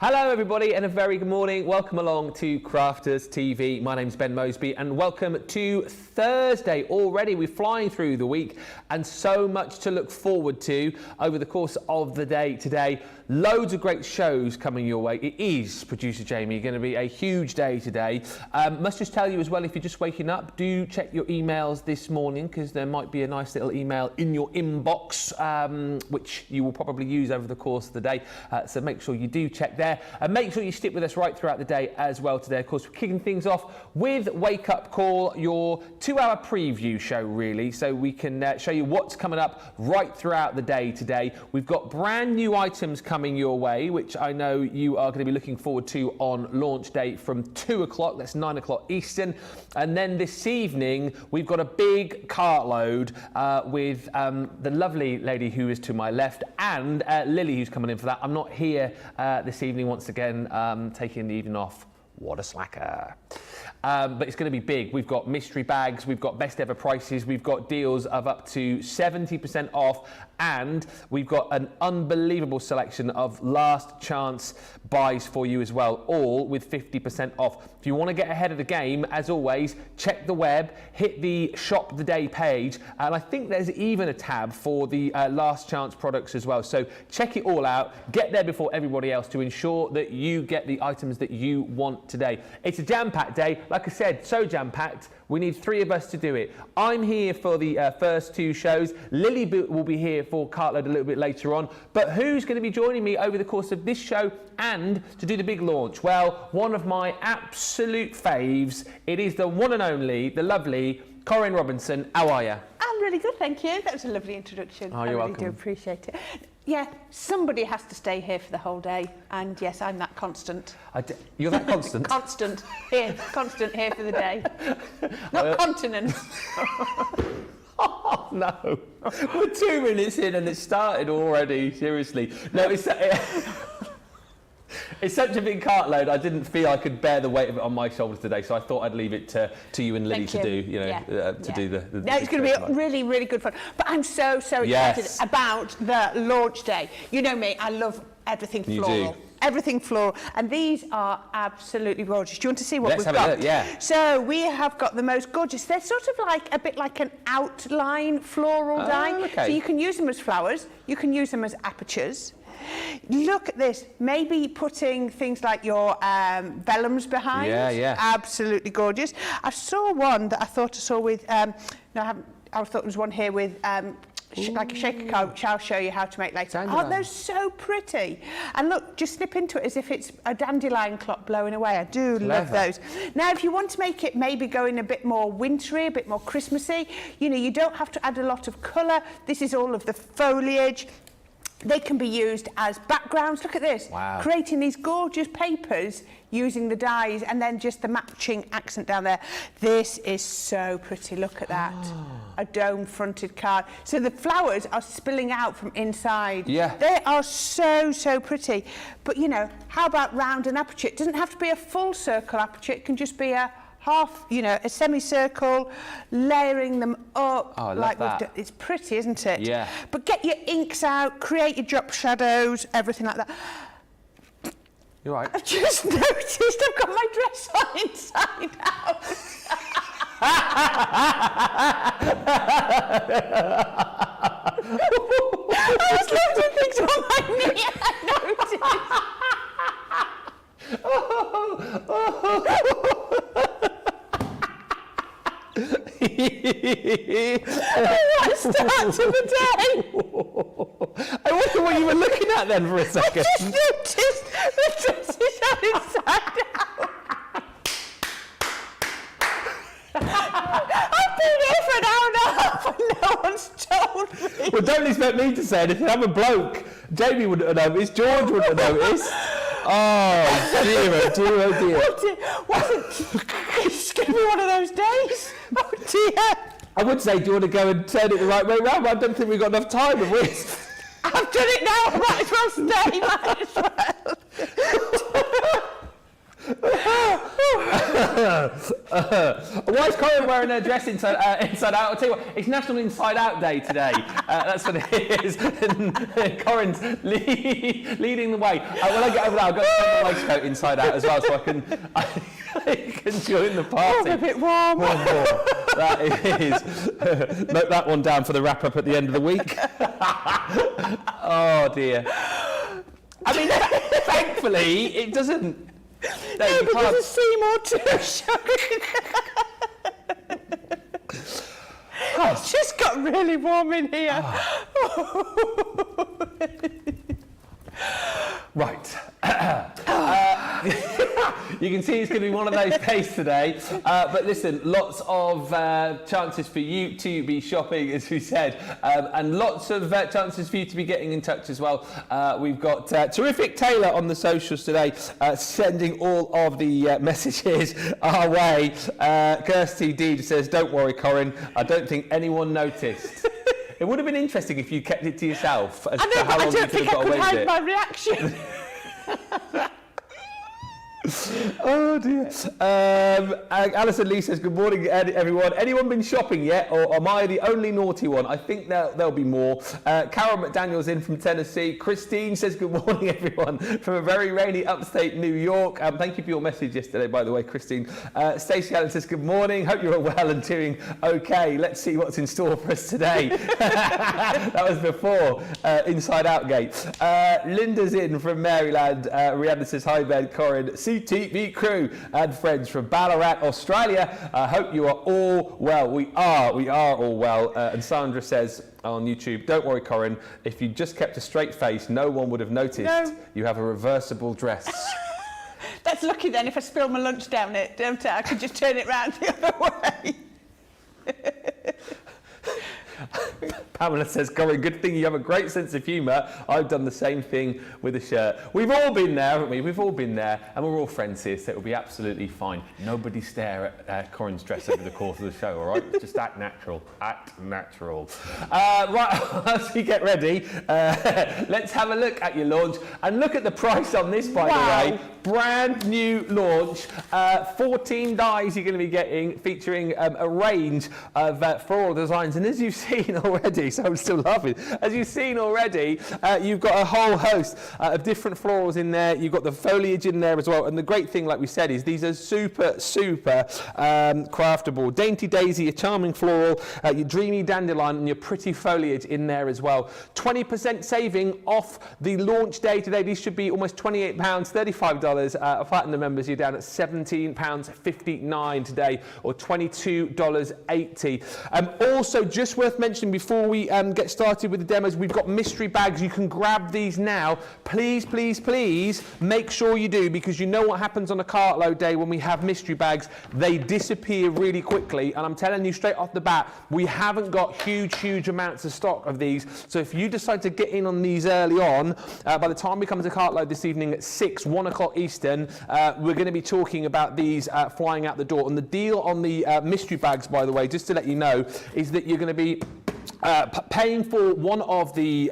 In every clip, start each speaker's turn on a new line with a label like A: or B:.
A: Hello everybody and a very good morning. Welcome along to Crafters TV. My name's Ben Moseby and welcome to Thursday already. We're flying through the week and so much to look forward to over the course of the day today. Loads of great shows coming your way. It is, Producer Jamie, going to be a huge day today. Must just tell you as well, if you're just waking up, do check your emails this morning because there might be a nice little email in your inbox which you will probably use over the course of the day. So make sure you do check there. And make sure you stick with us right throughout the day as well today. Of course, we're kicking things off with Wake Up Call, your 2-hour preview show, really. So we can show you what's coming up right throughout the day today. We've got brand new items coming your way, which I know you are going to be looking forward to on launch day from 2 o'clock. That's 9 o'clock Eastern. And then this evening, we've got a big cartload with the lovely lady who is to my left and Lily, who's coming in for that. I'm not here this evening once again, taking the evening off. What a slacker. But it's going to be big. We've got mystery bags, we've got best ever prices, we've got deals of up to 70% off, and we've got an unbelievable selection of last chance buys for you as well, all with 50% off. If you want to get ahead of the game, as always, check the web, hit the Shop the Day page, and I think there's even a tab for the last chance products as well. So check it all out, get there before everybody else to ensure that you get the items that you want today. It's a jam-packed day. Like I said, so jam-packed, we need 3 of us to do it. I'm here for the first 2 shows. Lily will be here for Cartload a little bit later on. But who's going to be joining me over the course of this show and to do the big launch? Well, one of my absolute faves. It is the one and only, the lovely Corrine Robinson. How are you?
B: I'm really good, thank you. That was a lovely introduction.
A: Oh, you're welcome.
B: I really do appreciate it. Yeah, somebody has to stay here for the whole day, and yes, I'm that constant.
A: You're that constant?
B: Constant here for the day. Not continent.
A: Oh, no. We're 2 minutes in and it started already, seriously. No, it's such a big cartload, I didn't feel I could bear the weight of it on my shoulders today, so I thought I'd leave it to you and Lily to do, do the
B: No, it's going to be really, really good fun. But I'm so excited about the launch day. You know me, I love everything floral.
A: You do.
B: Everything floral, and these are absolutely gorgeous. Do you want to see what we've got?
A: Let's have a look, yeah.
B: So we have got the most gorgeous. They're sort of like a bit like an outline floral die.
A: Okay.
B: So you can use them as flowers. You can use them as apertures. Look at this. Maybe putting things like your vellums behind.
A: Yeah.
B: Absolutely gorgeous. I saw one that I thought I saw with. No, I haven't. I thought there was one here with. Like a shaker card, which I'll show you how to make later. Aren't those so pretty? And look, just snip into it as if it's a dandelion clock blowing away. I do love those. Now, if you want to make it maybe going a bit more wintry, a bit more Christmassy, you know, you don't have to add a lot of colour. This is all of the foliage. They can be used as backgrounds. Look at this.
A: Wow. Creating
B: these gorgeous papers using the dies and then just the matching accent down there. This is so pretty. Look at that. Oh. A dome-fronted card. So the flowers are spilling out from inside.
A: Yeah.
B: They are so pretty. But, you know, how about round and aperture? It doesn't have to be a full circle aperture. It can just be a half, you know, a semicircle, layering them up.
A: Oh, I love that.
B: It's pretty, isn't it?
A: Yeah.
B: But get your inks out, create your drop shadows, everything like that.
A: You're right.
B: I've just noticed I've got my dress on inside out. I was lifting things on my knee and I noticed. What a start to the day!
A: I wonder what you were looking at then for a second.
B: I just noticed the dresses are inside out. I've been here for an hour and a half and no one's told me.
A: Well, don't expect me to say anything. I'm a bloke. Jamie wouldn't have noticed. George wouldn't have noticed. Oh dear.
B: It's going to be one of those days. Oh dear.
A: I would say, do you want to go and turn it the right way round? But I don't think we've got enough time, have we?
B: I've done it now. I might as well stay. Might as well.
A: Why is Corrine wearing a dress inside out? I'll tell you what, it's National Inside Out Day today. That's what it is. And Corrine's leading the way. When I get over there, I've got to put my waistcoat inside out as well, so I can join the party.
B: Oh, a bit warm.
A: That is. Note that one down for the wrap up at the end of the week. Oh dear. I mean, thankfully, it doesn't.
B: No, but there's a Seymour too showing. It's just got really warm in here.
A: Right. You can see it's going to be one of those days today. But listen, lots of chances for you to be shopping, as we said, and lots of chances for you to be getting in touch as well. We've got terrific Taylor on the socials today, sending all of the messages our way. Kirsty D says, "Don't worry, Corrine. I don't think anyone noticed." It would have been interesting if you kept it to yourself as to how long you could have got away with it.
B: I don't think I could hide my reaction.
A: Oh dear. Alison Lee says, "Good morning, everyone. Anyone been shopping yet, or am I the only naughty one? I think there'll be more." Carol McDaniel's in from Tennessee. Christine says, "Good morning, everyone, from a very rainy upstate New York." Thank you for your message yesterday, by the way, Christine. Stacey Allen says, "Good morning. Hope you're well and doing okay. Let's see what's in store for us today." That was before Inside Out Gate. Linda's in from Maryland. Rihanna says, "Hi, Ben, Corrine, CTV crew and friends from Ballarat, Australia. I hope you are all well." We are all well. And Sandra says on YouTube, "Don't worry, Corrine. If you just kept a straight face, no one would have noticed.
B: No.
A: You have a reversible dress."
B: That's lucky then. If I spill my lunch down it, don't I? I could just turn it round the other way.
A: Pamela says, "Corrine, good thing you have a great sense of humour. I've done the same thing with a shirt." We've all been there, haven't we? We've all been there, and we're all friends here, so it'll be absolutely fine. Nobody stare at Corrine's dress over the course of the show, all right? Just act natural. Act natural. Right, as we get ready, let's have a look at your launch and look at the price on this, by the way. Brand new launch. 14 dies you're going to be getting, featuring a range of floral designs. And as you've seen already, so I'm still laughing, as you've seen already, you've got a whole host of different florals in there. You've got the foliage in there as well. And the great thing, like we said, is these are super craftable. Dainty daisy, a charming floral, your dreamy dandelion, and your pretty foliage in there as well. 20% saving off the launch day today. These should be almost £28, $35. Platinum members, you're down at £17.59 today, or $22.80. Also, just worth mentioning before we get started with the demos, we've got mystery bags. You can grab these now. Please, please, please make sure you do, because you know what happens on a cartload day when we have mystery bags. They disappear really quickly, and I'm telling you straight off the bat, we haven't got huge amounts of stock of these. So if you decide to get in on these early on, by the time we come to cartload this evening at 1 o'clock Eastern, we're going to be talking about these flying out the door. And the deal on the mystery bags, by the way, just to let you know, is that you're going to be paying for one of the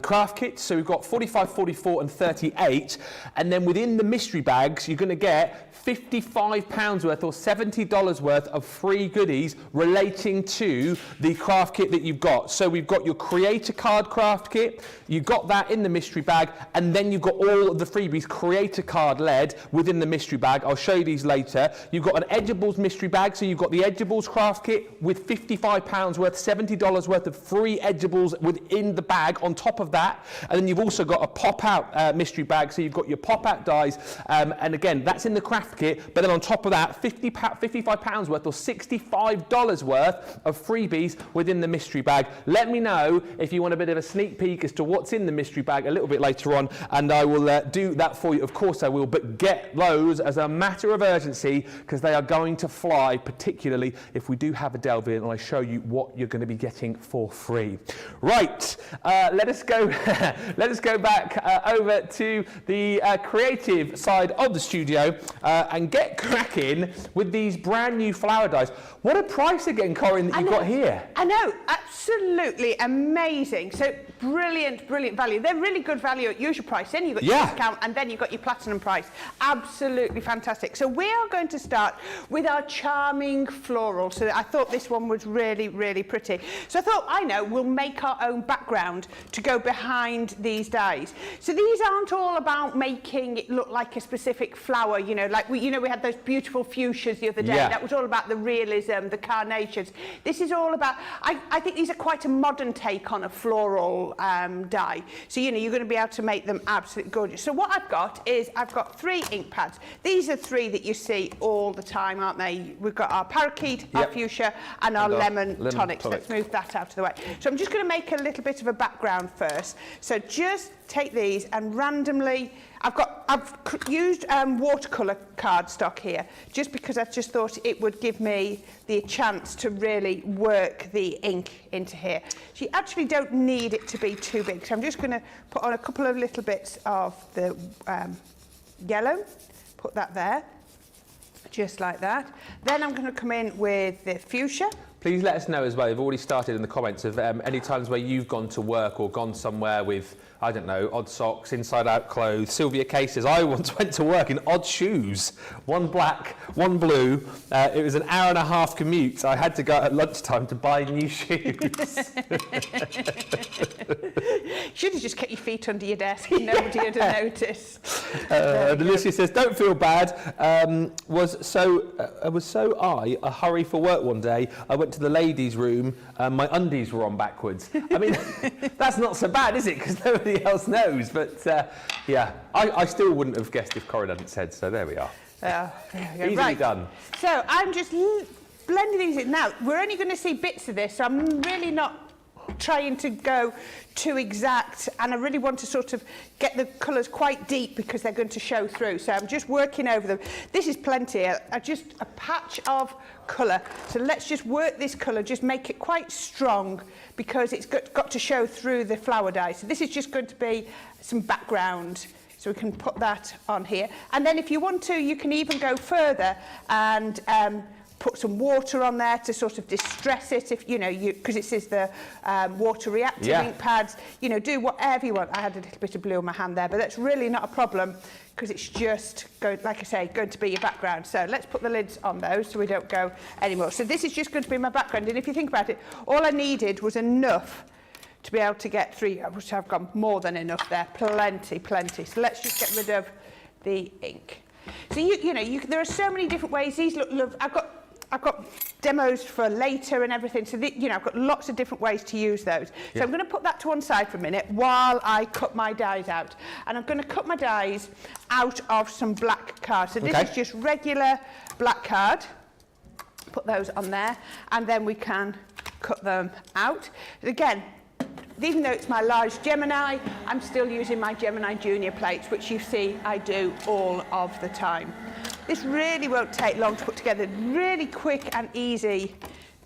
A: craft kits. So we've got 45, 44 and 38, and then within the mystery bags you're going to get £55 worth or $70 worth of free goodies relating to the craft kit that you've got. So we've got your creator card craft kit, you've got that in the mystery bag, and then you've got all of the freebies creator card led within the mystery bag. I'll show you these later. You've got an Edibles mystery bag, so you've got the Edibles craft kit with £55 worth, $70 worth of free Edibles within the bag on top of that. And then you've also got a pop-out mystery bag, so you've got your pop-out dies, and again, that's in the craft kit, but then on top of that, £55 worth or $65 worth of freebies within the mystery bag. Let me know if you want a bit of a sneak peek as to what's in the mystery bag a little bit later on, and I will do that for you. Of course I will, but get those as a matter of urgency, because they are going to fly, particularly if we do have a delve in and I show you what you're going to be getting for free. Right, let us go back over to the creative side of the studio and get cracking with these brand new flower dies. What a price again, Corrine, that you've got here.
B: I know, absolutely amazing. So Brilliant, brilliant value. They're really good value at usual price. Then you've got your discount, and then you've got your platinum price. Absolutely fantastic. So we are going to start with our charming floral. So I thought this one was really, really pretty. So I thought, I know, we'll make our own background to go behind these dies. So these aren't all about making it look like a specific flower, you know, like we had those beautiful fuchsias the other day.
A: Yeah.
B: That was all about the realism, the carnations. This is all about, I think these are quite a modern take on a floral dye. So, you know, you're going to be able to make them absolutely gorgeous. So what I've got is, I've got 3 ink pads. These are 3 that you see all the time, aren't they? We've got our parakeet, our fuchsia, and our lemon tonic. So let's move that out of the way. So I'm just going to make a little bit of a background first. So just take these and randomly, I've used watercolour cardstock here, just because I just thought it would give me the chance to really work the ink into here. So you actually don't need it to be too big. So I'm just going to put on a couple of little bits of the yellow, put that there, just like that. Then I'm going to come in with the fuchsia.
A: Please let us know as well, you've already started in the comments, of any times where you've gone to work or gone somewhere with, I don't know, odd socks, inside-out clothes. Sylvia Kay says, I once went to work in odd shoes, one black, one blue. It was an hour and a half commute. I had to go at lunchtime to buy new shoes.
B: Should have just kept your feet under your desk and nobody would have noticed.
A: Alicia says, don't feel bad. Was a hurry for work one day. I went to the ladies' room and my undies were on backwards. I mean, that's not so bad, is it? Because nobody else knows. But yeah, I still wouldn't have guessed if Corrine hadn't said, so there we are. Easily done.
B: So I'm just blending these in. Now, we're only going to see bits of this, so I'm really not trying to go too exact, and I really want to sort of get the colours quite deep because they're going to show through. So I'm just working over them. This is plenty, just a patch of colour. So let's just work this colour, just make it quite strong because it's got to show through the flower dye. So this is just going to be some background. So we can put that on here. And then if you want to, you can even go further and put some water on there to sort of distress it, if you know, because it says the water reactive ink pads, you know, do whatever you want. I had a little bit of blue on my hand there, but that's really not a problem because it's just, like I say, going to be your background. So let's put the lids on those so we don't go anymore. So this is just going to be my background, and if you think about it, all I needed was enough to be able to get through, which I've got more than enough there, plenty. So let's just get rid of the ink. So you know, there are so many different ways. These look, I've got demos for later and everything, so you know, I've got lots of different ways to use those. So I'm going to put that to one side for a minute while I cut my dies out. And I'm going to cut my dies out of some black card. So this is just regular black card. Put those on there, and then we can cut them out. And again, even though it's my large Gemini, I'm still using my Gemini Junior plates, which you see I do all of the time. This really won't take long to put together, really quick and easy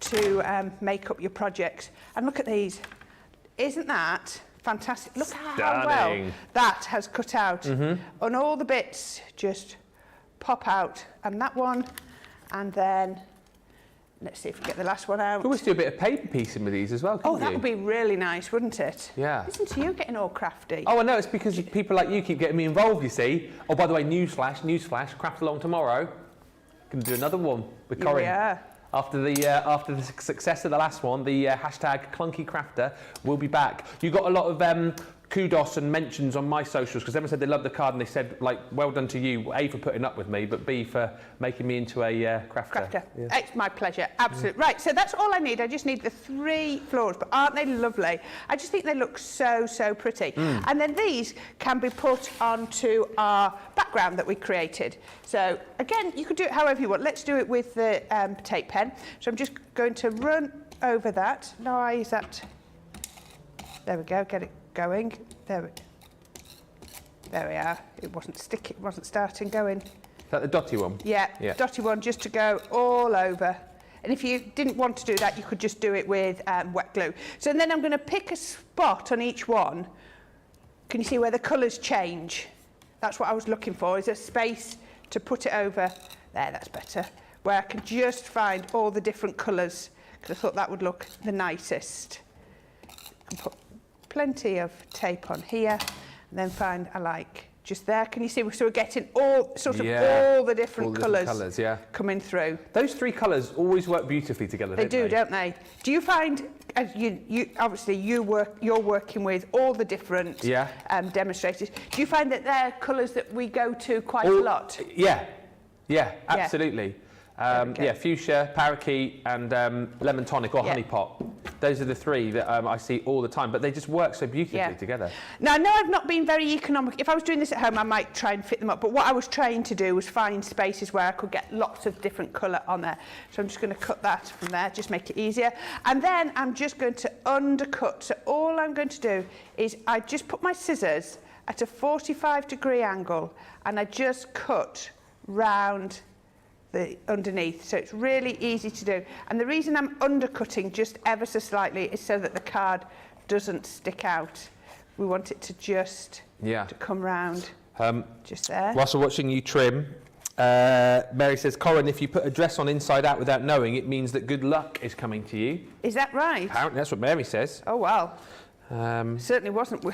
B: to make up your projects. And look at these. Isn't that fantastic? Look how well that has cut out. And all the bits just pop out. And that one, and then let's see if we get the last one out.
A: You always do a bit of paper piecing with these as well, couldn't you?
B: That would be really nice, wouldn't it?
A: Yeah.
B: Listen to you getting all crafty.
A: Oh, I know, it's because people like you keep getting me involved, you see. Oh, by the way, newsflash, Craft Along tomorrow. Going to do another one with Corrine.
B: Yeah.
A: After the success of the last one, the hashtag Clunky Crafter will be back. You got a lot of kudos and mentions on my socials because everyone said they loved the card and they said, like, well done to you, A, for putting up with me, but B, for making me into a crafter.
B: Yeah. It's my pleasure, absolutely. Right, so that's all I need. I just need the 3 florals, but aren't they lovely? I just think they look so pretty. And then these can be put onto our background that we created. So again, you could do it however you want. Let's do it with the tape pen. So I'm just going to run over that. No, I use that. There we go, get it going. There we are. It wasn't sticking, it wasn't starting going.
A: Is that the dotty one?
B: Yeah, dotty one just to go all over. And if you didn't want to do that, you could just do it with wet glue. So then I'm going to pick a spot on each one. Can you see where the colours change? That's what I was looking for, is a space to put it over. There, that's better. Where I can just find all the different colours, because I thought that would look the nicest. And plenty of tape on here, and then find I like just there. Can you see? So we're getting all all the different colours coming through.
A: Those 3 colours always work beautifully together.
B: They do, don't they? Do you find, as you obviously you're working with all the different demonstrators. Do you find that they're colours that we go to quite a lot?
A: Yeah, absolutely. Fuchsia, parakeet, and lemon tonic or honey pot. Those are the 3 that I see all the time, but they just work so beautifully together.
B: Now, I know I've not been very economic. If I was doing this at home, I might try and fit them up, but what I was trying to do was find spaces where I could get lots of different colour on there. So I'm just going to cut that from there, just make it easier. And then I'm just going to undercut. So all I'm going to do is I just put my scissors at a 45-degree angle, and I just cut round the underneath, so it's really easy to do. And the reason I'm undercutting just ever so slightly is so that the card doesn't stick out. We want it to just to come round just there.
A: Whilst we're watching you trim, Mary says, Corrine, if you put a dress on inside out without knowing, it means that good luck is coming to you.
B: Is that right?
A: Apparently that's what Mary says.
B: Oh wow. Certainly wasn't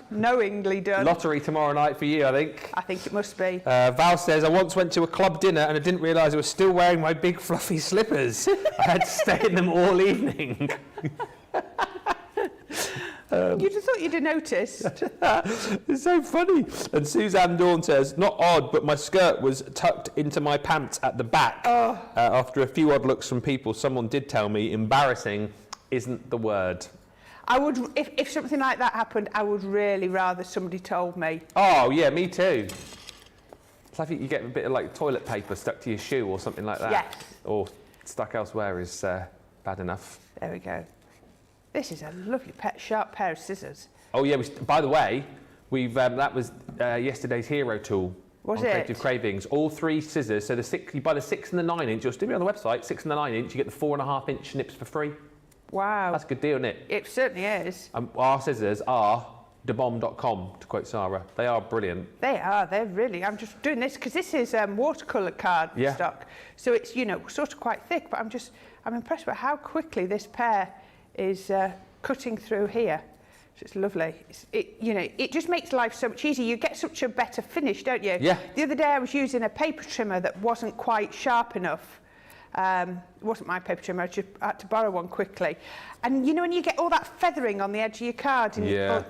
B: knowingly done.
A: Lottery tomorrow night for you, I think.
B: I think it must be.
A: Val says, I once went to a club dinner and I didn't realise I was still wearing my big fluffy slippers. I had to stay in them all evening.
B: You'd have thought you'd have noticed.
A: It's so funny. And Suzanne Dawn says, not odd, but my skirt was tucked into my pants at the back. After a few odd looks from people, someone did tell me embarrassing isn't the word.
B: I would, if something like that happened, I would really rather somebody told me.
A: Oh yeah, me too. It's like you get a bit of like toilet paper stuck to your shoe or something like that.
B: Yes.
A: Or stuck elsewhere is bad enough.
B: There we go. This is a lovely sharp pair of scissors.
A: Oh yeah, by the way, we've that was yesterday's hero tool.
B: Was
A: on
B: it?
A: Creative Cravings. All 3 scissors. So you buy the 6 and the 9 inch. You'll still be on the website. 6 and the 9 inch. You get the 4.5 inch snips for free.
B: Wow.
A: That's a good deal, isn't it?
B: It certainly is.
A: Our scissors are debomb.com, to quote Sarah. They are brilliant.
B: They are. They're really. I'm just doing this because this is watercolour card stock. So it's, sort of quite thick, but I'm impressed with how quickly this pair is cutting through here. So it's lovely. It just makes life so much easier. You get such a better finish, don't you?
A: Yeah.
B: The other day I was using a paper trimmer that wasn't quite sharp enough. It wasn't my paper trimmer, I just had to borrow one quickly. And when you get all that feathering on the edge of your card and you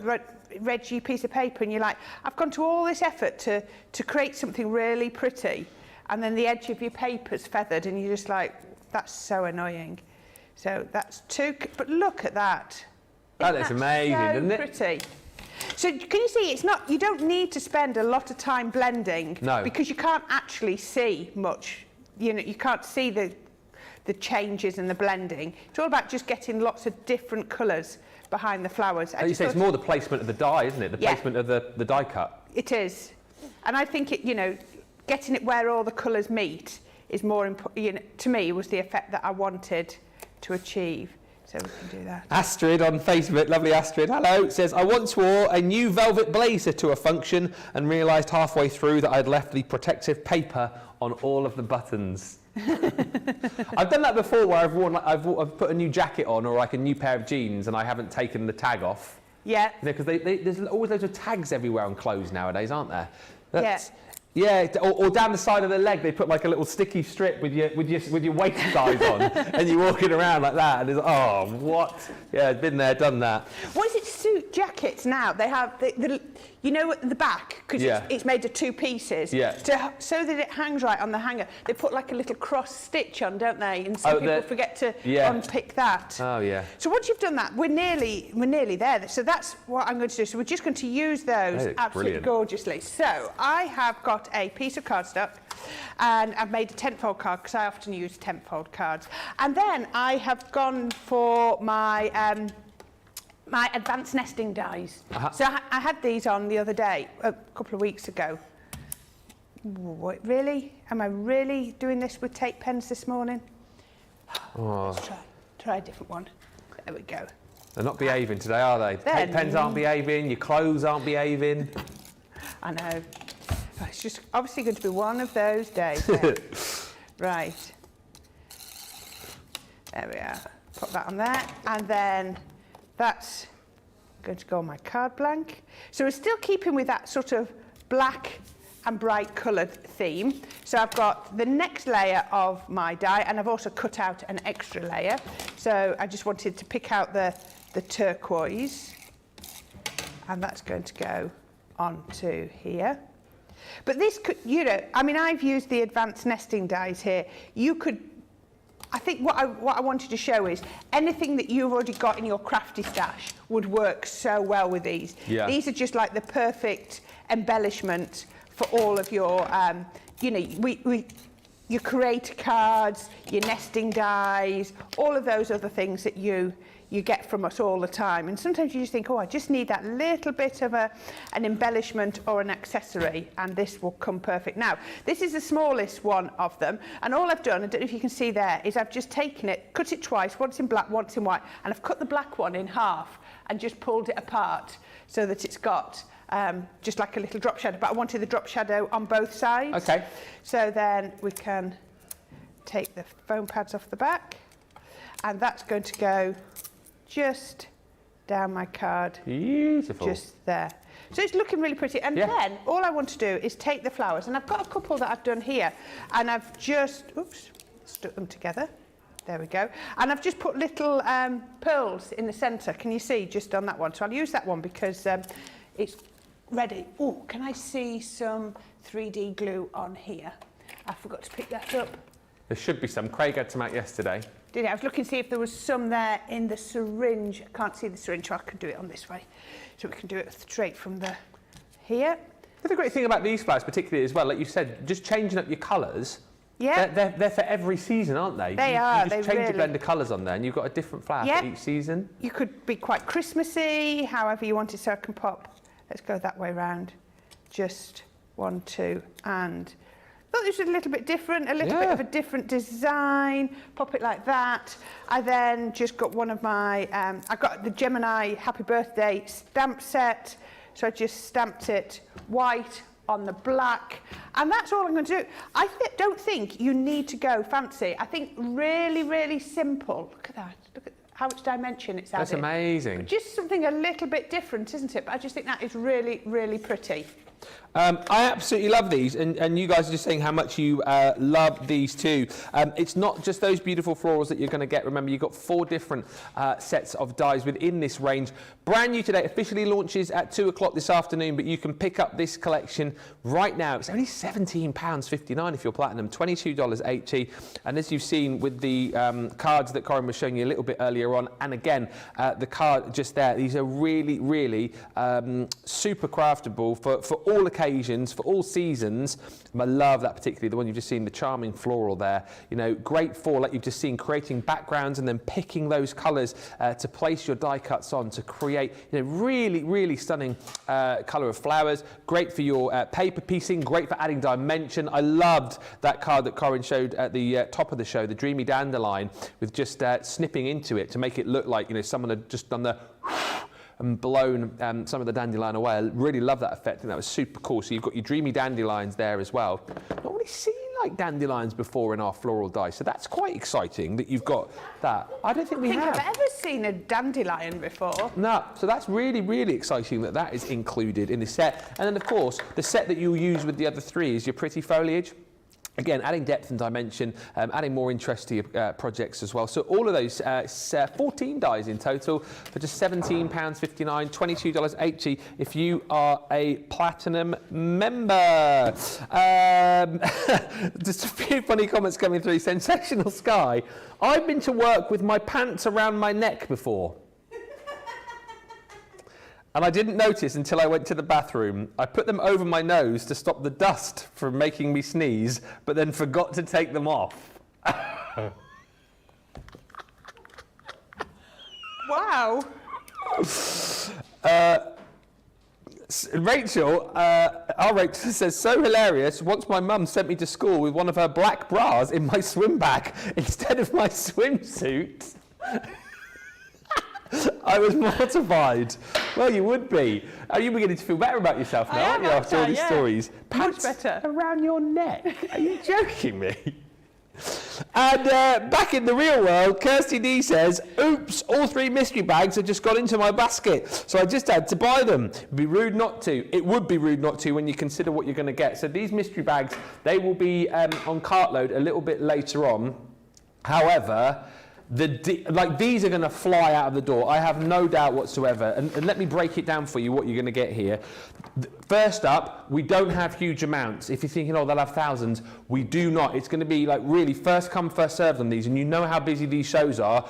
B: read your piece of paper and you're like, I've gone to all this effort to create something really pretty, and then the edge of your paper's feathered and you're just like, that's so annoying. So that's 2, but look at that.
A: That is amazing, isn't it?
B: Pretty. So can you see, you don't need to spend a lot of time blending.
A: No.
B: Because you can't actually see much. You can't see the changes and the blending. It's all about just getting lots of different colours behind the flowers.
A: Like you say, it's more the placement of the die, isn't it? The placement of the die cut.
B: It is. And I think getting it where all the colours meet is more important, to me, was the effect that I wanted to achieve. So we can do that.
A: Astrid on Facebook, lovely Astrid, hello, says, I once wore a new velvet blazer to a function and realised halfway through that I'd left the protective paper on all of the buttons. I've done that before where I've put a new jacket on or like a new pair of jeans and I haven't taken the tag off.
B: Yeah.
A: Because there's always loads of tags everywhere on clothes nowadays, aren't there?
B: Yeah,
A: or down the side of the leg they put like a little sticky strip with your waist size on, and you're walking around like that, and it's oh what? Yeah, been there, done that.
B: What is it? Suit jackets now they have at the back because it's made of 2 pieces.
A: Yeah.
B: So that it hangs right on the hanger. They put like a little cross stitch on, don't they? And some people forget to unpick that.
A: Oh yeah.
B: So once you've done that, we're nearly there. So that's what I'm going to do. So we're just going to use those absolutely gorgeously. So I have got a piece of cardstock and I've made a 10-fold card because I often use 10-fold cards. And then I have gone for my my advanced nesting dies. So I had these on the other day, a couple of weeks ago. What, really? Am I really doing this with tape pens this morning? Let's try a different one. There we go.
A: They're not behaving today, are they? Tape pens aren't behaving, your clothes aren't behaving.
B: I know. It's just obviously going to be one of those days. Right. There we are. Put that on there. And then that's going to go on my card blank. So we're still keeping with that sort of black and bright coloured theme. So I've got the next layer of my die, and I've also cut out an extra layer. So I just wanted to pick out the turquoise, and that's going to go onto here. But this could, you know, I mean, I've used the advanced nesting dies here. You could, I think what I wanted to show is anything that you've already got in your crafty stash would work so well with these.
A: Yeah.
B: These are just like the perfect embellishment for all of your, you know, your creator cards, your nesting dies, all of those other things that you get from us all the time. And sometimes you just think, oh, I just need that little bit of an embellishment or an accessory, and this will come perfect. Now, this is the smallest one of them, and all I've done, I don't know if you can see there, is I've just taken it, cut it twice, once in black, once in white, and I've cut the black one in half and just pulled it apart so that it's got just like a little drop shadow, but I wanted the drop shadow on both sides.
A: Okay.
B: So then we can take the foam pads off the back, and that's going to go just down my card.
A: Beautiful.
B: Just there. So it's looking really pretty. And then all I want to do is take the flowers, and I've got a couple that I've done here, and I've just, oops, stuck them together. There we go. And I've just put little pearls in the centre. Can you see just on that one? So I'll use that one because it's ready. Oh, can I see some 3D glue on here? I forgot to pick that up.
A: There should be some. Craig had some out yesterday.
B: Did I? I was looking to see if there was some there in the syringe. I can't see the syringe, so I could do it on this way. So we can do it straight from the here.
A: The great thing about these flowers particularly as well, like you said, just changing up your colours.
B: Yeah.
A: They're for every season, aren't they?
B: They
A: you
B: are.
A: You just change your blend of colours on there, and you've got a different flower for each season.
B: You could be quite Christmassy, however you want it, so I can pop. Let's go that way round. Just 1, 2, and thought this was a little bit different, a little bit of a different design. Pop it like that. I then just got one of my, I got the Gemini Happy Birthday stamp set. So I just stamped it white on the black, and that's all I'm going to do. I don't think you need to go fancy. I think really, really simple. Look at that. Look at how much dimension it's added.
A: That's amazing.
B: Just something a little bit different, isn't it? But I just think that is really, really pretty.
A: I absolutely love these, and you guys are just saying how much you love these too. It's not just those beautiful florals that you're going to get. Remember, you've got 4 different sets of dies within this range. Brand new today, officially launches at 2 o'clock this afternoon, but you can pick up this collection right now. It's only £17.59 if you're platinum, $22.80. And as you've seen with the cards that Corrine was showing you a little bit earlier on, and again, the card just there, these are really, really super craftable for all occasions, for all seasons. I love that, particularly the one you've just seen, the charming floral there. You know, great for, like you've just seen, creating backgrounds and then picking those colours to place your die cuts on to create, you know, really, really stunning colour of flowers. Great for your paper piecing, great for adding dimension. I loved that card that Corrine showed at the top of the show, the Dreamy Dandelion, with just snipping into it to make it look like, you know, someone had just done the and blown some of the dandelion away. I really love that effect, and that was super cool. So you've got your dreamy dandelions there as well. Not really seen like dandelions before in our floral die, so that's quite exciting that you've got that. I don't think we have.
B: I've ever seen a dandelion before.
A: No, so that's really, really exciting that that is included in the set. And then, of course, the set that you'll use with the other 3 is your pretty foliage. Again, adding depth and dimension, adding more interest to your projects as well. So all of those 14 dies in total for just £17.59, $22.80 if you are a platinum member. Just a few funny comments coming through. Sensational Sky. I've been to work with my pants around my neck before. And I didn't notice until I went to the bathroom. I put them over my nose to stop the dust from making me sneeze, but then forgot to take them off.
B: Wow.
A: Rachel, our Rachel says, so hilarious. Once my mum sent me to school with one of her black bras in my swim bag instead of my swimsuit. I was mortified. Well, you would be. Are you beginning to feel better about yourself now, aren't you, after all these stories?
B: Much better.
A: Around your neck. Are you joking me? And back in the real world, Kirsty D says, oops, all 3 mystery bags have just gone into my basket. So I just had to buy them. It'd be rude not to. It would be rude not to when you consider what you're going to get. So these mystery bags, they will be on cartload a little bit later on. However, these are going to fly out of the door. I have no doubt whatsoever. And let me break it down for you what you're going to get here. First up, we don't have huge amounts. If you're thinking, oh, they'll have thousands, we do not. It's going to be like really first come, first served on these. And you know how busy these shows are.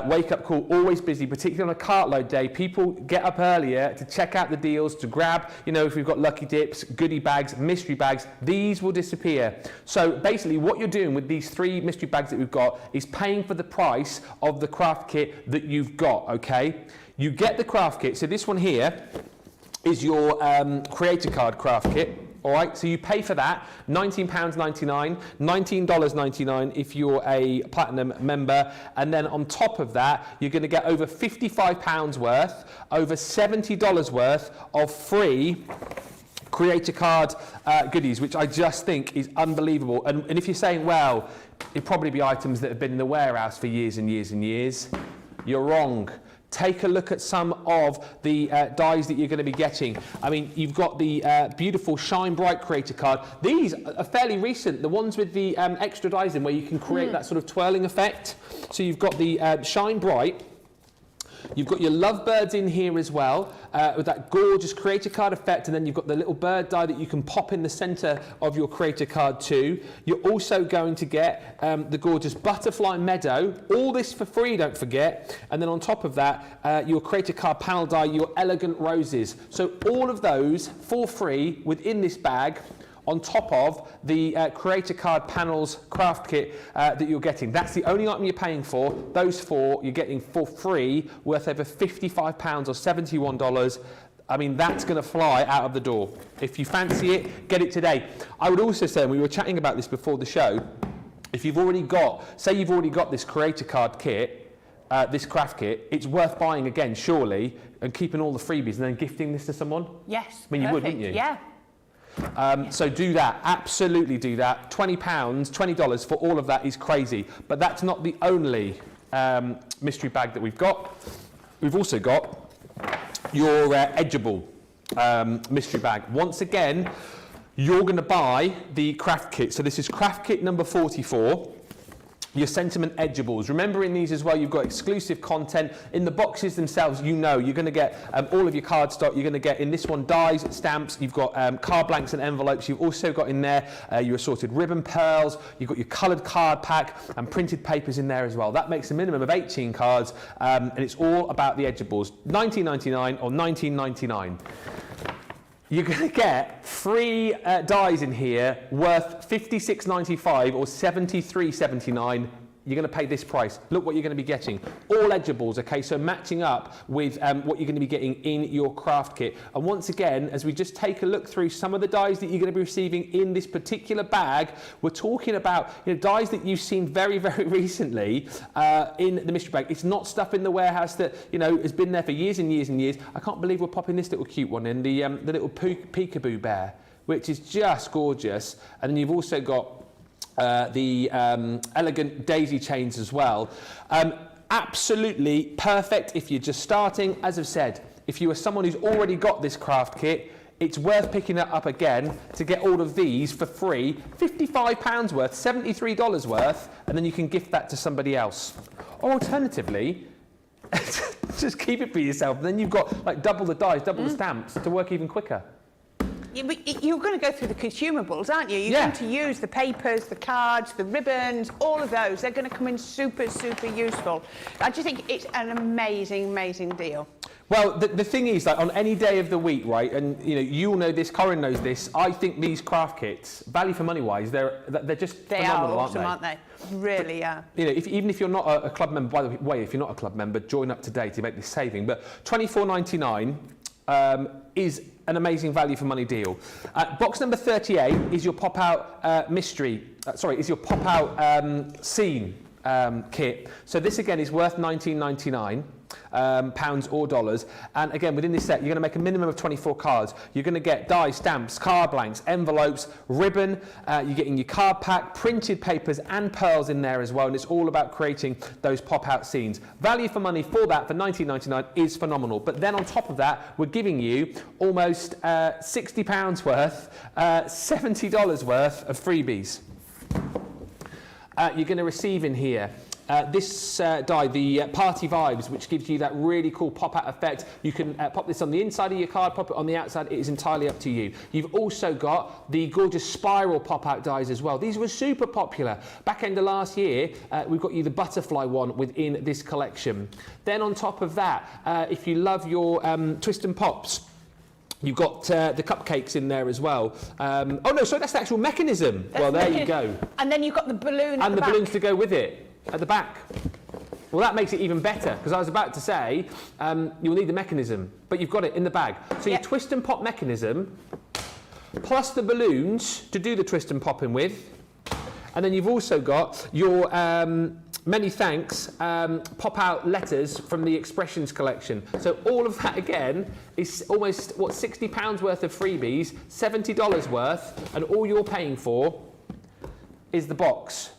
A: Wake up call, always busy, particularly on a cartload day. People get up earlier to check out the deals, to grab, you know, if we've got lucky dips, goodie bags, mystery bags, these will disappear. So basically what you're doing with these 3 mystery bags that we've got is paying for the price of the craft kit that you've got, okay? You get the craft kit. So this one here is your creator card craft kit. All right, so you pay for that, £19.99, $19.99 if you're a platinum member, and then on top of that, you're going to get over £55 worth, over $70 worth of free creator card goodies, which I just think is unbelievable. And if you're saying, well, it'd probably be items that have been in the warehouse for years and years and years, you're wrong. Take a look at some of the dies that you're going to be getting. I mean, you've got the beautiful Shine Bright creator card. These are fairly recent, the ones with the extra dies in where you can create that sort of twirling effect. So you've got the Shine Bright. You've got your lovebirds in here as well, with that gorgeous creator card effect, and then you've got the little bird die that you can pop in the centre of your creator card too. You're also going to get the gorgeous butterfly meadow, all this for free, don't forget, and then on top of that, your creator card panel die, your elegant roses. So all of those for free within this bag, on top of the creator card panels craft kit that you're getting. That's the only item you're paying for. Those 4 you're getting for free, worth over £55 or $71. I mean, that's going to fly out of the door. If you fancy it, get it today. I would also say, and we were chatting about this before the show, if you've already got, say you've already got this creator card kit, this craft kit, it's worth buying again, surely, and keeping all the freebies and then gifting this to someone.
B: Yes,
A: I mean, you would, wouldn't you?
B: Yeah.
A: So do that, absolutely do that. £20, $20 for all of that is crazy. But that's not the only mystery bag that we've got. We've also got your Edgeable mystery bag. Once again, you're going to buy the craft kit. So this is craft kit number 44. Your sentiment edgeables. Remember in these as well, you've got exclusive content. In the boxes themselves, you know, you're going to get all of your card stock. You're going to get in this one dies, stamps. You've got card blanks and envelopes. You've also got in there your assorted ribbon pearls. You've got your coloured card pack and printed papers in there as well. That makes a minimum of 18 cards, and it's all about the edgeables. $19.99 or $19.99. You're going to get free dies in here worth $56.95 or $73.79. You're going to pay this price. Look what you're going to be getting. All edgeables, okay? So matching up with what you're going to be getting in your craft kit. And once again, as we just take a look through some of the dies that you're going to be receiving in this particular bag, we're talking about, you know, dies that you've seen very, very recently in the mystery bag. It's not stuff in the warehouse that, you know, has been there for years and years and years. I can't believe we're popping this little cute one in, the little peekaboo bear, which is just gorgeous. And then you've also got the elegant daisy chains as well. Absolutely perfect if you're just starting. As I've said, if you are someone who's already got this craft kit, it's worth picking it up again to get all of these for free. £55 worth, $73 worth, and then you can gift that to somebody else. Or alternatively, just keep it for yourself, and then you've got like double the dies, double the stamps to work even quicker.
B: You're going to go through the consumables, aren't you? You're going to use the papers, the cards, the ribbons, all of those. They're going to come in super, super useful. I just think it's an amazing, amazing deal.
A: Well, the thing is, like on any day of the week, right, and you know, you all know this, Corrine knows this, I think these craft kits, value for money wise, they're just phenomenal,
B: awesome, aren't they? Really, yeah.
A: You know, even if you're not a club member, by the way, if you're not a club member, join up today to make this saving. But $24.99 is an amazing value for money deal. Box number 38 is your pop-out is your pop-out scene kit. So this again is worth $19.99. pounds or dollars. And again, within this set, you're going to make a minimum of 24 cards. You're going to get die, stamps, card blanks, envelopes, ribbon. You're getting your card pack, printed papers and pearls in there as well. And it's all about creating those pop-out scenes. Value for money for that, for £19.99, is phenomenal. But then on top of that, we're giving you almost £60 worth, $70 worth of freebies. You're going to receive in here this die, the Party Vibes, which gives you that really cool pop-out effect. You can pop this on the inside of your card, pop it on the outside. It is entirely up to you. You've also got the gorgeous spiral pop-out dies as well. These were super popular. Back end of last year, we've got you the butterfly one within this collection. Then on top of that, if you love your twist and pops, you've got the cupcakes in there as well. Oh no, sorry, that's the actual mechanism. Well, there you go.
B: And then you've got the balloon
A: and the balloons to go with it at the back. Well, that makes it even better, because I was about to say you'll need the mechanism, but you've got it in the bag. So your twist and pop mechanism, plus the balloons to do the twist and popping with, and then you've also got your many thanks pop-out letters from the Expressions collection. So all of that again is almost, what, £60 worth of freebies, $70 worth, and all you're paying for is the box.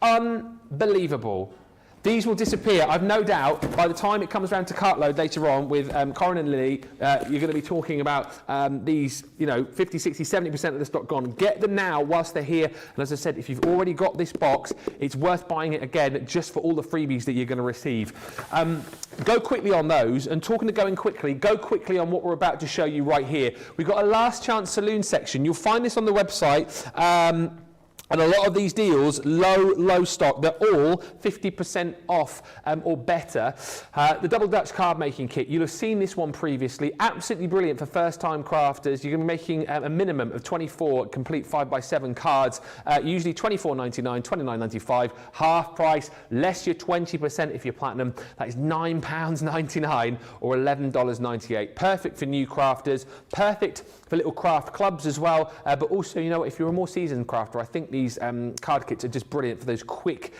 A: Unbelievable. These will disappear. I've no doubt by the time it comes around to cartload later on with Corrine and Lily, you're going to be talking about these, 50, 60, 70% of the stock gone. Get them now whilst they're here. And as I said, if you've already got this box, it's worth buying it again just for all the freebies that you're going to receive. Go quickly on those, and talking to going quickly, go quickly on what we're about to show you right here. We've got a last chance saloon section. You'll find this on the website. And a lot of these deals, low stock, they're all 50% off or better. The Double Dutch card making kit, you'll have seen this one previously. Absolutely brilliant for first-time crafters. You're going to be making a minimum of 24 complete 5x7 cards, usually £24.99, £29.95, half price, less your 20% if you're platinum. That is £9.99 or $11.98. Perfect for new crafters, perfect for little craft clubs as well. But also, if you're a more seasoned crafter, I think these card kits are just brilliant for those quick,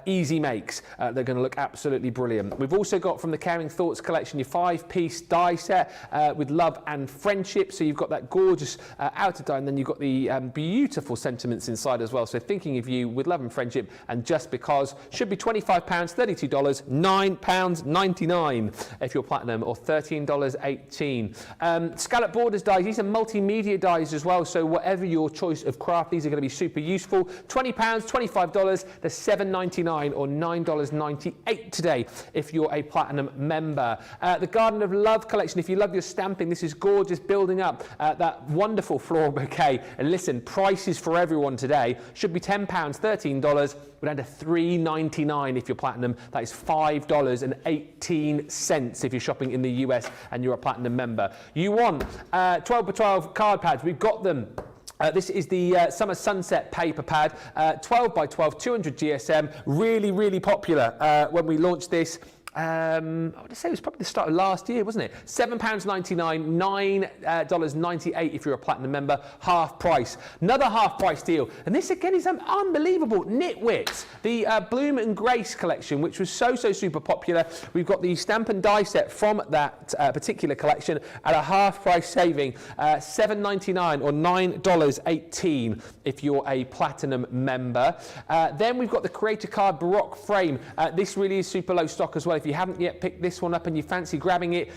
A: easy makes. They're going to look absolutely brilliant. We've also got from the Caring Thoughts collection your 5-piece die set with love and friendship. So you've got that gorgeous outer die, and then you've got the beautiful sentiments inside as well. So thinking of you with love and friendship, and just because, should be £25, $32, £9.99 if you're platinum, or $13.18. Scallop borders dies, these are multimedia dies as well. So whatever your choice of craft, these are going to be super useful. £20, $25, they're $7.99 or $9.98 today if you're a platinum member. The Garden of Love collection, if you love your stamping, this is gorgeous, building up that wonderful floral bouquet. And listen, prices for everyone today should be £10, $13, we're down to $3.99 if you're platinum. That is $5.18 if you're shopping in the US and you're a platinum member. You want 12x12 card pads, we've got them. This is the Summer Sunset paper pad, 12x12, 200 GSM, really popular when we launched this. I would say it was probably the start of last year, wasn't it? £7.99, $9.98 if you're a platinum member, half price. Another half price deal, and this again is unbelievable. Nitwits, the Bloom and Grace collection, which was so super popular. We've got the stamp and die set from that particular collection at a half price saving, $7.99 or $9.18 if you're a platinum member. Then we've got the Creator Card Baroque frame. This really is super low stock as well. If you haven't yet picked this one up and you fancy grabbing it,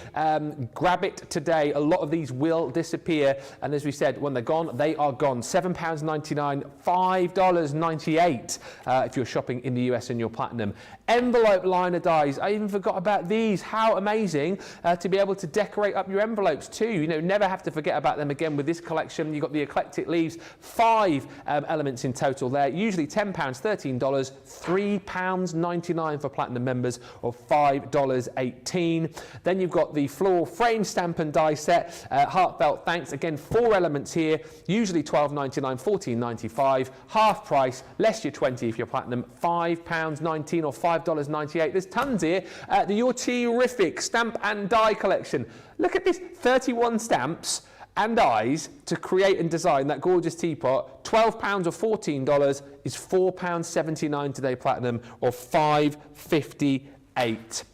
A: grab it today. A lot of these will disappear, and as we said, when they're gone, they are gone. £7.99, $5.98 if you're shopping in the US and you're platinum. Envelope liner dies, I even forgot about these. How amazing to be able to decorate up your envelopes too. Never have to forget about them again with this collection. You've got the eclectic leaves, 5 elements in total there, usually £10, $13, £3.99 for platinum members, or $5.18. Then you've got the floral frame stamp and die set, heartfelt thanks, again 4 elements here, usually $12.99, $14.95, half price, less your 20 if you're platinum, £5.19 or $5.98. There's tons here. Your terrific stamp and die collection. Look at this, 31 stamps and dies to create and design that gorgeous teapot. £12 or $14 is £4.79 today platinum, or $5.58.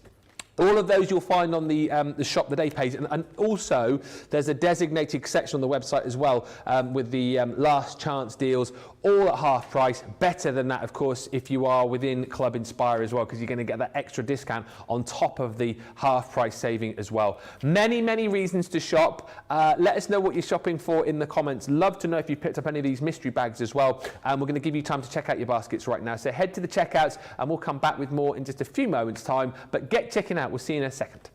A: All of those you'll find on the Shop the Day page, and also there's a designated section on the website as well with the last chance deals, all at half price. Better than that, of course, if you are within Club Inspire as well, because you're going to get that extra discount on top of the half price saving as well. Many, many reasons to shop. Let us know what you're shopping for in the comments. Love to know if you picked up any of these mystery bags as well. And we're going to give you time to check out your baskets right now. So head to the checkouts and we'll come back with more in just a few moments' time. But get checking out. We'll see you in a second.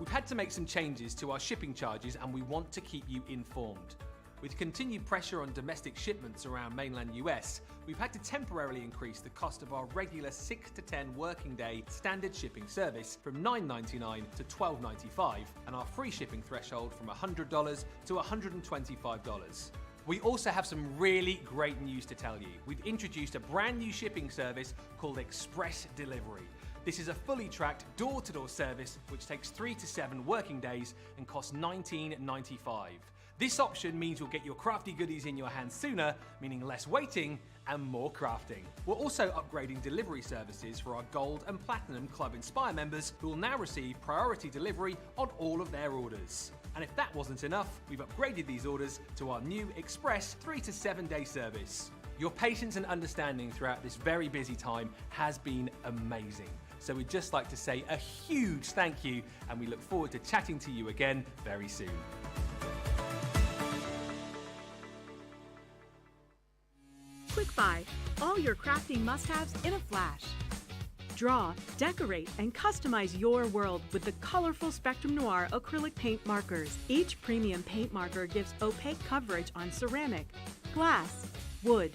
C: We've had to make some changes to our shipping charges and we want to keep you informed. With continued pressure on domestic shipments around mainland US, we've had to temporarily increase the cost of our regular 6 to 10 working day standard shipping service from $9.99 to $12.95 and our free shipping threshold from $100 to $125. We also have some really great news to tell you. We've introduced a brand new shipping service called Express Delivery. This is a fully tracked door-to-door service which takes 3 to 7 working days and costs $19.95. This option means you'll get your crafty goodies in your hands sooner, meaning less waiting and more crafting. We're also upgrading delivery services for our Gold and Platinum Club Inspire members who will now receive priority delivery on all of their orders. And if that wasn't enough, we've upgraded these orders to our new Express 3 to 7 day service. Your patience and understanding throughout this very busy time has been amazing. So we'd just like to say a huge thank you and we look forward to chatting to you again very soon.
D: Quick Buy, all your crafting must-haves in a flash. Draw, decorate, and customize your world with the colorful Spectrum Noir acrylic paint markers. Each premium paint marker gives opaque coverage on ceramic, glass, wood,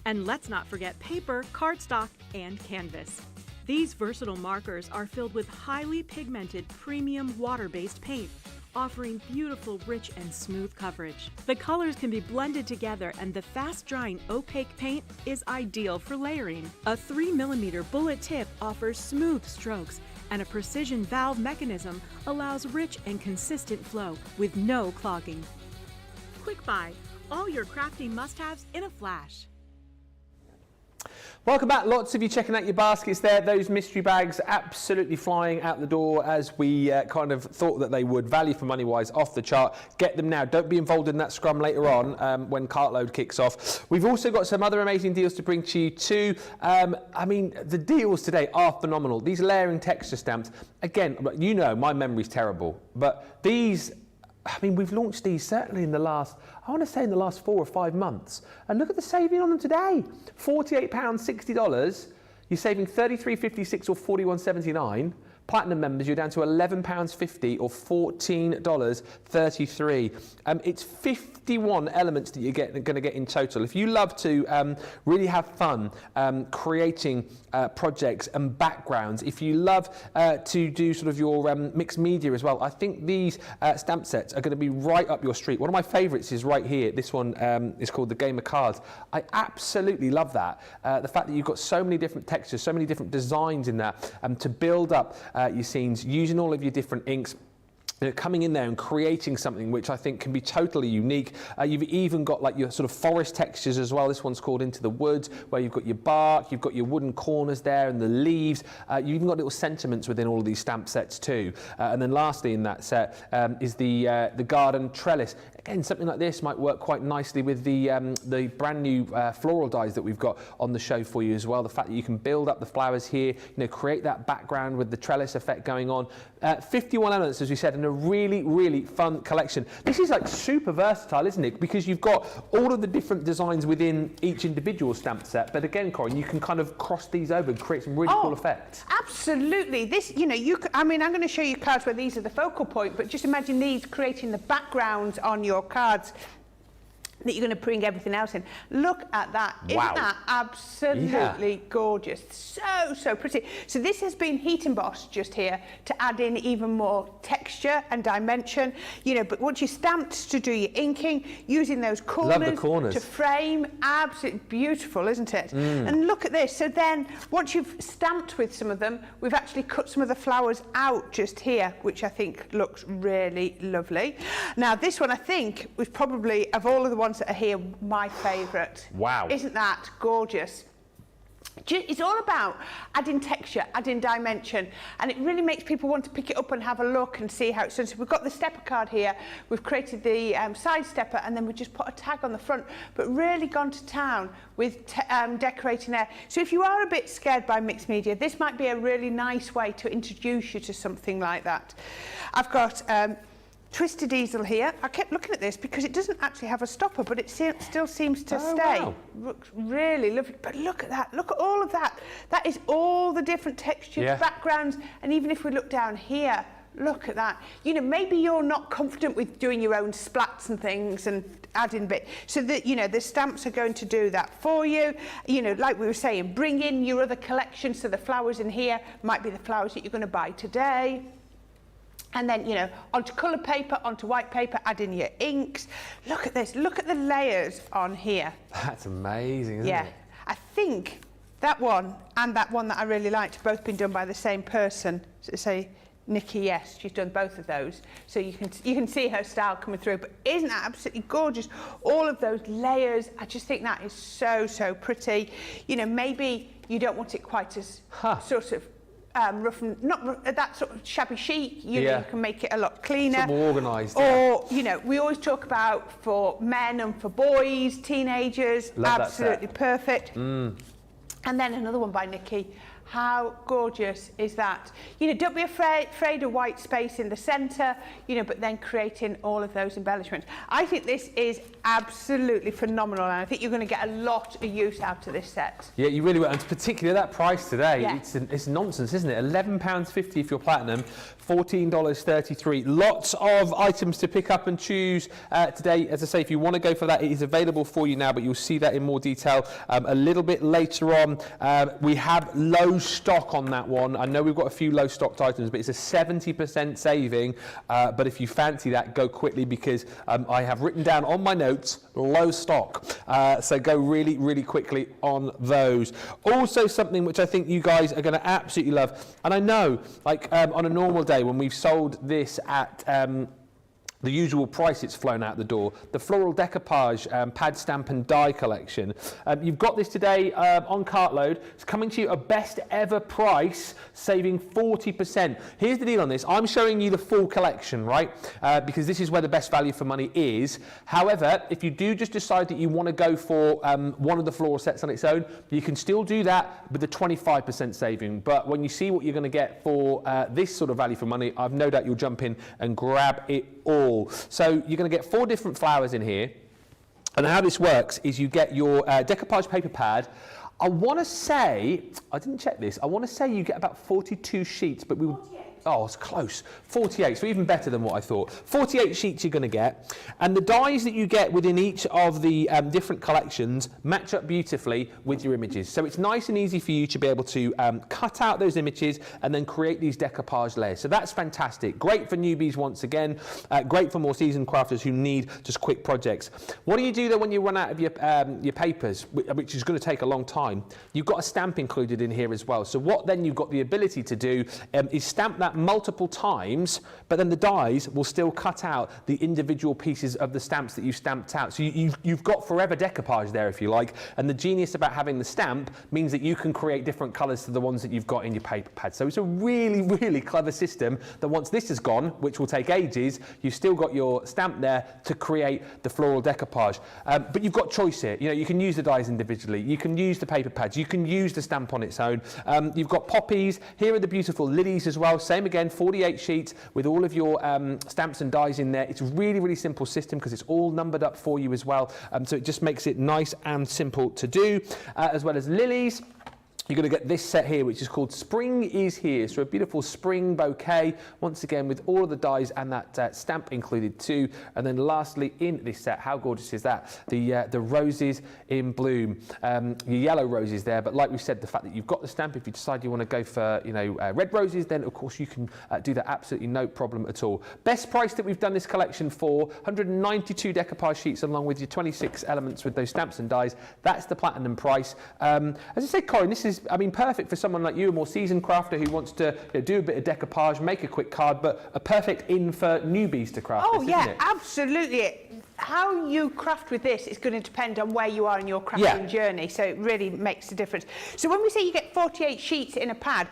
D: and let's not forget paper, cardstock, and canvas. These versatile markers are filled with highly pigmented premium water-based paint, offering beautiful, rich, and smooth coverage. The colors can be blended together and the fast-drying opaque paint is ideal for layering. A 3mm bullet tip offers smooth strokes and a precision valve mechanism allows rich and consistent flow with no clogging. Quick Buy, all your crafting must-haves in a flash.
A: Welcome back. Lots of you checking out your baskets there. Those mystery bags absolutely flying out the door as we kind of thought that they would. Value for money wise, off the chart. Get them now. Don't be involved in that scrum later on when cartload kicks off. We've also got some other amazing deals to bring to you too. I mean, the deals today are phenomenal. These layering texture stamps, again, you know my memory's terrible, but these, I mean, we've launched these certainly in the last, I want to say in the last 4 or 5 months. And look at the saving on them today. £48, $60. You're saving $33.56 or $41.79. Platinum members, you're down to £11.50 or $14.33. It's 51 elements that you're going to get in total. If you love to really have fun creating projects and backgrounds, if you love to do sort of your mixed media as well, I think these stamp sets are going to be right up your street. One of my favourites is right here. This one is called the Game of Cards. I absolutely love that. The fact that you've got so many different textures, so many different designs in that to build up your scenes, using all of your different inks, coming in there and creating something which I think can be totally unique. You've even got like your sort of forest textures as well. This one's called Into the Woods, where you've got your bark, you've got your wooden corners there and the leaves. You've even got little sentiments within all of these stamp sets too. And then lastly in that set is the garden trellis. Again, something like this might work quite nicely with the brand new floral dies that we've got on the show for you as well. The fact that you can build up the flowers here, create that background with the trellis effect going on. 51 elements, as we said, and a really, really fun collection. This is like super versatile, isn't it? Because you've got all of the different designs within each individual stamp set. But again, Corrine, you can kind of cross these over and create some really cool effects.
B: Absolutely. This, I mean, I'm going to show you cards where these are the focal point, but just imagine these creating the backgrounds on your cards that you're going to bring everything else in. Look at that. Wow. Isn't that absolutely gorgeous? So pretty. So this has been heat embossed just here to add in even more texture and dimension. But once you're stamped to do your inking, using those corners to frame, absolutely beautiful, isn't it? And look at this. So then once you've stamped with some of them, we've actually cut some of the flowers out just here, which I think looks really lovely. Now this one I think was probably, of all of the ones that are here, my favourite.
A: Wow.
B: Isn't that gorgeous? It's all about adding texture, adding dimension, and it really makes people want to pick it up and have a look and see how it's done. So we've got the stepper card here, we've created the side stepper, and then we just put a tag on the front, but really gone to town with decorating there. So if you are a bit scared by mixed media, this might be a really nice way to introduce you to something like that. I've got twisted easel here. I kept looking at this because it doesn't actually have a stopper, but it still seems to stay.
A: Wow.
B: Looks really lovely. But look at that. Look at all of that. That is all the different textures, backgrounds, and even if we look down here, look at that. You know, maybe you're not confident with doing your own splats and things and adding bit. So that, you know, the stamps are going to do that for you. You know, like we were saying, bring in your other collection. So the flowers in here might be the flowers that you're going to buy today. And then, you know, onto coloured paper, onto white paper, add in your inks. Look at this, look at the layers on here.
A: That's amazing, isn't it?
B: I think that one and that one that I really liked have both been done by the same person. So say, Nikki, yes, she's done both of those. So you can see her style coming through. But isn't that absolutely gorgeous? All of those layers, I just think that is so, so pretty. You know, maybe you don't want it quite as sort of rough and not that sort of shabby chic. You know, you can make it a lot cleaner,
A: sort of more organised.
B: Or you know, we always talk about for men and for boys, teenagers.
A: Love
B: absolutely
A: that set.
B: perfect. And then another one by Nikki. How gorgeous is that? You know, don't be afraid of white space in the centre, you know, but then creating all of those embellishments. I think this is absolutely phenomenal, and I think you're going to get a lot of use out of this set.
A: Yeah, you really will, and particularly that price today,
B: Yeah.
A: it's nonsense, isn't it? £11.50 if you're platinum, $14.33. Lots of items to pick up and choose today. As I say, if you want to go for that, it is available for you now, but you'll see that in more detail a little bit later on. We have low stock on that one. I know we've got a few low stocked items, but it's a 70% saving. But if you fancy that, go quickly, because I have written down on my notes, low stock. So go really, really quickly on those. Also something which I think you guys are going to absolutely love. And I know, like on a normal day when we've sold this at the usual price, it's flown out the door. The Floral decoupage pad stamp and die collection. You've got this today on cartload. It's coming to you a best ever price, saving 40%. Here's the deal on this. I'm showing you the full collection, right? Because this is where the best value for money is. However, if you do just decide that you want to go for one of the floral sets on its own, you can still do that with the 25% saving. But when you see what you're going to get for this sort of value for money, I've no doubt you'll jump in and grab it all. So you're going to get 4 different flowers in here, and how this works is you get your decoupage paper pad. I want to say, I didn't check this, I want to say you get about 42 sheets, but we would... Oh, it's close. 48, so even better than what I thought. 48 sheets you're going to get, and the dies that you get within each of the different collections match up beautifully with your images. So it's nice and easy for you to be able to cut out those images and then create these decoupage layers. So that's fantastic. Great for newbies once again. Great for more seasoned crafters who need just quick projects. What do you do though when you run out of your papers, which is going to take a long time? You've got a stamp included in here as well. So what then you've got the ability to do is stamp that multiple times, but then the dies will still cut out the individual pieces of the stamps that you stamped out. So you've got forever decoupage there, if you like, and the genius about having the stamp means that you can create different colours to the ones that you've got in your paper pad. So it's a really, really clever system that once this is gone, which will take ages, you've still got your stamp there to create the floral decoupage. But you've got choice here. You know, you can use the dies individually, you can use the paper pads, you can use the stamp on its own. You've got poppies. Here are the beautiful lilies as well. Same again, 48 sheets with all of your stamps and dies in there. It's a really, really simple system because it's all numbered up for you as well. So it just makes it nice and simple to do, as well as lilies. You're going to get this set here, which is called Spring is Here. So a beautiful spring bouquet, once again, with all of the dies and that stamp included too. And then lastly, in this set, how gorgeous is that? The roses in bloom. Your yellow roses there, but like we said, the fact that you've got the stamp, if you decide you want to go for, you know, red roses, then of course you can do that absolutely no problem at all. Best price that we've done this collection for, 192 decoupage sheets along with your 26 elements with those stamps and dies. That's the platinum price. As I said, Corrine, this is, I mean, perfect for someone like you, a more seasoned crafter who wants to, you know, do a bit of decoupage, make a quick card, but a perfect in for newbies to craft.
B: Oh
A: this,
B: yeah,
A: isn't it?
B: absolutely. how you craft with this is going to depend on where you are in your crafting journey, so it really makes a difference. So when we say you get 48 sheets in a pad,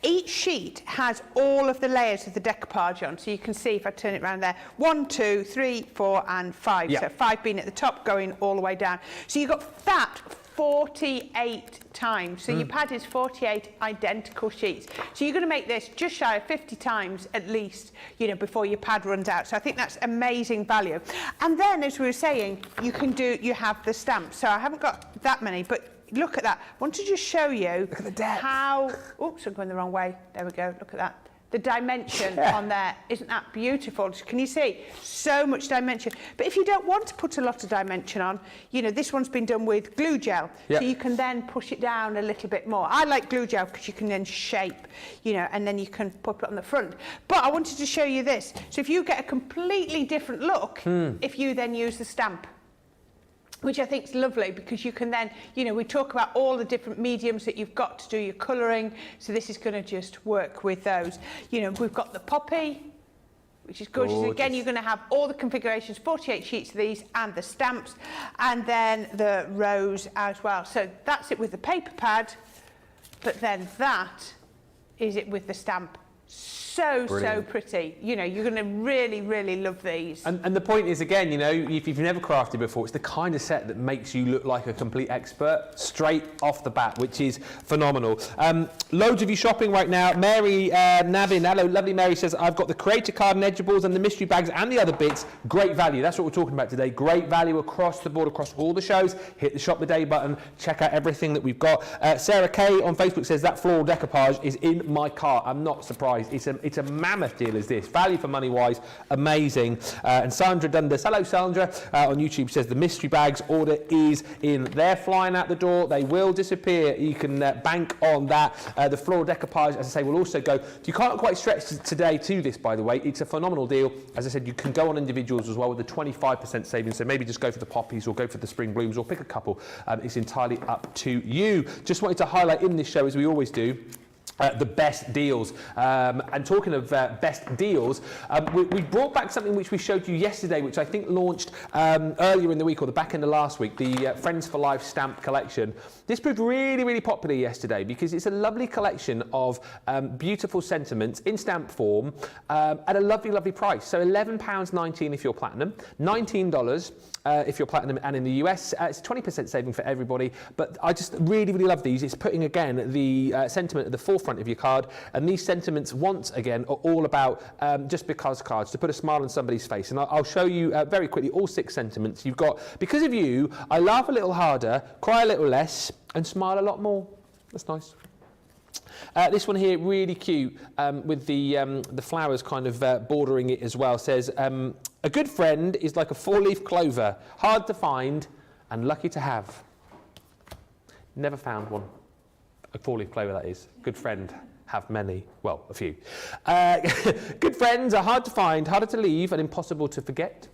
B: each sheet has all of the layers of the decoupage on, so you can see if I turn it around there, 1, 2, 3, 4 and 5, so 5 being at the top going all the way down. So you've got that 48 times, so your pad is 48 identical sheets. So you're going to make this just shy of 50 times at least, you know, before your pad runs out. So I think that's amazing value. And then, as we were saying, you have the stamps. So I haven't got that many, but look at that. I want to just show you
A: look at the depth.
B: How... Oops, I'm going the wrong way. There we go. Look at that. The dimension on there. Isn't that beautiful? Can you see? So much dimension. But if you don't want to put a lot of dimension on, you know, this one's been done with glue gel. So you can then push it down a little bit more. I like glue gel because you can then shape, you know, and then you can put it on the front. But I wanted to show you this. So if you get a completely different look, if you then use the stamp, which I think is lovely, because you can then, you know, we talk about all the different mediums that you've got to do your colouring, so this is going to just work with those. You know, we've got the poppy, which is gorgeous. Again, you're going to have all the configurations, 48 sheets of these, and the stamps, and then the rose as well. So that's it with the paper pad, but then that is it with the stamp. So pretty. You know, you're going to really, really love these. And
A: the point is, again, you know, if you've never crafted before, it's the kind of set that makes you look like a complete expert straight off the bat, which is phenomenal. Loads of you shopping right now. Mary Navin, hello, lovely Mary, says, I've got the creator card and edgeables and the mystery bags and the other bits. Great value. That's what we're talking about today. Great value across the board, across all the shows. Hit the shop the day button. Check out everything that we've got. Sarah Kay on Facebook says, that floral decoupage is in my cart. I'm not surprised. It's a mammoth deal, is this. Value for money wise, amazing. And Sandra Dundas, hello Sandra, on YouTube says the mystery bags order is in. They're flying out the door. They will disappear. You can bank on that. The floral decoupage, as I say, will also go. You can't quite stretch today to this, by the way. It's a phenomenal deal. As I said, you can go on individuals as well with a 25% savings. So maybe just go for the poppies or go for the spring blooms or pick a couple. It's entirely up to you. Just wanted to highlight in this show, as we always do, the best deals. And talking of best deals, we brought back something which we showed you yesterday, which I think launched earlier in the week or the back end of last week, the Friends for Life stamp collection. This proved really, really popular yesterday because it's a lovely collection of beautiful sentiments in stamp form at a lovely, lovely price. So £11.19 if you're platinum, $19 if you're platinum, and in the US, it's 20% saving for everybody. But I just really, really love these. It's putting, again, the sentiment at the forefront of your card, and these sentiments once again are all about just because cards, to put a smile on somebody's face. And I'll show you very quickly all 6 sentiments. You've got, because of you, I laugh a little harder, cry a little less, and smile a lot more. That's nice. This one here, really cute, with the flowers kind of bordering it as well. Says, a good friend is like a 4-leaf clover, hard to find and lucky to have. Never found one. A 4-leaf clover, that is. Good friend, have many. Well, a few. Good friends are hard to find, harder to leave, and impossible to forget.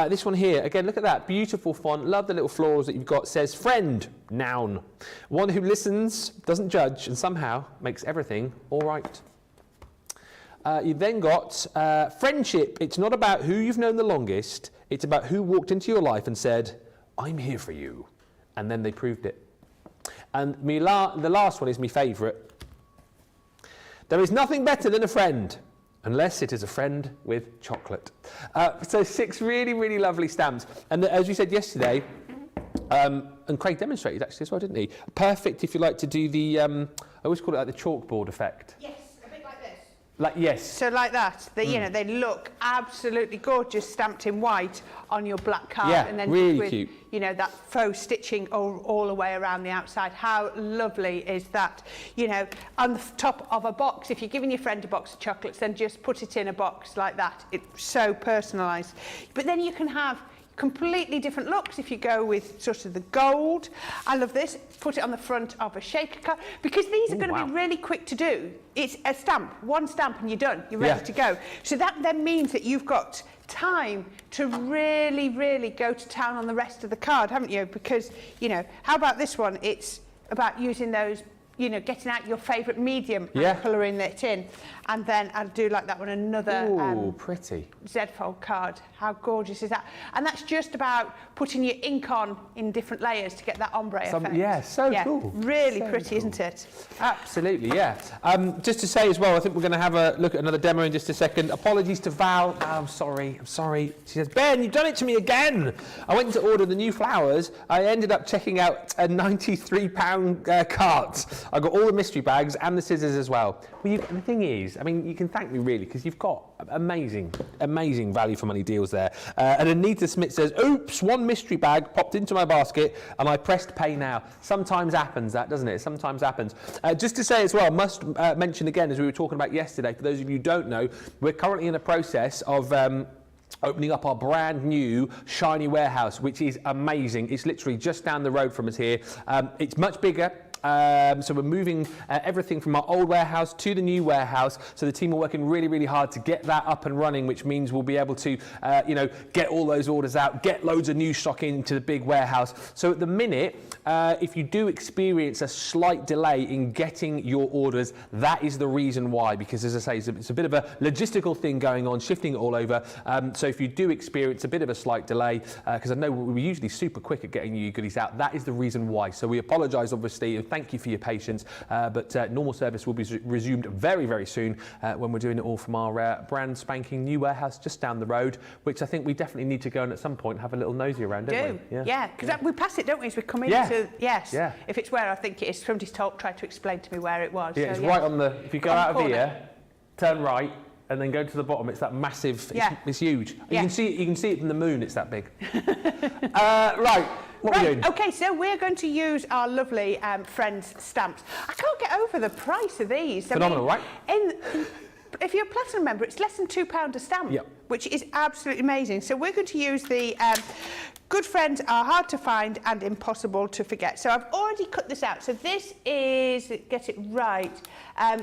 A: This one here, again, look at that. Beautiful font. Love the little florals that you've got. Says, friend, noun. One who listens, doesn't judge, and somehow makes everything all right. You've then got friendship. It's not about who you've known the longest. It's about who walked into your life and said, I'm here for you. And then they proved it. And the last one is my favourite. There is nothing better than a friend, unless it is a friend with chocolate. So 6 really, really lovely stamps. And as we said yesterday, and Craig demonstrated actually as well, didn't he? Perfect if you like to do the, I always call it like the chalkboard effect.
B: Yes, a bit like this.
A: Like, yes.
B: So like that, you know, they look absolutely gorgeous stamped in white on your black card.
A: Yeah,
B: and then
A: really
B: with,
A: cute.
B: You know, that faux stitching all the way around the outside. How lovely is that? You know, on the top of a box, if you're giving your friend a box of chocolates, then just put it in a box like that. It's so personalised. But then you can have completely different looks if you go with sort of the gold. I love this. Put it on the front of a shaker card, because these are going to be really quick to do. It's a stamp, one stamp and you're done. You're ready to go. So that then means that you've got time to really, really go to town on the rest of the card, haven't you? Because, you know, how about this one? It's about using those you know, getting out your favourite medium and
A: Yeah.
B: colouring it in. And then I'll do like that one, another
A: Ooh, pretty.
B: Z-fold card. How gorgeous is that? And that's just about putting your ink on in different layers to get that ombre effect.
A: Yeah, so cool.
B: Really
A: So
B: pretty,
A: cool.
B: isn't it?
A: Absolutely, yeah. Just to say as well, I think we're going to have a look at another demo in just a second. Apologies to Val. Oh, I'm sorry. She says, Ben, you've done it to me again. I went to order the new flowers. I ended up checking out a £93 cart. I got all the mystery bags and the scissors as well. Well, the thing is, I mean, you can thank me really, because you've got amazing value for money deals there. And Anita Smith says, oops, one mystery bag popped into my basket and I pressed pay now. Sometimes happens that, doesn't it? Sometimes happens. Just to say as well, must mention again, as we were talking about yesterday, for those of you who don't know, we're currently in a process of opening up our brand new shiny warehouse, which is amazing. It's literally just down the road from us here. It's much bigger. So we're moving everything from our old warehouse to the new warehouse. So the team are working really, really hard to get that up and running, which means we'll be able to, you know, get all those orders out, get loads of new stock into the big warehouse. So at the minute, if you do experience a slight delay in getting your orders, that is the reason why, because as I say, it's a bit of a logistical thing going on, shifting it all over. So if you do experience a bit of a slight delay, because I know we're usually super quick at getting you goodies out, that is the reason why. So we apologise, obviously, and thank you for your patience, but normal service will be resumed very, very soon when we're doing it all from our brand spanking new warehouse just down the road, which I think we definitely need to go and at some point have a little nosy around, don't we?
B: Yeah, because we pass it, don't we, as we come into, if it's where I think it is. Somebody's tried to explain to me where it was.
A: Yeah, so, it's right on the, if you go out of here, turn right, and then go to the bottom, it's that massive, it's huge. You can see it from the moon, it's that big. Right. What are we doing?
B: Okay, so we're going to use our lovely Friends stamps. I can't get over the price of these.
A: Phenomenal, right?
B: If you're a Platinum member, it's less than £2 a stamp, which is absolutely amazing. So we're going to use the Good Friends Are Hard to Find and Impossible to Forget. So I've already cut this out. So this is, get it right,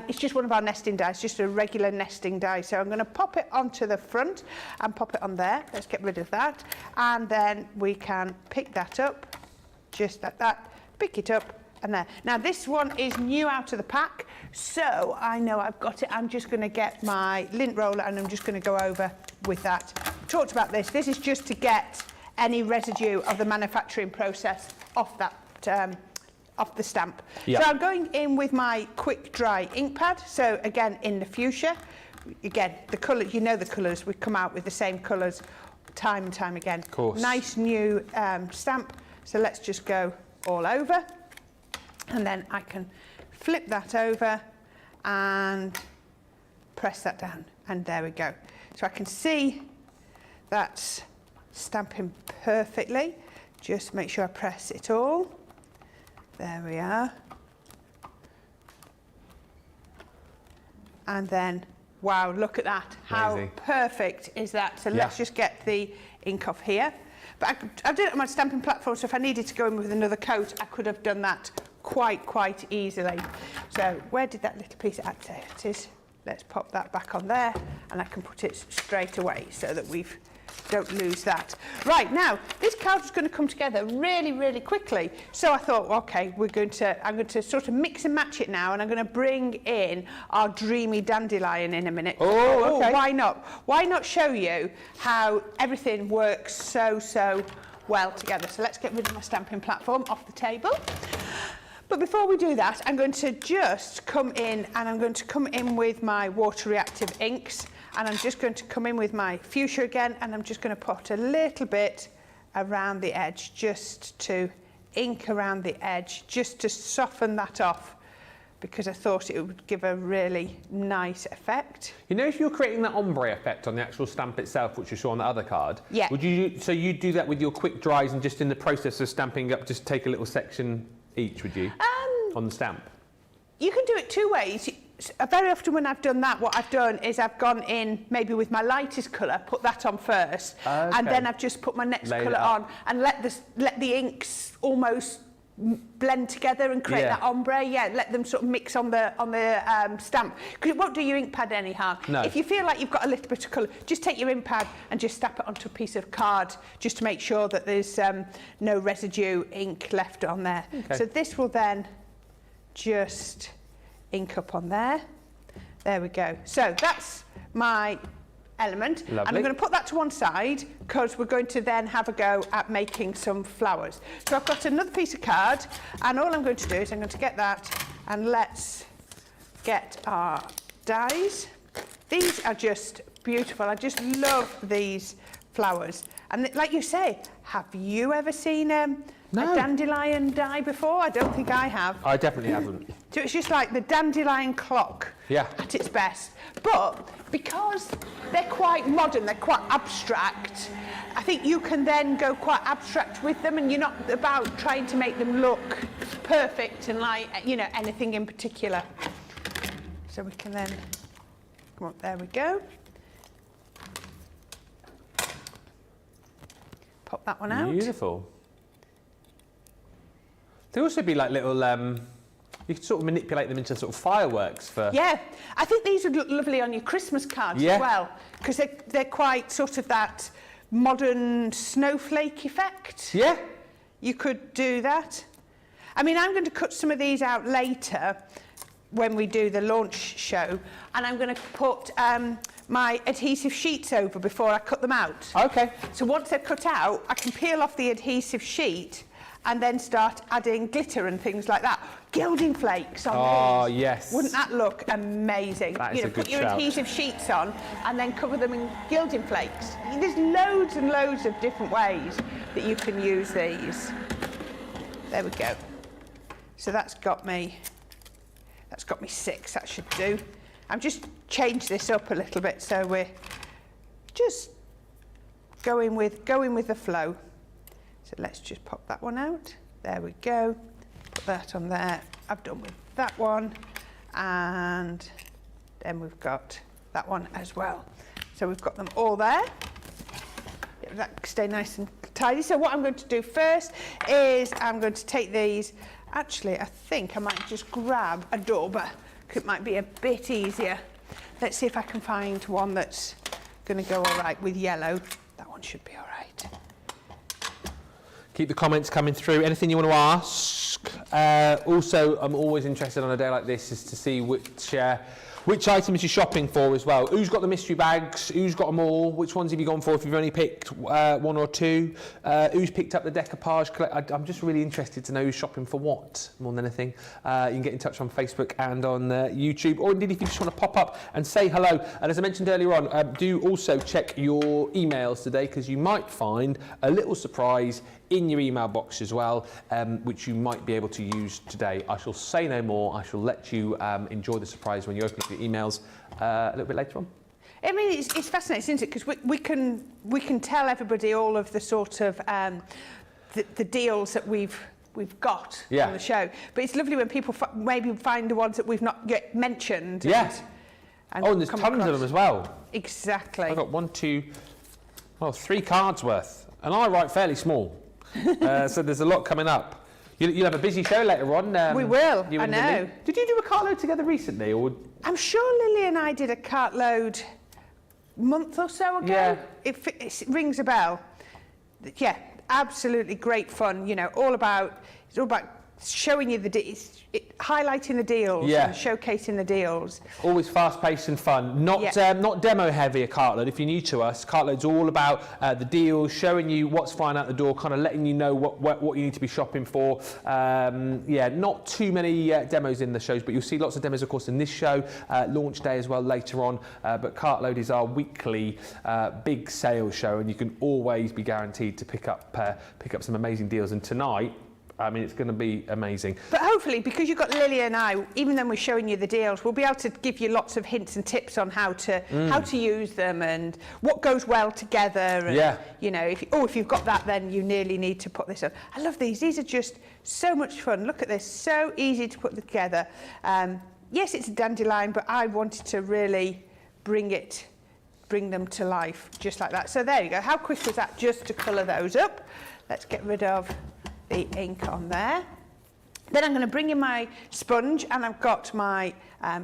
B: it's just one of our nesting dies, just a regular nesting die. So I'm going to pop it onto the front and pop it on there. Let's get rid of that. And then we can pick that up, just like that, pick it up, and there. Now this one is new out of the pack, so I know I've got it. I'm just going to get my lint roller and I'm just going to go over with that. Talked about this. This is just to get any residue of the manufacturing process off that off the stamp. So I'm going in with my quick dry ink pad. So again, in the fuchsia, again the colour, you know the colours. We come out with the same colours time and time again.
A: Of course.
B: Nice new stamp. So let's just go all over. And then I can flip that over and press that down. And there we go. So I can see that's stamping perfectly. Just make sure I press it all. There we are. And then, wow, look at that. How perfect is that? So let's just get the ink off here. But I've done it on my stamping platform, so if I needed to go in with another coat, I could have done that quite easily. So where did that little piece act? There it is. Let's pop that back on there, and I can put it straight away so that we don't lose that. Right, now this card is going to come together really quickly. So I thought, okay, I'm going to sort of mix and match it now, and I'm going to bring in our dreamy dandelion in a minute.
A: Oh, okay.
B: Why not? Why not show you how everything works so well together? So let's get rid of my stamping platform off the table. But before we do that, I'm going to just come in, and I'm going to come in with my water reactive inks, and I'm just going to come in with my fuchsia again, and I'm just going to put a little bit around the edge, just to ink around the edge, just to soften that off, because I thought it would give a really nice effect.
A: You know, if you're creating that ombre effect on the actual stamp itself, which you saw on the other card, would you? So you do that with your quick dries, and just in the process of stamping up, just take a little section each, would you? On the stamp?
B: You can do it two ways. Very often when I've done that, what I've done is I've gone in maybe with my lightest colour, put that on first, and then I've just put my next colour on and let the inks almost blend together and create that ombre. Let them sort of mix on the stamp, because it won't do your ink pad any harm. If you feel like you've got a little bit of colour, just take your ink pad and just stamp it onto a piece of card, just to make sure that there's no residue ink left on there. So this will then just ink up on there. There we go. So that's my element.
A: Lovely.
B: And I'm going to put that to one side because we're going to then have a go at making some flowers. So I've got another piece of card, and all I'm going to do is I'm going to get that, and let's get our dies. These are just beautiful. I just love these flowers. And like you say, have you ever seen a dandelion die before? I don't think I have.
A: I definitely haven't.
B: So it's just like the dandelion clock at its best. But because they're quite modern, they're quite abstract, I think you can then go quite abstract with them, and you're not about trying to make them look perfect and like, you know, anything in particular. So we can then come up, there we go. Pop that one out.
A: Beautiful. They also be like little, you could sort of manipulate them into sort of fireworks for...
B: Yeah, I think these would look lovely on your Christmas cards as well, because they're quite sort of that modern snowflake effect.
A: Yeah.
B: You could do that. I mean, I'm going to cut some of these out later when we do the launch show, and I'm going to put my adhesive sheets over before I cut them out.
A: Okay.
B: So once they're cut out, I can peel off the adhesive sheet and then start adding glitter and things like that. Gilding flakes on these.
A: Oh, yes.
B: Wouldn't that look amazing?
A: That is a good
B: put your
A: shout.
B: adhesive sheets on and then cover them in gilding flakes. There's loads and loads of different ways that you can use these. There we go. So that's got me 6, that should do. I'm just changed this up a little bit so we're just going with the flow. So let's just pop that one out. There we go. Put that on there. I've done with that one. And then we've got that one as well. So we've got them all there. Yeah, that stay nice and tidy. So what I'm going to do first is I'm going to take these. Actually, I think I might just grab a dauber. It might be a bit easier. Let's see if I can find one that's going to go all right with yellow. That one should be all right.
A: Keep the comments coming through. Anything you want to ask? Also, I'm always interested on a day like this is to see which items you're shopping for as well. Who's got the mystery bags? Who's got them all? Which ones have you gone for if you've only picked one or two? Who's picked up the decoupage? I'm just really interested to know who's shopping for what more than anything. You can get in touch on Facebook and on YouTube, or indeed if you just want to pop up and say hello. And as I mentioned earlier on, do also check your emails today, because you might find a little surprise in your email box as well, which you might be able to use today. I shall say no more. I shall let you enjoy the surprise when you open up your emails a little bit later on.
B: I mean, it's fascinating, isn't it? Because we can tell everybody all of the sort of the deals that we've got on the show. But it's lovely when people maybe find the ones that we've not yet mentioned.
A: Yes. And there's tons of them as well.
B: Exactly.
A: I've got 3 cards worth, and I write fairly small. So there's a lot coming up. You'll have a busy show later on.
B: We will, I know.
A: Lily. Did you do a cartload together recently? Or?
B: I'm sure Lily and I did a cartload a month or so ago.
A: Yeah.
B: It rings a bell. Yeah, absolutely great fun. You know, it's all about showing you highlighting the deals and showcasing the deals.
A: Always fast-paced and fun. Not demo-heavy, a cartload. If you're new to us, cartload's all about the deals, showing you what's flying out the door, kind of letting you know what you need to be shopping for. Not too many demos in the shows, but you'll see lots of demos, of course, in this show. Launch day as well later on. But cartload is our weekly big sales show, and you can always be guaranteed to pick up some amazing deals. And tonight, I mean, it's going to be amazing.
B: But hopefully, because you've got Lily and I, even though we're showing you the deals, we'll be able to give you lots of hints and tips on how to use them and what goes well together. And, you know, if you've got that, then you nearly need to put this on. I love these. These are just so much fun. Look at this. So easy to put together. Yes, it's a dandelion, but I wanted to really bring them to life just like that. So there you go. How quick was that just to colour those up? Let's get rid of the ink on there. Then I'm going to bring in my sponge, and I've got my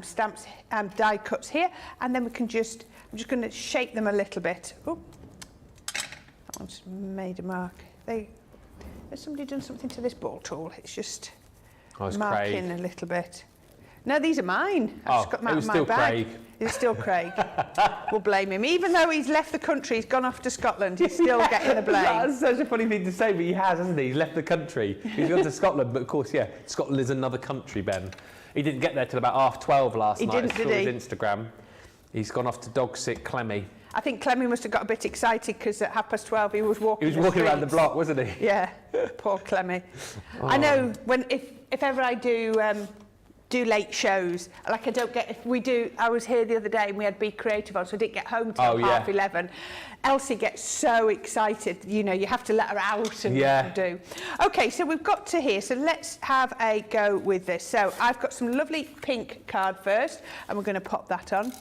B: stamps and die cuts here, and then I'm just going to shape them a little bit. Oh, that one's made a mark. Has somebody done something to this ball tool? It's just marking a little bit. No, these are mine. I've just got them out
A: it was
B: of my
A: still
B: bag.
A: Craig.
B: It's still Craig. We'll blame him. Even though he's left the country, he's gone off to Scotland, he's still getting the blame.
A: That's such a funny thing to say, but he has, hasn't he? He's left the country. He's gone to Scotland, but of course, yeah, Scotland is another country, Ben. He didn't get there till about 12:30 last night.
B: Didn't,
A: I saw his Instagram. He's gone off to dog sit Clemmy.
B: I think Clemmy must have got a bit excited because at 12:30 he was walking.
A: He was walking around the block, wasn't he?
B: Yeah, poor Clemmy. Oh. I know if ever I do late shows, like I don't get, if we do, I was here the other day and we had Be Creative on, so I didn't get home till 11:30. Elsie gets so excited, you know, you have to let her out and do. Okay, so we've got to here, so let's have a go with this. So I've got some lovely pink card first, and we're going to pop that on.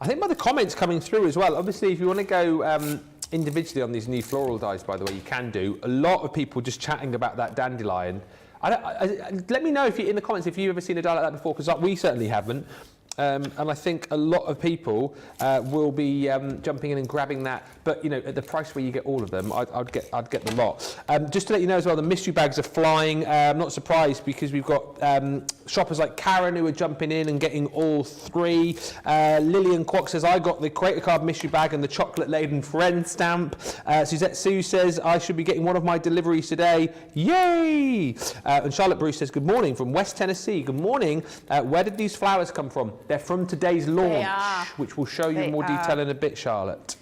A: I think by the comments coming through as well, obviously if you want to go individually on these new floral dyes, by the way, you can do. A lot of people just chatting about that dandelion. Let me know if you in the comments if you've ever seen a dye like that before, because we certainly haven't. And I think a lot of people will be jumping in and grabbing that. But you know, at the price where you get all of them, I'd get the lot. Just to let you know as well, the mystery bags are flying. I'm not surprised because we've got shoppers like Karen who are jumping in and getting all three. Lillian Kwok says, I got the Creator Card mystery bag and the chocolate laden friend stamp. Suzette Sue says, I should be getting one of my deliveries today. Yay! And Charlotte Bruce says, good morning from West Tennessee. Good morning. Where did these flowers come from? They're from today's launch, which we'll show you in more detail in a bit, Charlotte.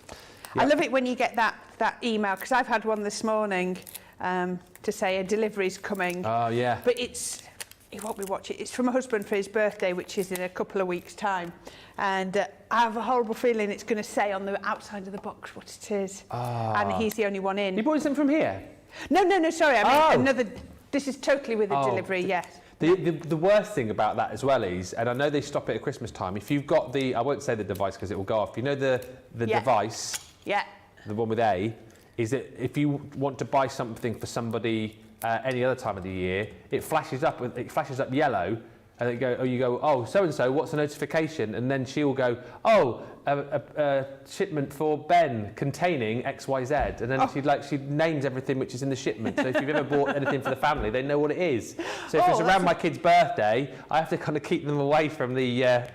A: Yep.
B: I love it when you get that email, because I've had one this morning to say a delivery's coming.
A: Oh, yeah.
B: But he won't be watching. It's from a husband for his birthday, which is in a couple of weeks' time. And I have a horrible feeling it's going to say on the outside of the box what it is. And he's the only one in.
A: You bought some from here?
B: No, sorry. I mean, another. This is totally with a delivery, yes.
A: The worst thing about that as well is, and I know they stop it at Christmas time, if you've got I won't say the device because it will go off, you know the device, the one with A, is that if you want to buy something for somebody any other time of the year, it flashes up yellow, and you go, oh, so-and-so, what's the notification? And then she'll go, oh, a shipment for Ben containing XYZ. And then she names everything which is in the shipment. So if you've ever bought anything for the family, they know what it is. So if it's around my kid's birthday, I have to kind of keep them away from the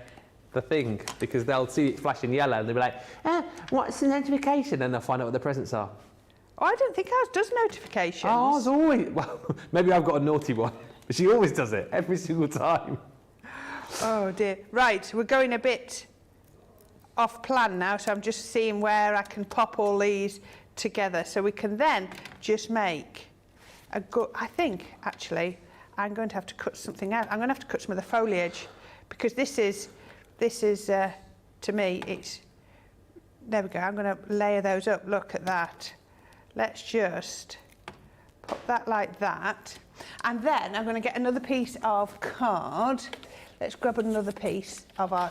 A: thing, because they'll see it flashing yellow and they'll be like, what's the notification? And they'll find out what the presents are.
B: Oh, I don't think ours does notifications.
A: Ours always, well, maybe I've got a naughty one. But she always does it, every single time.
B: Oh dear. Right, we're going a bit off plan now, so I'm just seeing where I can pop all these together. So we can then just make a good, I think, actually, I'm going to have to cut something out. I'm going to have to cut some of the foliage, because this is to me, it's, there we go. I'm going to layer those up. Look at that. Let's just put that like that. And then I'm going to get another piece of card. Let's grab another piece of our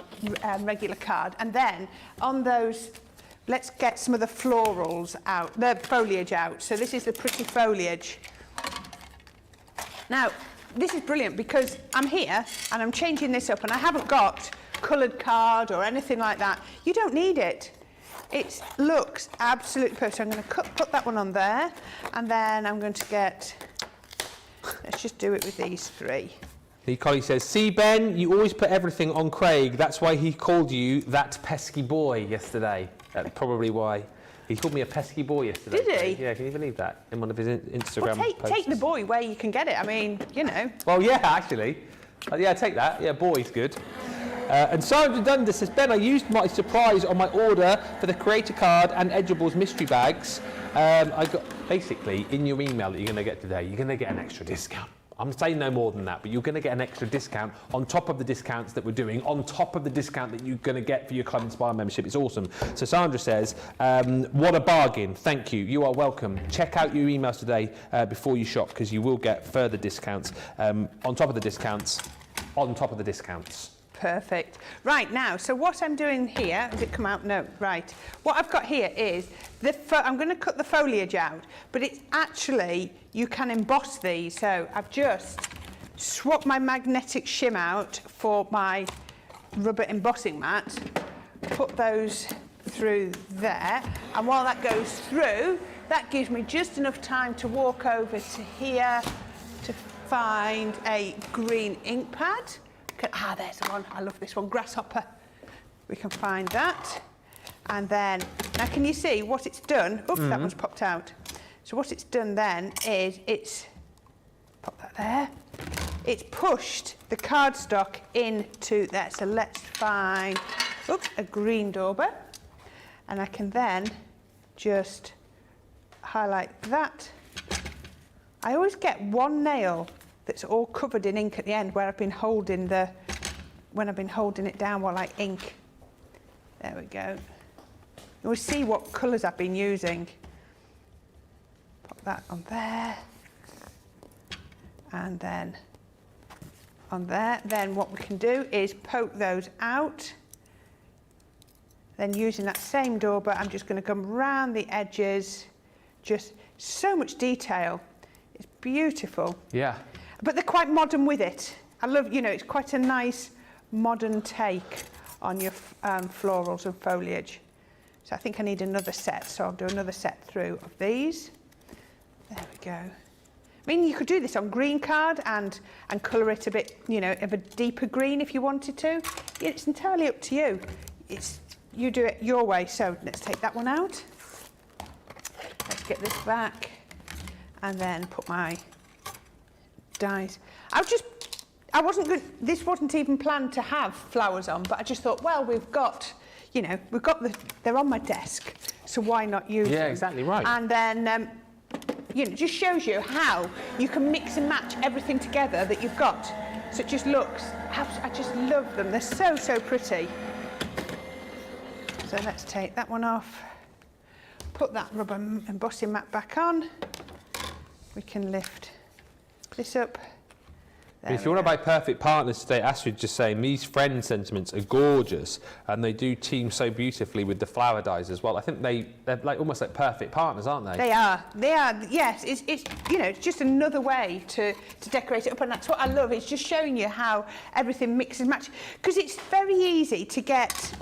B: regular card. And then on those, let's get some of the florals out, the foliage out. So this is the pretty foliage. Now, this is brilliant because I'm here and I'm changing this up and I haven't got coloured card or anything like that. You don't need it. It looks absolutely perfect. So I'm going to put that one on there, and then I'm going to get, let's just do it with these three.
A: Collie says, see Ben, you always put everything on Craig. That's why he called you that pesky boy yesterday. That's probably why. He called me a pesky boy yesterday.
B: Did he?
A: Yeah, can you believe that? In one of his Instagram posts.
B: Take the boy where you can get it. I mean, you know.
A: Well, yeah, actually. Yeah, take that. Yeah, boy's good. And Sandra Dundas says, Ben, I used my surprise on my order for the Creator Card and Edgeables mystery bags. I got, basically, in your email that you're going to get today, you're going to get an extra discount. I'm saying no more than that, but you're going to get an extra discount on top of the discounts that we're doing, on top of the discount that you're going to get for your Club Inspire membership. It's awesome. So Sandra says, what a bargain. Thank you. You are welcome. Check out your emails today before you shop, because you will get further discounts on top of the discounts, on top of the discounts.
B: Perfect. Right, now, so what I'm doing here, has it come out? No, right. What I've got here is, I'm going to cut the foliage out, but it's actually, you can emboss these. So I've just swapped my magnetic shim out for my rubber embossing mat, put those through there, and while that goes through, that gives me just enough time to walk over to here, to find a green ink pad. There's the one. I love this one, grasshopper. We can find that. And then, now can you see what it's done? Oops, that one's popped out. So what it's done then is pop that there. It's pushed the cardstock into there. So let's find, a green dauber. And I can then just highlight that. I always get one nail that's all covered in ink at the end where I've been holding when I've been holding it down while I ink. There we go. You'll see what colours I've been using. Pop that on there. And then on there. Then what we can do is poke those out. Then using that same dauber, I'm just going to come round the edges. Just so much detail. It's beautiful.
A: Yeah.
B: But they're quite modern with it. I love, it's quite a nice modern take on your florals and foliage. So I think I need another set, so I'll do another set through of these. There we go. I mean, you could do this on green card and colour it a bit, of a deeper green if you wanted to. It's entirely up to you. You do it your way. So let's take that one out. Let's get this back and then put my dies. This wasn't even planned to have flowers on, but I just thought, well, we've got they're on my desk, so why not use them?
A: Yeah, exactly right.
B: And then, just shows you how you can mix and match everything together that you've got. So it just looks, I just love them. They're so, so pretty. So let's take that one off. Put that rubber embossing mat back on. We can lift this up.
A: If you want to buy perfect partners today, Astrid just saying these friend sentiments are gorgeous and they do team so beautifully with the flower dies as well. I think they're like almost like perfect partners, aren't they?
B: They are. Yes, it's just another way to decorate it up, and that's what I love. It's just showing you how everything mixes and matches, because it's very easy to get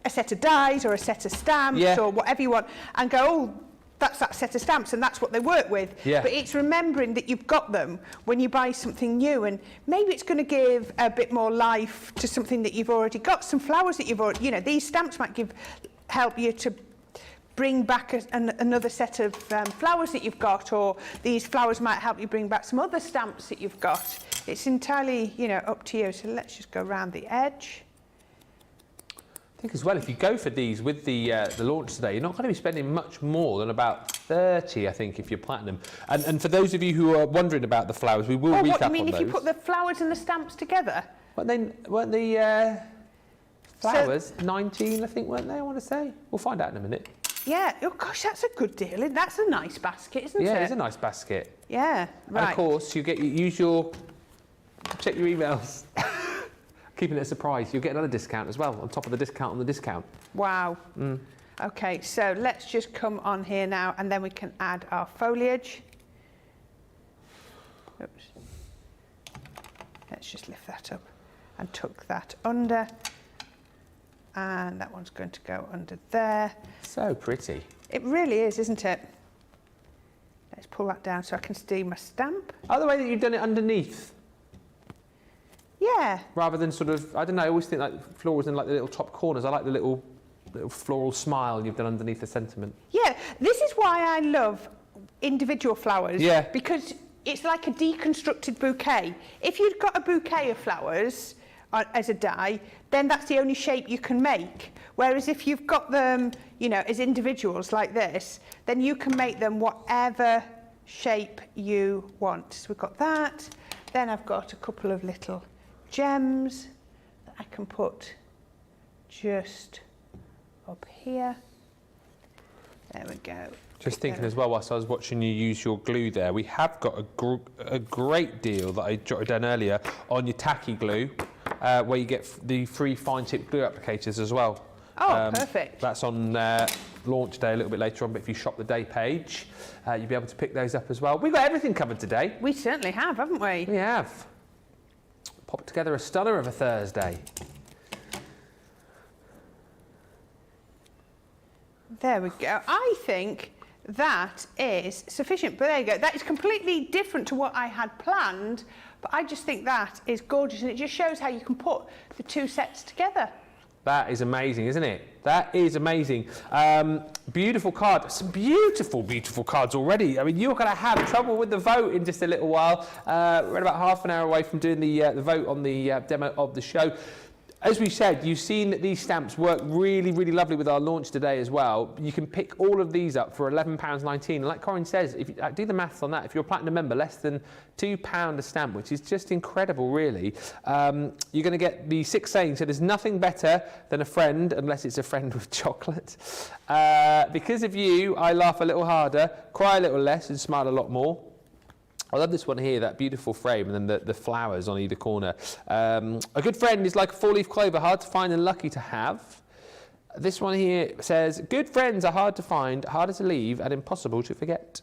B: a set of dies or a set of stamps or whatever you want and go, oh, that's that set of stamps and that's what they work with.
A: Yeah.
B: But it's remembering that you've got them when you buy something new, and maybe it's going to give a bit more life to something that you've already got, some flowers that you've already, these stamps might help you to bring back another set of flowers that you've got, or these flowers might help you bring back some other stamps that you've got. It's entirely, up to you. So let's just go around the edge.
A: I think as well, if you go for these with the launch today, you're not going to be spending much more than about 30, I think, if you're platinum. And for those of you who are wondering about the flowers, we will recap on those.
B: What, you mean if you put the flowers and the stamps together?
A: Weren't the flowers 19, I think, weren't they, I want to say? We'll find out in a minute.
B: Yeah, oh gosh, that's a good deal. That's a nice basket, isn't it?
A: Yeah, it's a nice basket.
B: Yeah, right.
A: And of course, check your emails. Keeping it a surprise, you'll get another discount as well, on top of the discount on the discount.
B: Wow. Okay, so let's just come on here now, and then we can add our foliage. Oops. Let's just lift that up and tuck that under. And that one's going to go under there.
A: So pretty.
B: It really is, isn't it? Let's pull that down so I can see my stamp.
A: Oh, the way that you've done it underneath.
B: Yeah.
A: Rather than sort of, I don't know, I always think like florals in like the little top corners. I like the little floral smile you've done underneath the sentiment. Yeah,
B: this is why I love individual flowers.
A: Yeah.
B: Because it's like a deconstructed bouquet. If you've got a bouquet of flowers as a die, then that's the only shape you can make. Whereas if you've got them, as individuals like this, then you can make them whatever shape you want. So we've got that. Then I've got a couple of little gems that I can put just up here. There we go.
A: Just thinking as well, whilst I was watching you use your glue there, we have got a great deal that I jotted down earlier on your tacky glue, where you get the free fine tip glue applicators as well.
B: Oh, perfect.
A: That's on launch day a little bit later on, but if you shop the day page, you'll be able to pick those up as well. We've got everything covered today.
B: We certainly have, haven't we?
A: We have. Popped together a stunner of a Thursday.
B: There we go. I think that is sufficient. But there you go. That is completely different to what I had planned, but I just think that is gorgeous, and it just shows how you can put the two sets together.
A: That is amazing, isn't it? That is amazing. Beautiful card. Some beautiful, beautiful cards already. I mean, you're going to have trouble with the vote in just a little while. We're about half an hour away from doing the vote on the demo of the show. As we said, you've seen that these stamps work really, really lovely with our launch today as well. You can pick all of these up for £11.19. And like Corrine says, if you do the maths on that, if you're a platinum member, less than £2 a stamp, which is just incredible, really. You're going to get the 6 sayings. So there's nothing better than a friend, unless it's a friend with chocolate. Because of you, I laugh a little harder, cry a little less, and smile a lot more. I love this one here, that beautiful frame, and then the flowers on either corner. A good friend is like a 4-leaf clover, hard to find and lucky to have. This one here says, good friends are hard to find, harder to leave, and impossible to forget.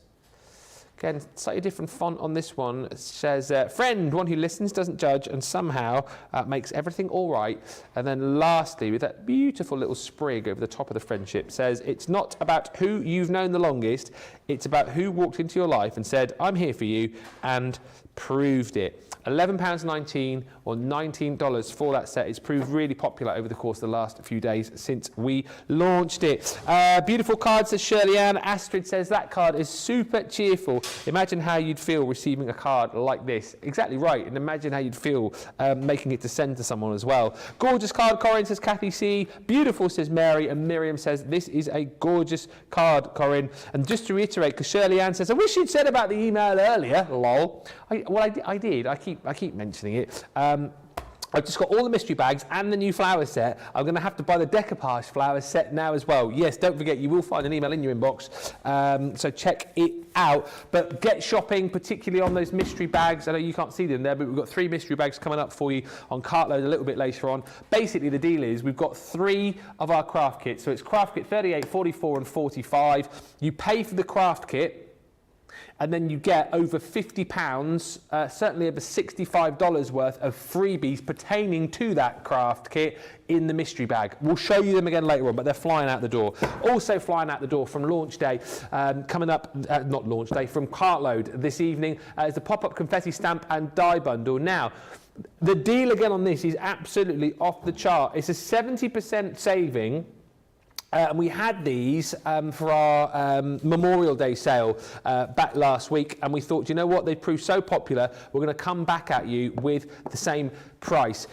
A: Again, slightly different font on this one. It says, friend, one who listens, doesn't judge, and somehow makes everything all right. And then lastly, with that beautiful little sprig over the top of the friendship, says, it's not about who you've known the longest, it's about who walked into your life and said, I'm here for you, and proved it. £11.19 or $19 for that set. It's proved really popular over the course of the last few days since we launched it. Beautiful card, says Shirley Ann. Astrid says that card is super cheerful. Imagine how you'd feel receiving a card like this. Exactly right. And imagine how you'd feel making it to send to someone as well. Gorgeous card, Corrine, says Kathy C. Beautiful, says Mary. And Miriam says this is a gorgeous card, Corrine. And just to reiterate, because Shirley Ann says, I wish you'd said about the email earlier. Lol. I did. I keep mentioning it. I've just got all the mystery bags and the new flower set. I'm going to have to buy the decoupage flower set now as well. Yes, don't forget, you will find an email in your inbox, so check it out. But get shopping, particularly on those mystery bags. I know you can't see them there, but we've got 3 mystery bags coming up for you on Cartload a little bit later on. Basically, the deal is we've got 3 of our craft kits. So it's craft kit 38, 44 and 45. You pay for the craft kit, and then you get over £50, certainly over $65 worth of freebies pertaining to that craft kit in the mystery bag. We'll show you them again later on, but they're flying out the door. Also flying out the door from launch day, coming up, not launch day, from Cartload this evening, is the pop-up confetti stamp and die bundle. Now, the deal again on this is absolutely off the chart. It's a 70% saving. And we had these for our Memorial Day sale back last week, and we thought, you know what, they proved so popular, we're going to come back at you with the same price.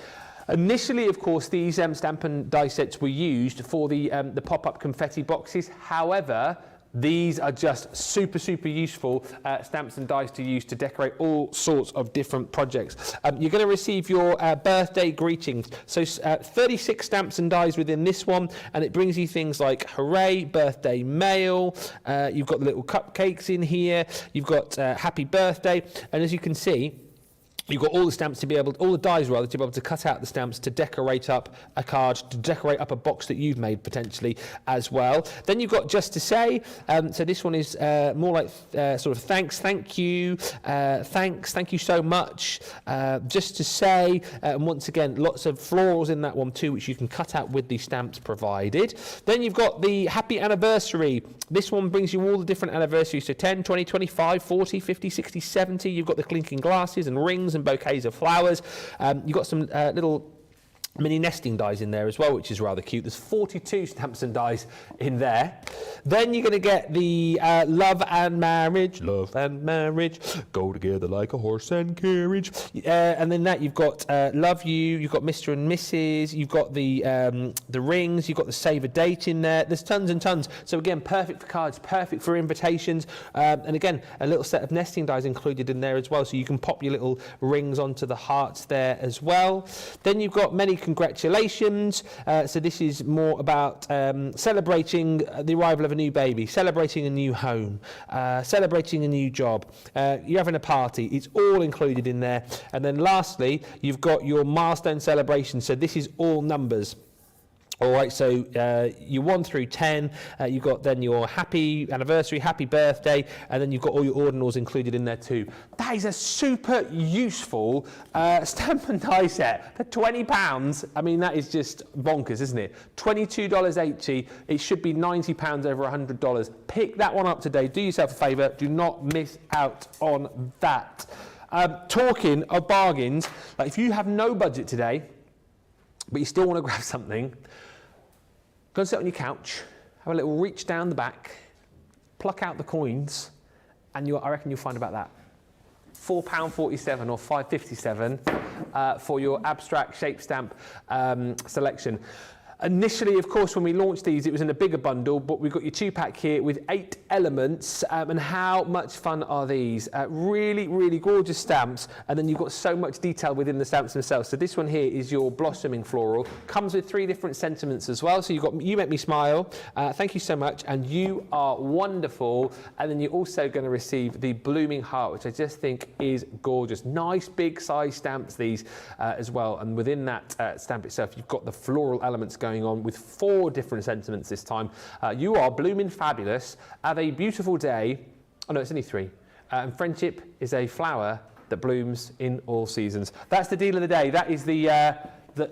A: Initially, of course, these stamp and die sets were used for the pop-up confetti boxes. However, these are just super, super useful stamps and dies to use to decorate all sorts of different projects. You're going to receive your birthday greetings. So 36 stamps and dies within this one, and it brings you things like hooray, birthday mail, you've got the little cupcakes in here, you've got happy birthday, and as you can see, you've got all the stamps to be able, all the dies rather, to be able to cut out the stamps to decorate up a card, to decorate up a box that you've made potentially as well. Then you've got just to say, so this one is more like sort of thanks, thank you, thank you so much, just to say, and once again, lots of florals in that one too, which you can cut out with the stamps provided. Then you've got the happy anniversary. This one brings you all the different anniversaries, so 10, 20, 25, 40, 50, 60, 70. You've got the clinking glasses and rings and bouquets of flowers. You've got some little mini nesting dies in there as well, which is rather cute. There's 42 stamps and dies in there. Then you're going to get the love and marriage, go together like a horse and carriage. And then that you've got love you, you've got Mr. and Mrs, you've got the rings, you've got the save a date in there. There's tons and tons. So again, perfect for cards, perfect for invitations. And again, a little set of nesting dies included in there as well, so you can pop your little rings onto the hearts there as well. Then you've got many congratulations. So this is more about celebrating the arrival of a new baby, celebrating a new home, celebrating a new job. You're having a party. It's all included in there. And then lastly, you've got your milestone celebration. So this is all numbers. All right, so your 1 through 10, you've got then your happy anniversary, happy birthday, and then you've got all your ordinals included in there too. That is a super useful stamp and die set for £20. I mean, that is just bonkers, isn't it? $22.80. It should be £90 over $100. Pick that one up today. Do yourself a favour. Do not miss out on that. Talking of bargains, like if you have no budget today, but you still want to grab something, go and sit on your couch, have a little reach down the back, pluck out the coins, and I reckon you'll find about that. £4.47 or £5.57 for your abstract shape stamp selection. Initially, of course, when we launched these, it was in a bigger bundle, but we've got your 2-pack here with 8 elements. And how much fun are these? Really, really gorgeous stamps. And then you've got so much detail within the stamps themselves. So this one here is your blossoming floral. Comes with 3 different sentiments as well. So you've got You Make Me Smile. Thank you so much. And You Are Wonderful. And then you're also going to receive the Blooming Heart, which I just think is gorgeous. Nice big size stamps, these as well. And within that stamp itself, you've got the floral elements going on with 4 different sentiments this time. You are blooming fabulous. Have a beautiful day. Oh no, it's only 3. And friendship is a flower that blooms in all seasons. That's the deal of the day. That is the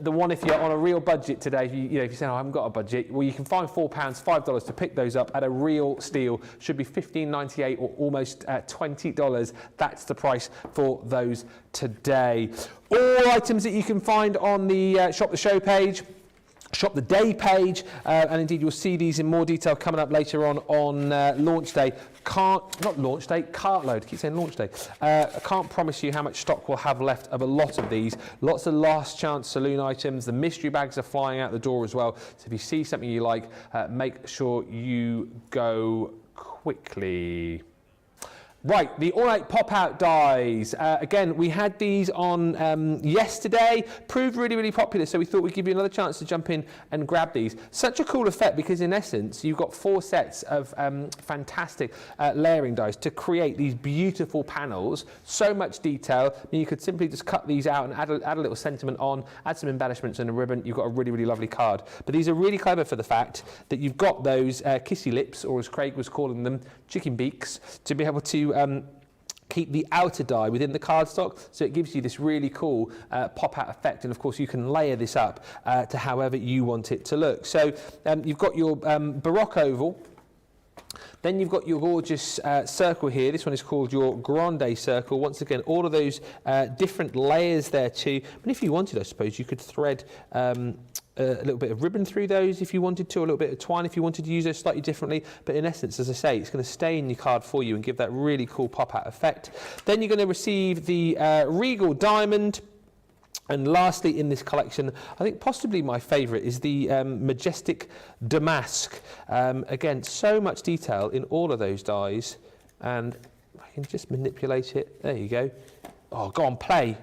A: one if you're on a real budget today. If you say, oh, I haven't got a budget, well, you can find £4, $5 to pick those up at a real steal. Should be $15.98 or almost $20. That's the price for those today. All items that you can find on the Shop the Show page. Shop the Day page, and indeed you'll see these in more detail coming up later on launch day. Not launch day, cartload. I keep saying launch day. I can't promise you how much stock we'll have left of a lot of these. Lots of last chance saloon items. The mystery bags are flying out the door as well. So if you see something you like, make sure you go quickly. Right, the All Night Pop-Out dies. Again, we had these on yesterday, proved really, really popular, so we thought we'd give you another chance to jump in and grab these. Such a cool effect because, in essence, you've got 4 sets of fantastic layering dies to create these beautiful panels. So much detail. I mean, you could simply just cut these out and add a little sentiment on, add some embellishments and a ribbon. You've got a really, really lovely card. But these are really clever for the fact that you've got those kissy lips, or as Craig was calling them, chicken beaks, to be able to keep the outer die within the cardstock, so it gives you this really cool pop-out effect. And of course you can layer this up to however you want it to look. So you've got your Baroque oval, then you've got your gorgeous circle here. This one is called your Grande circle. Once again, all of those different layers there too. And if you wanted, I suppose you could thread a little bit of ribbon through those if you wanted to, a little bit of twine if you wanted to use those slightly differently. But in essence, as I say, it's going to stay in your card for you and give that really cool pop-out effect. Then you're going to receive the Regal Diamond. And lastly in this collection, I think possibly my favourite is the Majestic Damask. Again, so much detail in all of those dies. And I can just manipulate it. There you go. Oh, go on, play.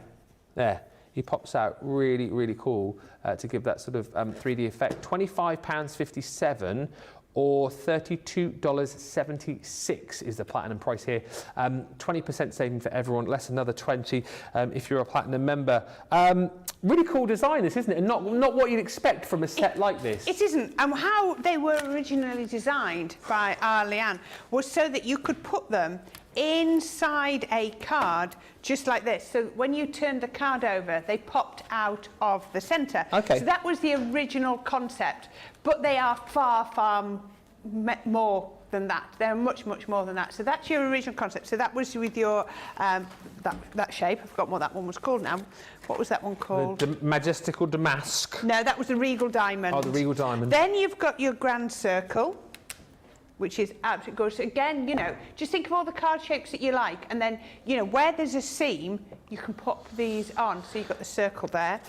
A: There. He pops out really, really cool to give that sort of 3D effect. £25.57 or $32.76 is the platinum price here. 20% saving for everyone, less another 20 if you're a platinum member. Really cool design, this, isn't it? And not what you'd expect from a set like this.
B: It isn't. And how they were originally designed by Leanne was so that you could put them inside a card just like this. So when you turned the card over, they popped out of the centre.
A: Okay.
B: So that was the original concept. But they are far, far more than that. They're much, much more than that. So that's your original concept. So that was with your, that shape. I've forgotten what that one was called now. What was that one called?
A: The Majestical Damask.
B: No, that was the Regal Diamond.
A: Oh, the Regal Diamond.
B: Then you've got your Grand Circle, which is absolutely gorgeous. Again, you know, just think of all the card shapes that you like, and then, you know, where there's a seam, you can pop these on. So you've got the circle there.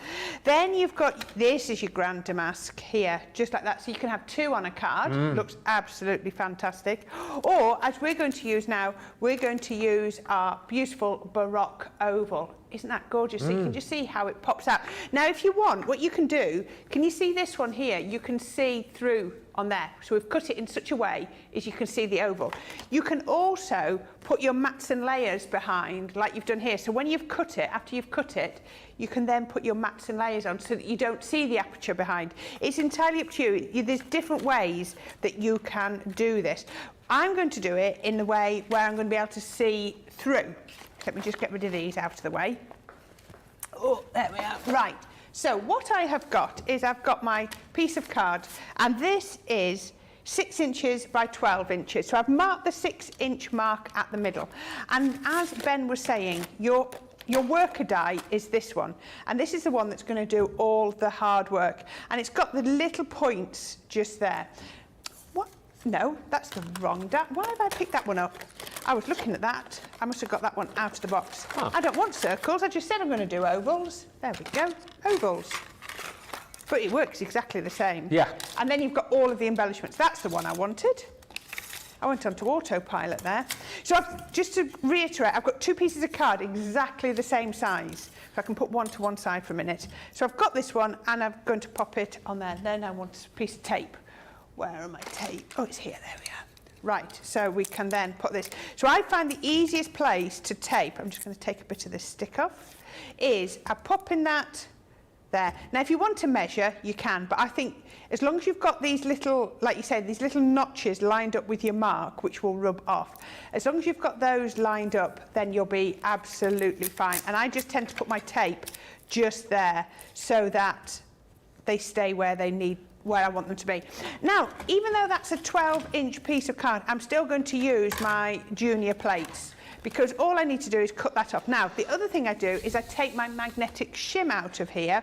B: Then you've got, this is your Grand Damask here, just like that. So you can have 2 on a card. Looks absolutely fantastic. Or, as we're going to use now, we're going to use our beautiful Baroque oval. Isn't that gorgeous? So you can just see how it pops out. Now, if you want, what you can do, can you see this one here? You can see through on there. So we've cut it in such a way as you can see the oval. You can also put your mats and layers behind, like you've done here. So when you've cut it, after you've cut it, you can then put your mats and layers on so that you don't see the aperture behind. It's entirely up to you. There's different ways that you can do this. I'm going to do it in the way where I'm going to be able to see through. Let me just get rid of these out of the way. Oh, there we are. Right. So what I have got is I've got my piece of card, and this is 6 inches by 12 inches. So I've marked the 6-inch mark at the middle. And as Ben was saying, your worker die is this one, and this is the one that's going to do all the hard work. And it's got the little points just there. What? No, that's the wrong die. Why have I picked that one up? I was looking at that. I must have got that one out of the box. Huh. I don't want circles. I just said I'm going to do ovals. There we go. Ovals. But it works exactly the same.
A: Yeah.
B: And then you've got all of the embellishments. That's the one I wanted. I went on to autopilot there. So just to reiterate, I've got 2 pieces of card exactly the same size. So I can put one to one side for a minute. So I've got this one, and I'm going to pop it on there. Then I want a piece of tape. Where are my tape? Oh, it's here. There we are. Right, so we can then put this. So I find the easiest place to tape, I'm just going to take a bit of this stick off, is I pop in that there. Now, if you want to measure, you can, but I think as long as you've got these little, like you said, these little notches lined up with your mark, which will rub off, as long as you've got those lined up, then you'll be absolutely fine. And I just tend to put my tape just there so that they stay where they need, where I want them to be. Now, even though that's a 12-inch piece of card, I'm still going to use my junior plates because all I need to do is cut that off. Now, the other thing I do is I take my magnetic shim out of here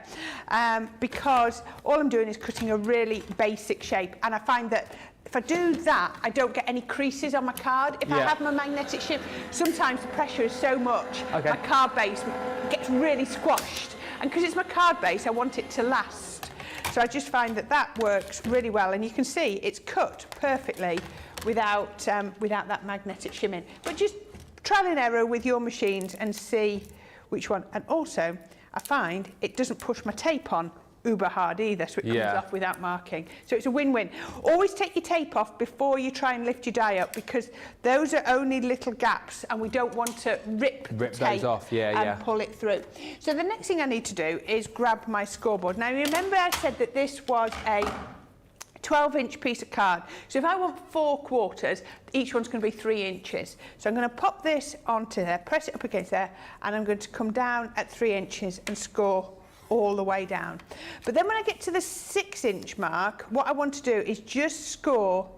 B: because all I'm doing is cutting a really basic shape, and I find that if I do that, I don't get any creases on my card. If I have my magnetic shim, sometimes the pressure is so much, my card base gets really squashed. And because it's my card base, I want it to last. So I just find that that works really well, and you can see it's cut perfectly without that magnetic shim in. But just trial and error with your machines and see which one. And also, I find it doesn't push my tape on uber hard either, so it comes off without marking. So it's a win-win. Always take your tape off before you try and lift your die up, because those are only little gaps and we don't want to rip the tape
A: those off.
B: and pull it through. So the next thing I need to do is grab my scoreboard. Now remember I said that this was a 12-inch piece of card. So if I want 4 quarters, each one's going to be 3 inches. So I'm going to pop this onto there, press it up against there, and I'm going to come down at 3 inches and score all the way down. But then when I get to the 6-inch mark, what I want to do is just score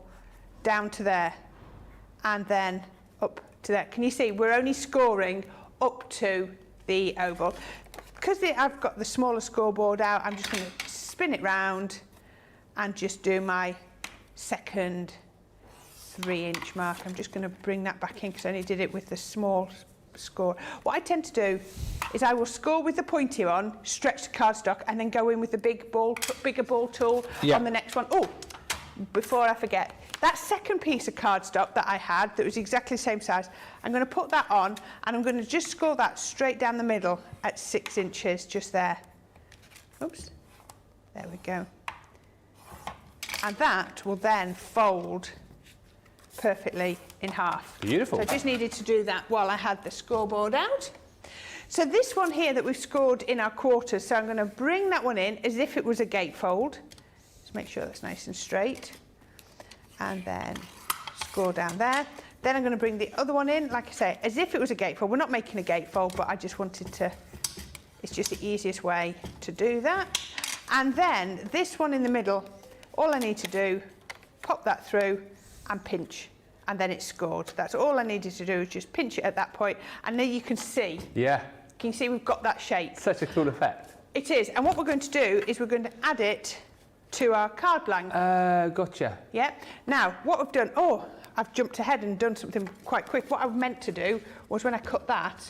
B: down to there and then up to there. Can you see we're only scoring up to the oval? Because I've got the smaller scoreboard out, I'm just going to spin it round and just do my second 3-inch mark. I'm just going to bring that back in because I only did it with the small score. What I tend to do is I will score with the pointy on, stretch the cardstock, and then go in with the bigger ball tool on the next one. Oh, before I forget, that second piece of cardstock that I had that was exactly the same size, I'm going to put that on and I'm going to just score that straight down the middle at 6 inches, just there. Oops, there we go. And that will then fold perfectly in half.
A: Beautiful.
B: So I just needed to do that while I had the scoreboard out. So this one here that we've scored in our quarters, so I'm going to bring that one in as if it was a gatefold. Just make sure that's nice and straight. And then score down there. Then I'm going to bring the other one in, like I say, as if it was a gatefold. We're not making a gatefold, but I just wanted to, it's just the easiest way to do that. And then this one in the middle, all I need to do, pop that through and pinch, and then it's scored. That's all I needed to do, is just pinch it at that point, and then you can see. Yeah. Can you see we've got that shape?
A: Such a cool effect.
B: It is, and what we're going to do is we're going to add it to our card blank.
A: Gotcha.
B: Yeah. Now, what we've done, oh, I've jumped ahead and done something quite quick. What I meant to do was when I cut that,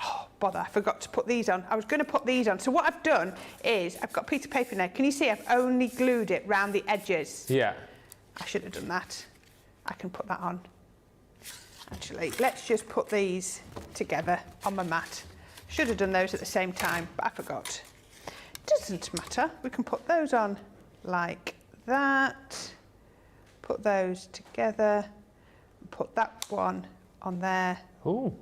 B: oh, bother, I forgot to put these on. I was going to put these on. So what I've done is I've got a piece of paper in there. Can you see I've only glued it round the edges? Yeah. I should have done that. I can put that on. Actually, let's just put these together on my mat. Should have done those at the same time, but I forgot. Doesn't matter. We can put those on like that. Put those together. Put that one on there.
A: Ooh.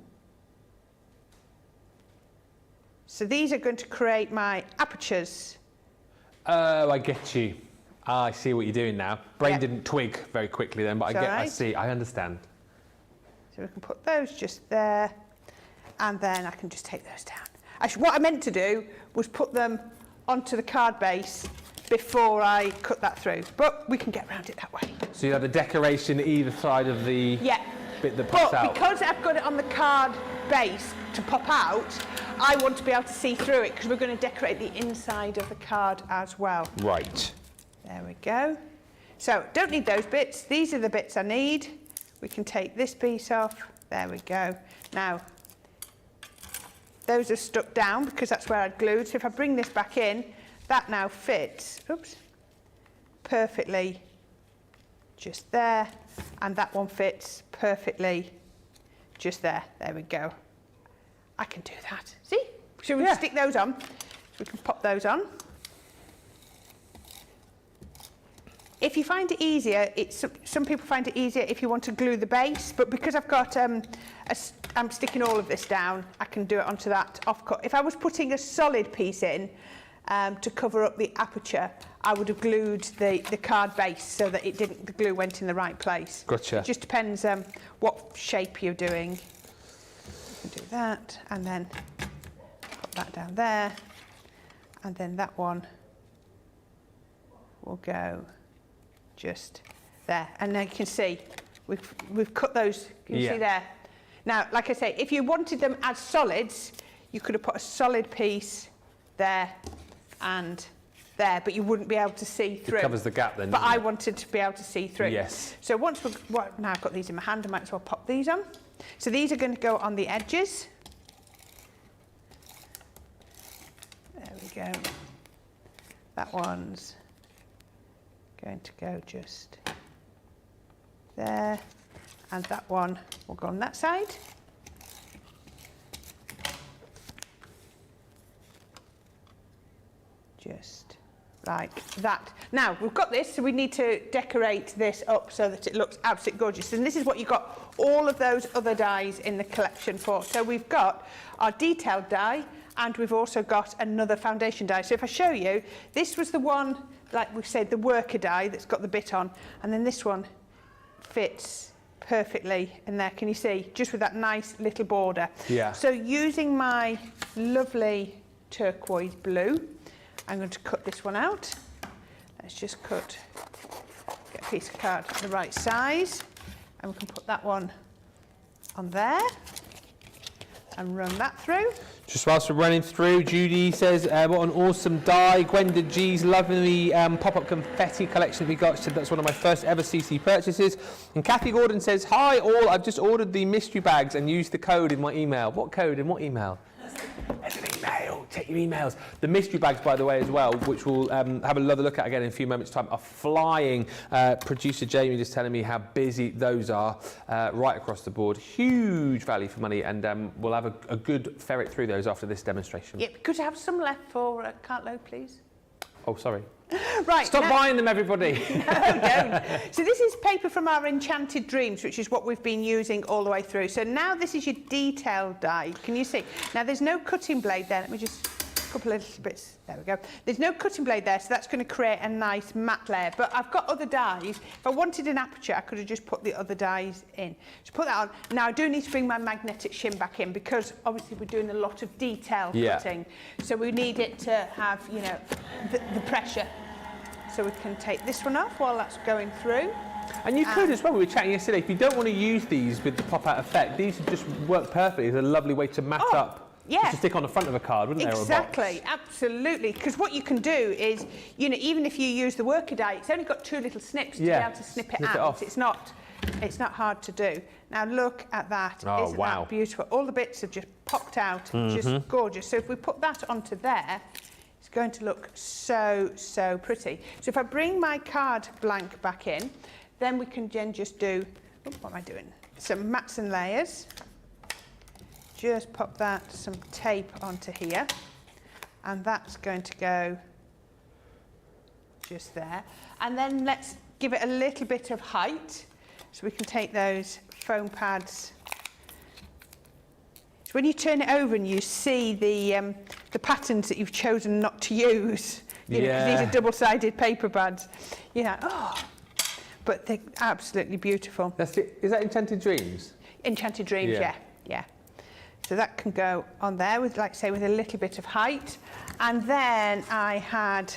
B: So these are going to create my apertures.
A: Oh, I get you. Ah, I see what you're doing now. Brain
B: Yep.
A: didn't twig very quickly then, but
B: It's
A: I
B: alright.
A: see, I understand.
B: So we can put those just there, and then I can just take those down. Actually, what I meant to do was put them onto the card base before I cut that through, but we can get around it that way.
A: So you have the decoration either side of the
B: Yeah.
A: bit that pops
B: But
A: out.
B: because I've got it on the card base to pop out, I want to be able to see through it because we're going to decorate the inside of the card as well.
A: Right.
B: There we go. So don't need those bits. These are the bits I need. We can take this piece off. There we go. Now, those are stuck down because that's where I'd glued. So if I bring this back in, that now fits, oops, perfectly just there. And that one fits perfectly just there. There we go. I can do that. See? Should we stick those on? So we can pop those on. If you find it easier, some people find it easier if you want to glue the base, but because I've got, I'm sticking all of this down, I can do it onto that offcut. If I was putting a solid piece in to cover up the aperture, I would have glued the card base so that the glue went in the right place.
A: Gotcha.
B: It just depends what shape you're doing. You can do that, and then put that down there, and then that one will go just there. And now you can see we've cut those. Can you see there? Now, like I say, if you wanted them as solids, you could have put a solid piece there and there, but you wouldn't be able to see through.
A: It covers the gap then.
B: But I wanted to be able to see through.
A: Yes.
B: So once now I've got these in my hand, I might as well pop these on. So these are going to go on the edges. There we go. That one's going to go just there, and that one will go on that side. Just like that. Now we've got this, so we need to decorate this up so that it looks absolutely gorgeous. And this is what you've got all of those other dies in the collection for. So we've got our detailed die, and we've also got another foundation die. So if I show you, this was the one, like we said, the worker die that's got the bit on, and then this one fits perfectly in there. Can you see? Just with that nice little border.
A: Yeah.
B: So using my lovely turquoise blue, I'm going to cut this one out. Let's just get a piece of card the right size, and we can put that one on there and run that through.
A: Just whilst we're running through, Judy says, what an awesome die. Gwenda G's loving the pop-up confetti collection we got. She said that's one of my first ever CC purchases. And Kathy Gordon says, hi all, I've just ordered the mystery bags and used the code in my email. What code and what email? There's an email. Check your emails. The mystery bags, by the way, as well, which we'll have another look at again in a few moments' time, are flying. Producer Jamie just telling me how busy those are right across the board. Huge value for money, and we'll have a good ferret through those after this demonstration.
B: Yep, could you have some left for cart load, please?
A: Oh, sorry.
B: Right.
A: Stop buying them, everybody.
B: No, don't. So this is paper from our Enchanted Dreams, which is what we've been using all the way through. So now this is your detailed die. Can you see? Now there's no cutting blade there. Let me just, a couple of little bits. There we go. There's no cutting blade there, so that's going to create a nice matte layer. But I've got other dies. If I wanted an aperture, I could have just put the other dies in. Just put that on. Now I do need to bring my magnetic shim back in because obviously we're doing a lot of detail cutting. So we need it to have, you know, the pressure. So we can take this one off while that's going through.
A: And you could as well, we were chatting yesterday, if you don't want to use these with the pop-out effect, these would just work perfectly. It's a lovely way to mat up.
B: Yeah.
A: Just to stick on the front of a card, wouldn't there?
B: Exactly, absolutely. Because what you can do is, you know, even if you use the worker die, it's only got two little snips to be able to snip it out. It's not hard to do. Now look at that.
A: Oh,
B: Isn't
A: wow.
B: that beautiful? All the bits have just popped out, just gorgeous. So if we put that onto there, it's going to look so, so pretty. So if I bring my card blank back in, then we can then just do, what am I doing? Some mats and layers. just pop that, some tape onto here, and that's going to go just there. And then let's give it a little bit of height, so we can take those foam pads. So when you turn it over and you see the patterns that you've chosen not to use, you know, 'cause these are double-sided paper pads, you know, oh, but they're absolutely beautiful.
A: Is that Enchanted Dreams?
B: Enchanted Dreams, yeah. So that can go on there with, like I say, with a little bit of height. And then I had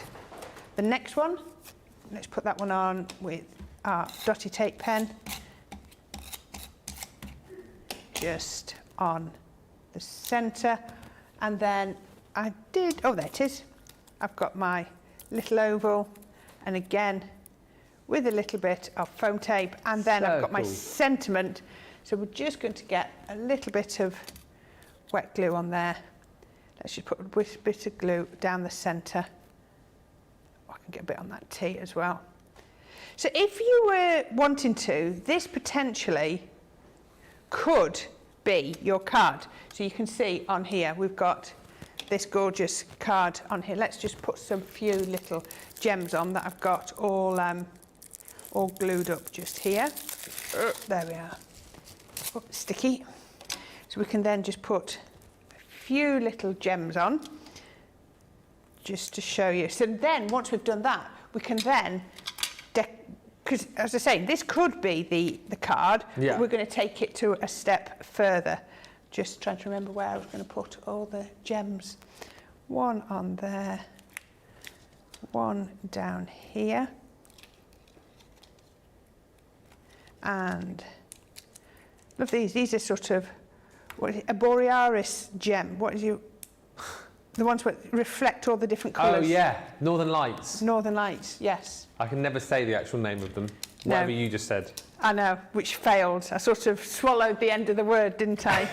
B: the next one. Let's put that one on with our dotty tape pen. Just on the centre. And then I did, oh, there it is. I've got my little oval. And again, with a little bit of foam tape. And then I've got my sentiment. So we're just going to get a little bit of wet glue on there. Let's just put a bit of glue down the centre. I can get a bit on that T as well. So if you were wanting to, this potentially could be your card. So you can see on here, we've got this gorgeous card on here. Let's just put some few little gems on that I've got all glued up just here. There we are. Oh, sticky. So we can then just put a few little gems on, just to show you. So then, once we've done that, we can then, because as I say, this could be the card, but we're going to take it to a step further. Just trying to remember where I was going to put all the gems. One on there, one down here, and love these. These are sort of, what is it, a Borealis gem. What is you? The ones that reflect all the different colours.
A: Oh yeah, Northern Lights.
B: Northern Lights, yes.
A: I can never say the actual name of them.
B: No.
A: Whatever you just said.
B: I know, which failed. I sort of swallowed the end of the word, didn't I?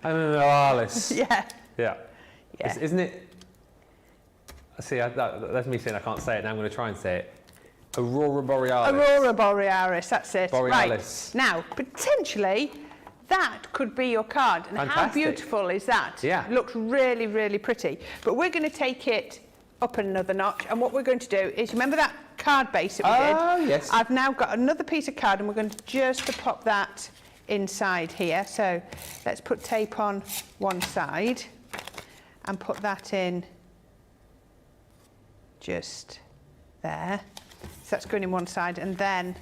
A: Alice.
B: Yeah.
A: Yeah.
B: Yeah.
A: Isn't it? See, that's me saying I can't say it. Now I'm going to try and say it. Aurora Borealis.
B: Aurora Borealis, that's it.
A: Borealis.
B: Right. Now, potentially, that could be your card. And
A: Fantastic.
B: how beautiful is that?
A: Yeah.
B: It looks really, really pretty. But we're going to take it up another notch. And what we're going to do is, remember that card base that we did?
A: Oh, yes.
B: I've now got another piece of card, and we're going to just pop that inside here. So let's put tape on one side and put that in just there. So that's going in one side, and then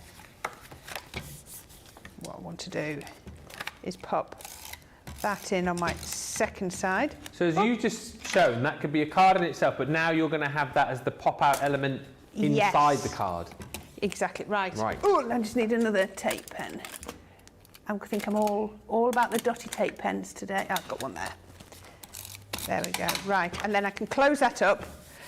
B: what I want to do is pop that in on my second side.
A: So as you just shown, that could be a card in itself, but now you're going to have that as the pop-out element inside the card.
B: Exactly, right.
A: Right.
B: Oh, I just need another tape pen. I think I'm all about the dotty tape pens today. Oh, I've got one there. There we go. Right, and then I can close that up.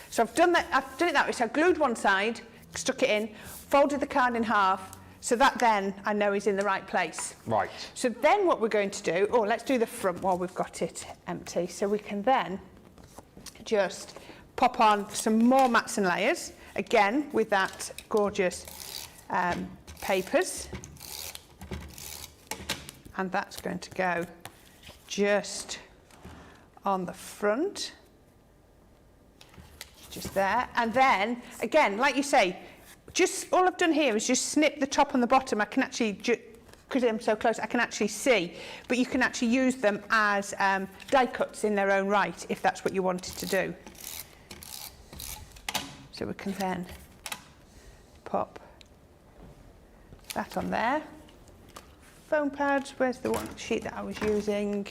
B: So I've done it that way. So I glued one side, stuck it in, folded the card in half, so that then I know is in the right place.
A: Right.
B: So then what we're going to do, let's do the front while we've got it empty. So we can then just pop on some more mats and layers, again with that gorgeous papers. And that's going to go just on the front. Just there. And then, again, like you say, just all I've done here is just snip the top and the bottom. I can actually, because I'm so close, I can actually see. But you can actually use them as die cuts in their own right, if that's what you wanted to do. So we can then pop that on there. Foam pads, where's the one sheet that I was using?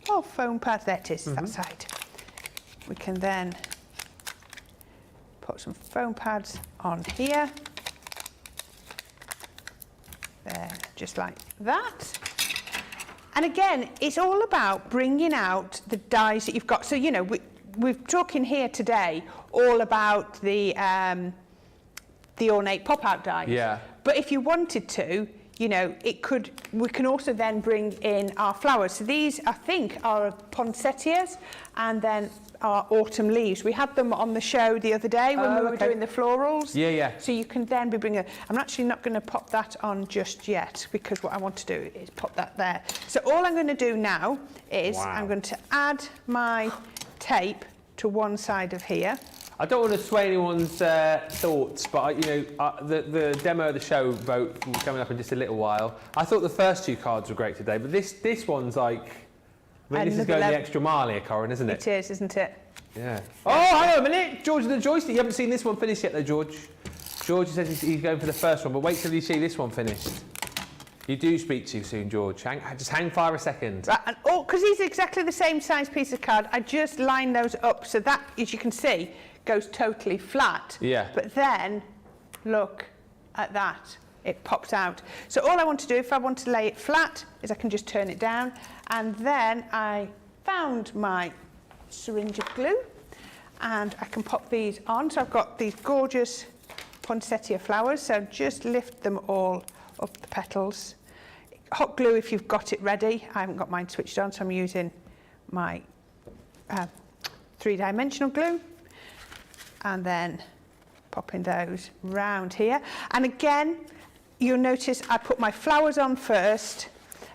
B: Oh, foam pads, there it is, that side. We can then put some foam pads on here. There, just like that. And again, it's all about bringing out the dies that you've got. So, you know, we're talking here today all about the ornate pop-out dies.
A: Yeah.
B: But if you wanted to, you know, we can also then bring in our flowers. So these, I think, are poinsettias and then our autumn leaves. We had them on the show the other day when we were doing the florals.
A: Yeah, yeah.
B: So you can then be bringing, I'm actually not going to pop that on just yet because what I want to do is pop that there. So all I'm going to do now is I'm going to add my tape to one side of here.
A: I don't want to sway anyone's thoughts, but the demo of the show vote will be coming up in just a little while. I thought the first 2 cards were great today, but this one's like, this is going the extra mile here, Corrine, isn't it?
B: It is, isn't it?
A: Yeah. Oh, hang on a minute, George of the joystick. You haven't seen this one finished yet, though, George. George says he's going for the first one, but wait till you see this one finished. You do speak too soon, George. Just hang fire a second.
B: Right, and because these are exactly the same size piece of card, I just line those up so that, as you can see, goes totally flat.
A: Yeah.
B: But then, look at that. It pops out. So all I want to do, if I want to lay it flat, is I can just turn it down. And then I found my syringe of glue, and I can pop these on. So I've got these gorgeous poinsettia flowers. So just lift them all up the petals. Hot glue if you've got it ready. I haven't got mine switched on, so I'm using my 3-dimensional glue. And then popping those round here. And again, you'll notice I put my flowers on first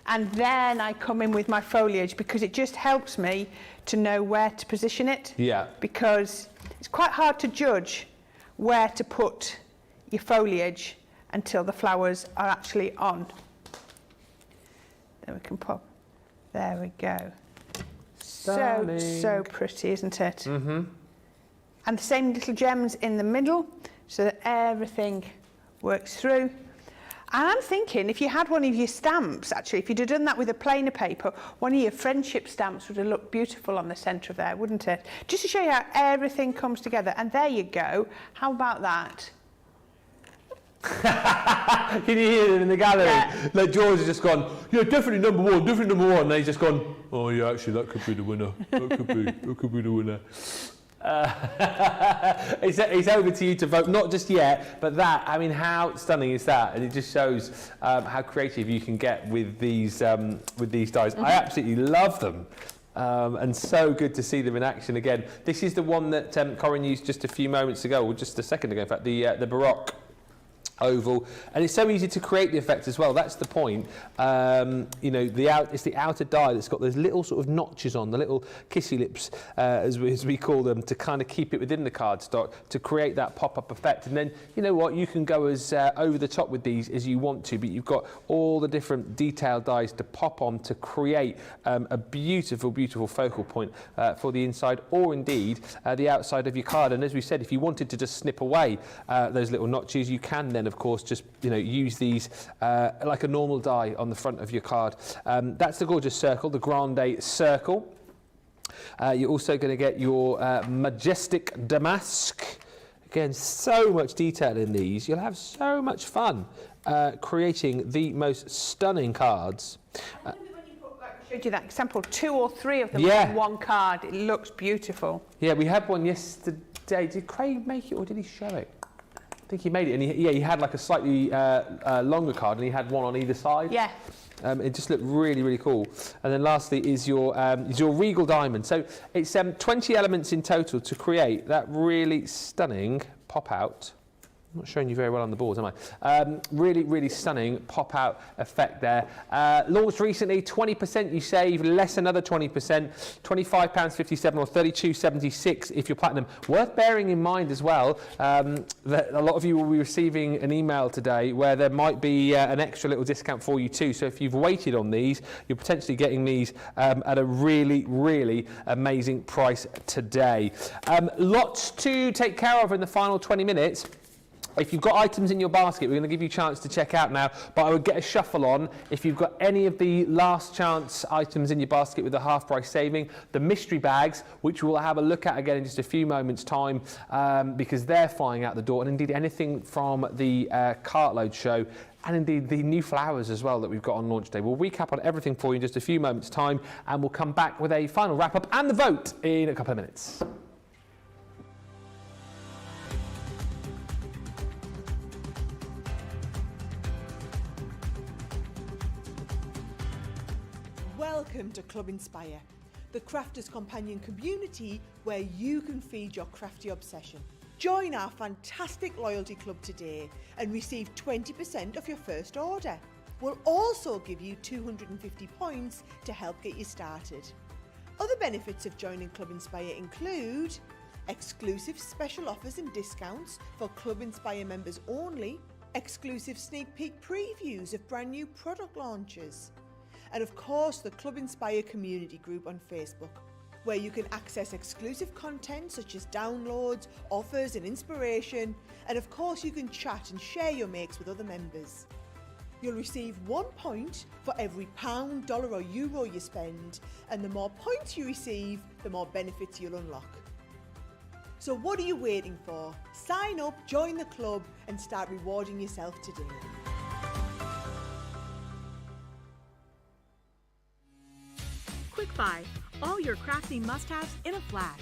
B: and then I come in with my foliage because it just helps me to know where to position it.
A: Yeah.
B: Because it's quite hard to judge where to put your foliage until the flowers are actually on. Then we can pop. There we go.
A: Stunning.
B: So pretty, isn't it?
A: Mm-hmm.
B: And the same little gems in the middle so that everything works through. And I'm thinking if you had one of your stamps, actually, if you'd have done that with a plainer paper, one of your friendship stamps would have looked beautiful on the centre of there, wouldn't it? Just to show you how everything comes together. And there you go. How about that?
A: Can you hear them in the gallery?
B: Yeah.
A: Like George has just gone, yeah, definitely number one. And they've just gone, oh yeah, actually that could be the winner. That could be the winner. It's over to you to vote, not just yet, but that, I mean, how stunning is that? And it just shows how creative you can get with these dies. Mm-hmm. I absolutely love them. And so good to see them in action again. This is the one that Corrine used just a few moments ago, or just a second ago, in fact, the Baroque oval, and it's so easy to create the effect as well. That's the point. It's the outer die that's got those little sort of notches on, the little kissy lips, as we call them, to kind of keep it within the cardstock to create that pop-up effect. And then, you know what, you can go as over the top with these as you want to, but you've got all the different detailed dies to pop on to create a beautiful, beautiful focal point for the inside or indeed the outside of your card. And as we said, if you wanted to just snip away those little notches, you can then, of course, just use these like a normal die on the front of your card. That's the gorgeous circle, the Grande Circle. You're also going to get your majestic damask. Again, so much detail in these. You'll have so much fun creating the most stunning cards.
B: I showed you that example, 2 or 3 of them
A: Yeah.
B: on one card. It looks beautiful.
A: Yeah, we had one yesterday. Did Craig make it or did he show it? I think he made it, and he had like a slightly longer card, and he had one on either side.
B: Yeah.
A: It just looked really, really cool. And then lastly is your Regal Diamond. So it's 20 elements in total to create that really stunning pop-out. I'm not showing you very well on the board, am I? Really, really stunning pop-out effect there. Launched recently, 20% you save, less another 20%, £25.57 or £32.76 if you're platinum. Worth bearing in mind as well that a lot of you will be receiving an email today where there might be an extra little discount for you too. So if you've waited on these, you're potentially getting these at a really, really amazing price today. Lots to take care of in the final 20 minutes. If you've got items in your basket, we're going to give you a chance to check out now, but I would get a shuffle on if you've got any of the last chance items in your basket with a half price saving. The mystery bags, which we'll have a look at again in just a few moments' time, because they're flying out the door, and indeed anything from the cartload show, and indeed the new flowers as well that we've got on launch day. We'll recap on everything for you in just a few moments' time, and we'll come back with a final wrap-up and the vote in a couple of minutes.
E: Welcome to Club Inspire, the crafters' companion community where you can feed your crafty obsession. Join our fantastic loyalty club today and receive 20% off your first order. We'll also give you 250 points to help get you started. Other benefits of joining Club Inspire include exclusive special offers and discounts for Club Inspire members only, exclusive sneak peek previews of brand new product launches, and of course the Club Inspire community group on Facebook, where you can access exclusive content such as downloads, offers and inspiration, and of course you can chat and share your makes with other members. You'll receive 1 point for every pound, dollar or euro you spend, and the more points you receive, the more benefits you'll unlock. So what are you waiting for? Sign up, join the club and start rewarding yourself today.
D: Quick Buy, all your crafting must-haves in a flash.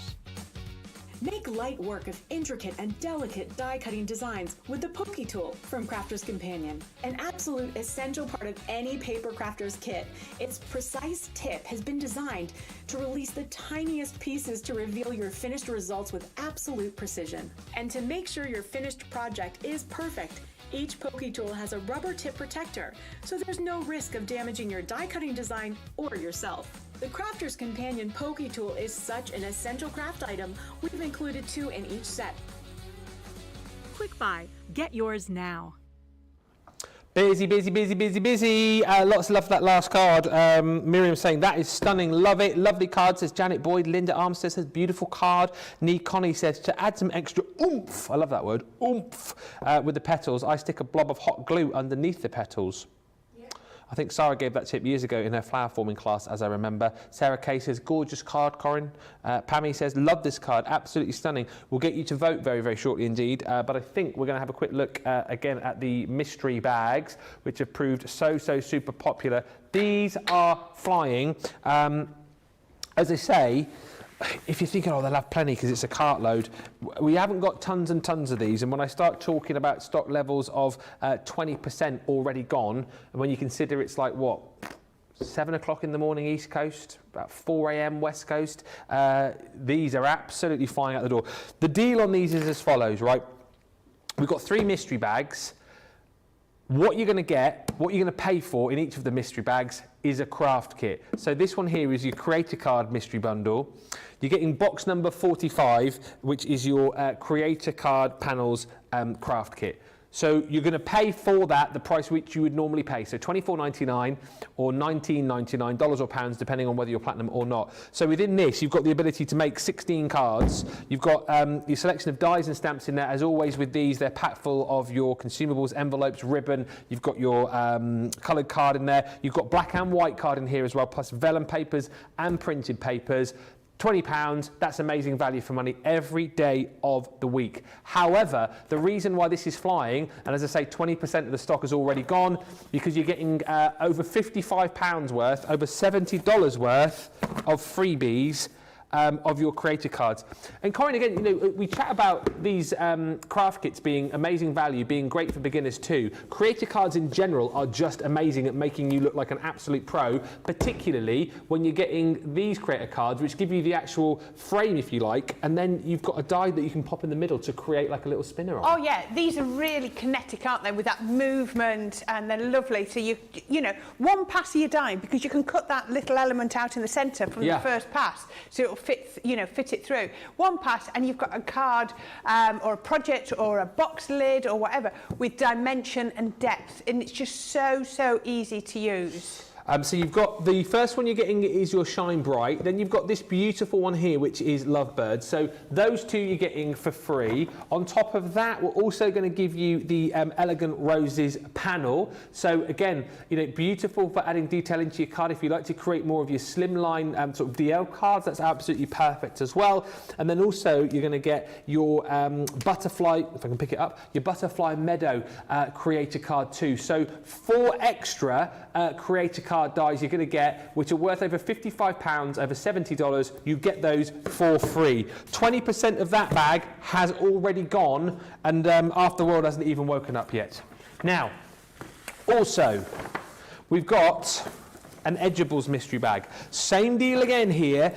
F: Make light work of intricate and delicate die-cutting designs with the Pokey Tool from Crafter's Companion. An absolute essential part of any paper crafter's kit, its precise tip has been designed to release the tiniest pieces to reveal your finished results with absolute precision. And to make sure your finished project is perfect, each Pokey Tool has a rubber tip protector, so there's no risk of damaging your die-cutting design or yourself. The Crafter's Companion Pokey Tool is such an essential craft item, we've included 2 in each set.
D: Quick Buy, get yours now.
A: Busy, busy, busy, busy, busy. Lots of love for that last card. Miriam saying, that is stunning, love it. Lovely card, says Janet Boyd. Linda Armstead says, beautiful card. Nee Connie says, to add some extra oomph, I love that word, oomph, with the petals, I stick a blob of hot glue underneath the petals. I think Sarah gave that tip years ago in her flower forming class, as I remember. Sarah Kay says, gorgeous card, Corrine. Pammy says, love this card, absolutely stunning. We'll get you to vote very, very shortly indeed. But I think we're going to have a quick look again at the mystery bags, which have proved so super popular. These are flying. As I say, if you're thinking, oh, they'll have plenty because it's a cartload, we haven't got tons and tons of these. And when I start talking about stock levels of 20% already gone, and when you consider it's like, what, 7 o'clock in the morning East Coast, about 4 a.m. West Coast, these are absolutely flying out the door. The deal on these is as follows, right? We've got 3 mystery bags. What you're going to get, what you're going to pay for in each of the mystery bags is a craft kit. So this one here is your Creator Card mystery bundle. You're getting box number 45, which is your Creator Card panels craft kit. So you're going to pay for that the price which you would normally pay. So $24.99 or $19.99 or pounds, depending on whether you're platinum or not. So within this, you've got the ability to make 16 cards. You've got your selection of dies and stamps in there. As always with these, they're packed full of your consumables, envelopes, ribbon. You've got your coloured card in there. You've got black and white card in here as well, plus vellum papers and printed papers. £20, that's amazing value for money every day of the week. However, the reason why this is flying, and as I say, 20% of the stock is already gone, because you're getting over £55 worth, over $70 worth of freebies of your creator cards. And Corrine, again, you know, we chat about these craft kits being amazing value, being great for beginners too. Creator cards in general are just amazing at making you look like an absolute pro, particularly when you're getting these creator cards, which give you the actual frame, if you like, and then you've got a die that you can pop in the middle to create like a little spinner on.
B: Oh yeah, these are really kinetic, aren't they, with that movement, and they're lovely. So you know, one pass of your die, because you can cut that little element out in the centre from the first pass, so it'll fit it through. One pass and you've got a card or a project or a box lid or whatever with dimension and depth, and it's just so easy to use.
A: So you've got the first one you're getting is your Shine Bright. Then you've got this beautiful one here, which is Lovebird. So those two you're getting for free. On top of that, we're also going to give you the Elegant Roses panel. So again, you know, beautiful for adding detail into your card. If you like to create more of your slimline sort of DL cards, that's absolutely perfect as well. And then also you're going to get your Butterfly, if I can pick it up, your Butterfly Meadow creator card too. So 4 extra creator card dies you're going to get, which are worth over £55, over $70. You get those for free. 20% of that bag has already gone, and After the World hasn't even woken up yet. Now, also, we've got an Edgeables mystery bag. Same deal again here.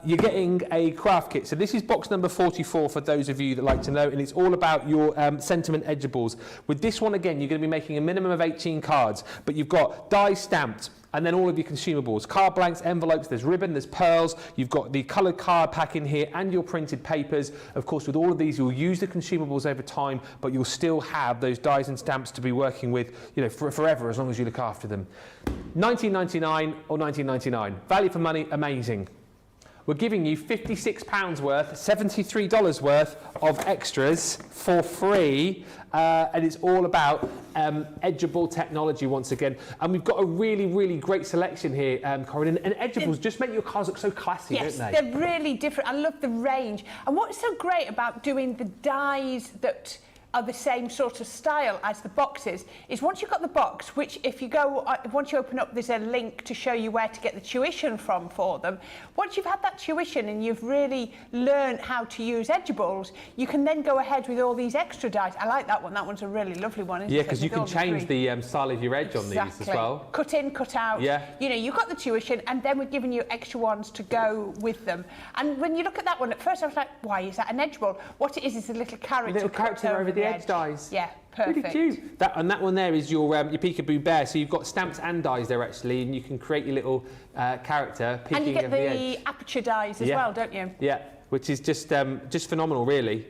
A: You're getting a craft kit. So this is box number 44 for those of you that like to know, and it's all about your sentiment Edgeables. With this one again, you're going to be making a minimum of 18 cards, but you've got die stamped, and then all of your consumables, card blanks, envelopes, there's ribbon, there's pearls, you've got the coloured card pack in here and your printed papers. Of course, with all of these, you'll use the consumables over time, but you'll still have those dies and stamps to be working with, you know, for forever, as long as you look after them. $19.99 or $19.99. Value for money, amazing. We're giving you £56 worth, $73 worth of extras for free, and it's all about Edgeable technology once again. And we've got a really, really great selection here, Corrine. And Edgeables just make your cards look so classy,
B: yes,
A: don't they?
B: They're really different. I love the range. And what's so great about doing the dies that are the same sort of style as the boxes is once you've got the box, which if you go, once you open up, there's a link to show you where to get the tuition from for them. Once you've had that tuition and you've really learned how to use Edgeables, you can then go ahead with all these extra dies. I like that one. That one's a really lovely one, isn't it?
A: Yeah, because you can change the style of your edge on these as well.
B: Cut in, cut out.
A: Yeah.
B: You know, you've got the tuition and then we're giving you extra ones to go with them. And when you look at that one, at first I was like, why is that an Edgeable? What it is a little character.
A: Little character over the edge dies.
B: Yeah, perfect.
A: Really cute. That one there is your peekaboo bear. So you've got stamps and dies there actually, and you can create your little character peeking
B: and you get
A: over the edge.
B: the aperture dies as well, don't you?
A: Yeah, which is just phenomenal, really.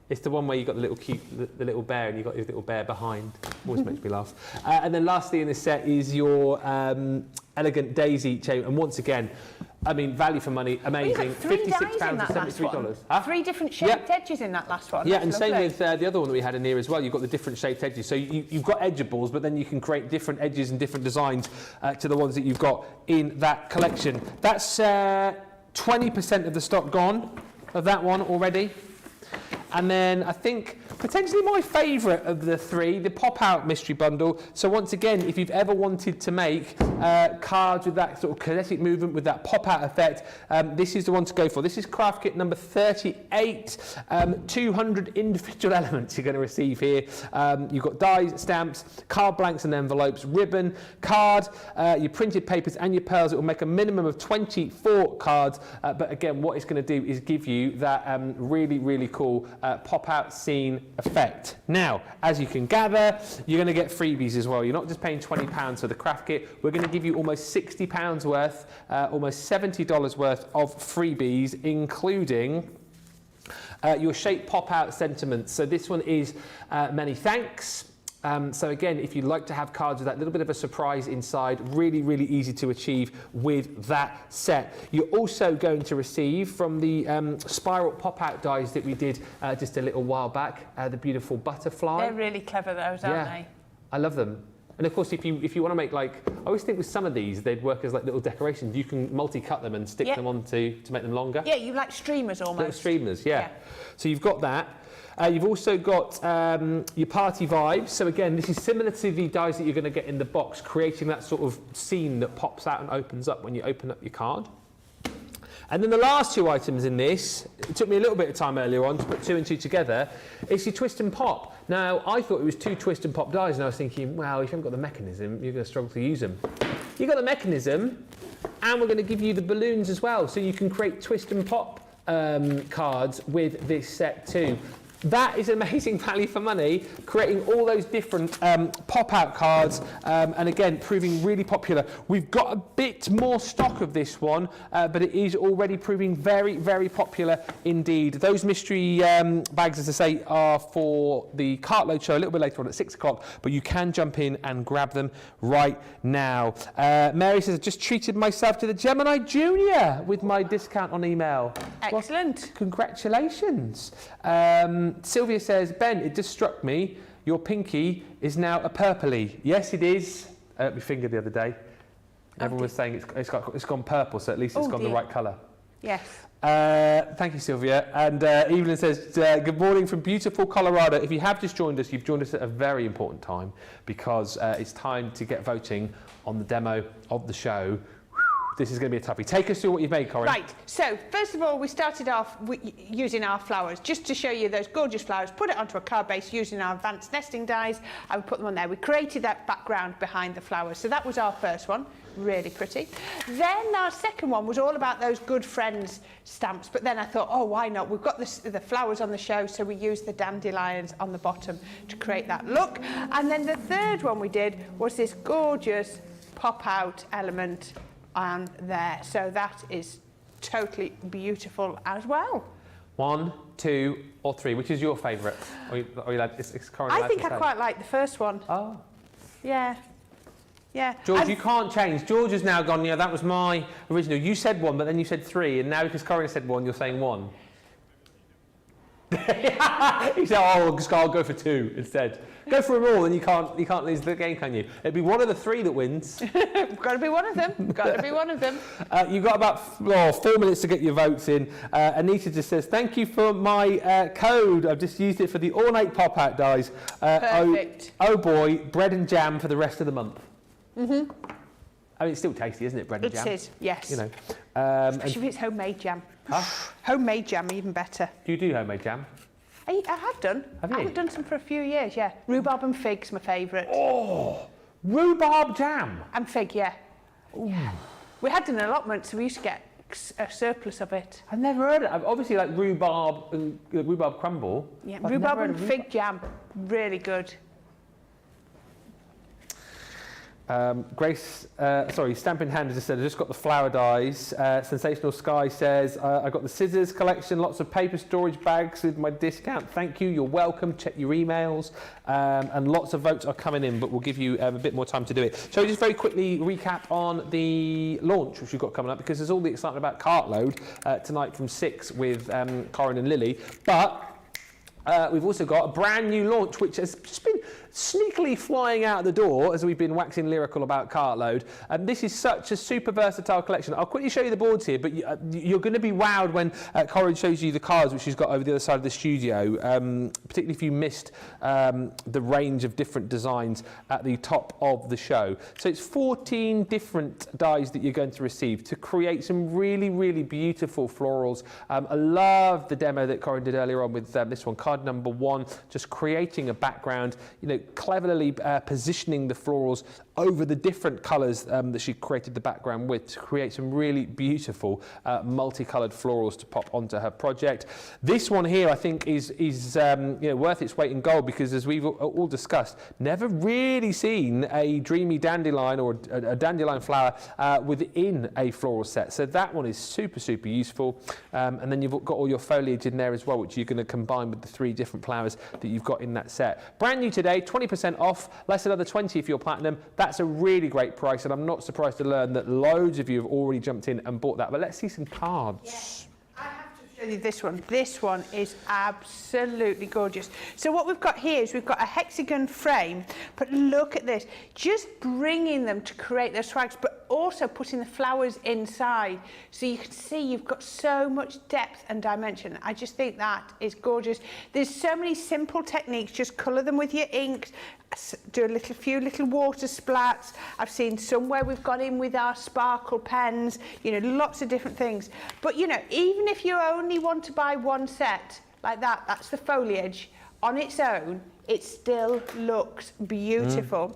A: It's the one where you've got the little cute, the little bear, and you've got your little bear behind. Always makes me laugh. And then lastly in this set is your elegant daisy chain. And once again, I mean, value for money, amazing.
B: Well, you've got
A: £56 and $73.
B: Huh? 3 different shaped edges in that last one.
A: Yeah,
B: That's
A: and
B: lovely.
A: same with the other one that we had in here as well. You've got the different shaped edges. So you've got Edgeables, but then you can create different edges and different designs to the ones that you've got in that collection. That's 20% of the stock gone of that one already. And then I think potentially my favourite of the three, the pop-out mystery bundle. So once again, if you've ever wanted to make cards with that sort of kinetic movement, with that pop-out effect, this is the one to go for. This is craft kit number 38. 200 individual elements you're going to receive here. You've got dies, stamps, card blanks and envelopes, ribbon, card, your printed papers and your pearls. It will make a minimum of 24 cards. But again, what it's going to do is give you that really, really cool pop-out scene effect. Now, as you can gather, you're going to get freebies as well. You're not just paying £20 for the craft kit. We're going to give you almost £60 worth, almost $70 worth of freebies, including your shape pop-out sentiments. So this one is many thanks. So again, if you'd like to have cards with that little bit of a surprise inside, really, really easy to achieve with that set. You're also going to receive from the spiral pop-out dies that we did just a little while back, the beautiful butterfly.
B: They're really clever those, aren't they?
A: I love them. And of course, if you want to make, like, I always think with some of these, they'd work as like little decorations. You can multi-cut them and stick them on to make them longer.
B: Yeah, you like streamers almost.
A: Little streamers, yeah. So you've got that. You've also got your party vibes. So again, this is similar to the dies that you're going to get in the box, creating that sort of scene that pops out and opens up when you open up your card. And then the last two items in this, it took me a little bit of time earlier on to put 2 and 2 together, it's your twist and pop. Now, I thought it was 2 twist and pop dies, and I was thinking, well, if you haven't got the mechanism, you're going to struggle to use them. You've got the mechanism, and we're going to give you the balloons as well, so you can create twist and pop cards with this set too. That is amazing value for money, creating all those different pop-out cards, and again, proving really popular. We've got a bit more stock of this one, but it is already proving very, very popular indeed. Those mystery bags, as I say, are for the cartload show a little bit later on at 6 o'clock, but you can jump in and grab them right now. Mary says, I just treated myself to the Gemini Junior with my discount on email.
B: Excellent.
A: Well, congratulations. Sylvia says, Ben, it just struck me, your pinky is now a purpley. Yes, it is. I hurt my finger the other day. Everyone was saying it's gone purple, so at least it's gone the right colour.
B: Yes.
A: Thank you, Sylvia. And Evelyn says, good morning from beautiful Colorado. If you have just joined us, you've joined us at a very important time, because it's time to get voting on the demo of the show. This is going to be a toughie. Take us through what you've made, Corrine.
B: Right, so first of all, we started off using our flowers, just to show you those gorgeous flowers, put it onto a card base using our advanced nesting dies, and we put them on there. We created that background behind the flowers, so that was our first one, really pretty. Then our second one was all about those good friends stamps, but then I thought, oh, why not? We've got the flowers on the show, so we used the dandelions on the bottom to create that look. And then the third one we did was this gorgeous pop-out element on there, so that is totally beautiful as well. 1, 2, or 3, which is your favourite? I think I quite like the first one. Oh. Yeah. Yeah.
A: George, you can't change. George has now gone, yeah, that was my original. You said 1, but then you said 3, and now because Corrine said 1, you're saying 1. He said, oh, I'll go for 2 instead. Go for them all, and you can't lose the game, can you? It'd be one of the 3 that wins.
B: Got to be one of them. Got to be one of them.
A: You've got about 4 minutes to get your votes in. Anita just says, thank you for my code. I've just used it for the ornate pop-out dies.
B: Perfect.
A: Oh boy, bread and jam for the rest of the month. Mm-hmm. I mean, it's still tasty, isn't it, bread and jam?
B: It is, yes.
A: You know,
B: especially if it's homemade jam. Huh? Homemade jam, even better.
A: Do you do homemade jam?
B: I have done.
A: Have you?
B: I haven't done some for a few years, yeah. Rhubarb and fig's my favourite.
A: Oh, rhubarb jam?
B: And fig, yeah. Yeah. We had an allotment, so we used to get a surplus of it.
A: I've never heard of it. Obviously, like rhubarb and rhubarb crumble.
B: Yeah, rhubarb and fig jam, really good.
A: Grace, Stamp in Hand just said, I just got the flower dies. Sensational Sky says, I got the scissors collection, lots of paper storage bags with my discount. Thank you, you're welcome. Check your emails. And lots of votes are coming in, but we'll give you a bit more time to do it. So just very quickly recap on the launch, which we've got coming up, because there's all the excitement about Cartload tonight from 6 with Corrine and Lily. But we've also got a brand new launch, which has just been sneakily flying out the door as we've been waxing lyrical about Cartload. And this is such a super versatile collection. I'll quickly show you the boards here, but you're going to be wowed when Corrine shows you the cards which she's got over the other side of the studio, particularly if you missed the range of different designs at the top of the show. So it's 14 different dies that you're going to receive to create some really, really beautiful florals. I love the demo that Corrine did earlier on with this one, card number 1, just creating a background, you know, cleverly positioning the florals over the different colours that she created the background with to create some really beautiful multicoloured florals to pop onto her project. This one here, I think, is worth its weight in gold because, as we've all discussed, never really seen a dreamy dandelion or a dandelion flower within a floral set. So that one is super, super useful. And then you've got all your foliage in there as well, which you're going to combine with the 3 different flowers that you've got in that set. Brand new today, 20% off, less another 20 if you're platinum. That's a really great price, and I'm not surprised to learn that loads of you have already jumped in and bought that. But let's see some cards.
B: Yes. I have to show you this one. This one is absolutely gorgeous. So what we've got here is we've got a hexagon frame, but look at this. Just bringing them to create those swags, but also putting the flowers inside. So you can see you've got so much depth and dimension. I just think that is gorgeous. There's so many simple techniques. Just colour them with your inks. Do a few little water splats. I've seen somewhere we've got in with our sparkle pens, you know, lots of different things. But, you know, even if you only want to buy one set like that, that's the foliage on its own, it still looks beautiful.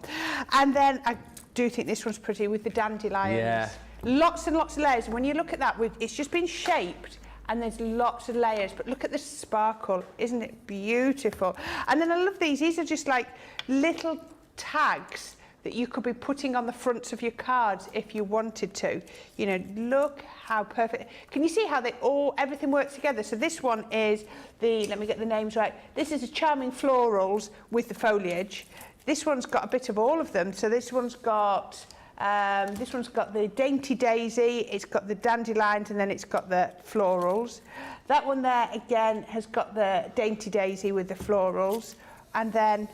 B: And then I do think this one's pretty with the dandelions.
A: Yeah.
B: Lots and lots of layers. And when you look at that, it's just been shaped and there's lots of layers, but look at the sparkle, isn't it beautiful? And then I love these. These are just like little tags that you could be putting on the fronts of your cards if you wanted to. You know, look how perfect. Can you see how everything works together? So this one is let me get the names right. This is a Charming Florals with the foliage. This one's got a bit of all of them. So this one's got the Dainty Daisy, it's got the dandelions, and then it's got the florals. That one there, again, has got the Dainty Daisy with the florals, and then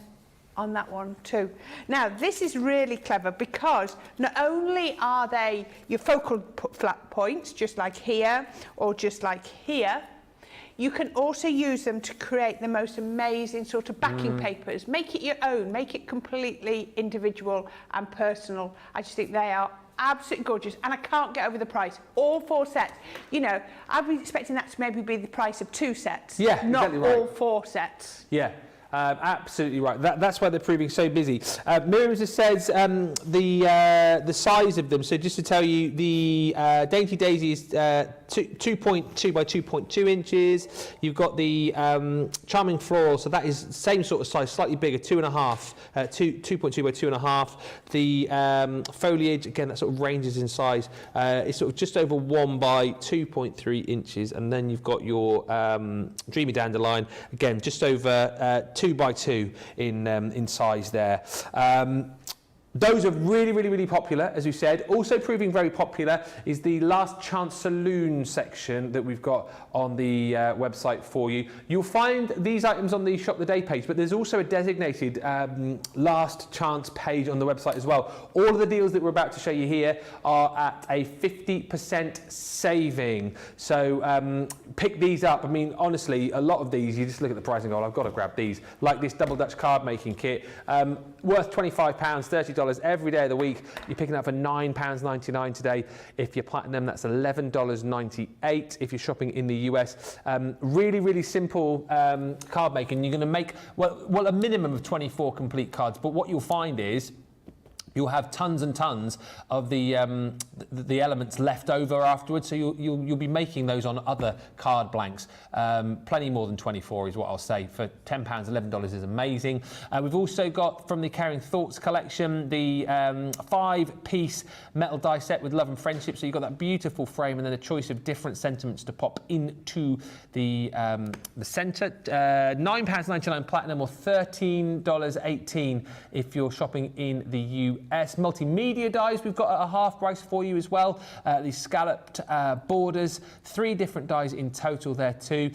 B: on that one too. Now, this is really clever because not only are they your focal flat points, just like here, or just like here, You can also use them to create the most amazing sort of backing papers. Make it your own, make it completely individual and personal. I just think they are absolutely gorgeous, and I can't get over the price. All 4 sets. You know, I'd be expecting that to maybe be the price of 2 sets.
A: Yeah,
B: not
A: exactly right.
B: all 4 sets.
A: Yeah. Absolutely right. That's why they're proving so busy. Miriam just says the size of them. So just to tell you, the Dainty Daisy is 2.2 by 2.2 inches. You've got the Charming Floral, so that is same sort of size, slightly bigger, 2.5, 2.2 by 2.5. The Foliage, again, that sort of ranges in size. It's sort of just over 1 by 2.3 inches, and then you've got your Dreamy Dandelion, again, just over 2 by 2 in size there. Those are really popular, as we said. Also proving very popular is the Last Chance Saloon section that we've got on the website for you. You'll find these items on the Shop the Day page, but there's also a designated Last Chance page on the website as well. All of the deals that we're about to show you here are at a 50% saving. So pick these up. I mean, honestly, a lot of these, you just look at the price and go, I've got to grab these. Like this Double Dutch card making kit, worth £25, $30 every day of the week. You're picking up for £9.99 today. If you're platinum, that's $11.98 if you're shopping in the US. Really simple card making. You're going to make, well, a minimum of 24 complete cards, but what you'll find is you'll have tons and tons of the elements left over afterwards, so you'll be making those on other card blanks. Plenty more than 24 is what I'll say. For £10, $11 is amazing. We've also got from the Caring Thoughts collection the 5-piece metal die set with Love and Friendship. So you've got that beautiful frame and then a choice of different sentiments to pop into the centre. £9.99 platinum or $13.18 if you're shopping in the US. Multimedia dies we've got at a half price for you as well. These scalloped borders, 3 different dies in total there too.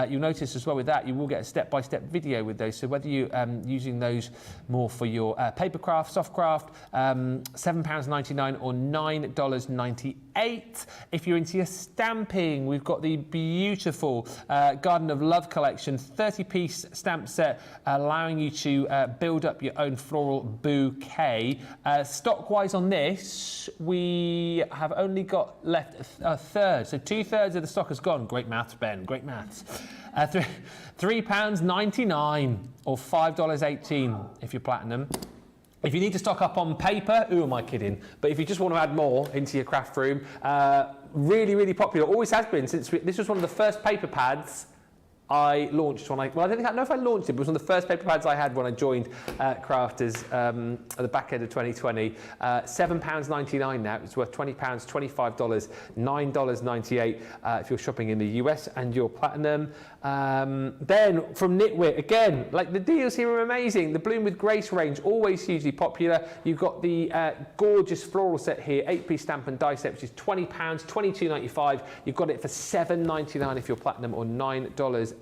A: You'll notice as well with that you will get a step-by-step video with those, so whether you're using those more for your paper craft, soft craft, £7.99 or $9.98. If you're into your stamping, we've got the beautiful Garden of Love collection, 30-piece stamp set allowing you to build up your own floral bouquet. Stock-wise on this, we have only got left a third, so 2/3 of the stock has gone. Great maths, Ben, great maths. £3.99 or $5.18 if you're platinum. If you need to stock up on paper, who am I kidding? But if you just want to add more into your craft room, really popular, always has been since this was one of the first paper pads I launched when I don't know if I launched it, but it was one of the first paper pads I had when I joined Crafters at the back end of 2020. £7.99 now. It's worth £20, $25, $9.98 if you're shopping in the US and you're platinum. Then from Knitwit, again, like the deals here are amazing. The Bloom with Grace range, always hugely popular. You've got the gorgeous floral set here, 8-piece stamp and die set, which is £20, $22.95. You've got it for $7.99 if you're platinum or $9.18.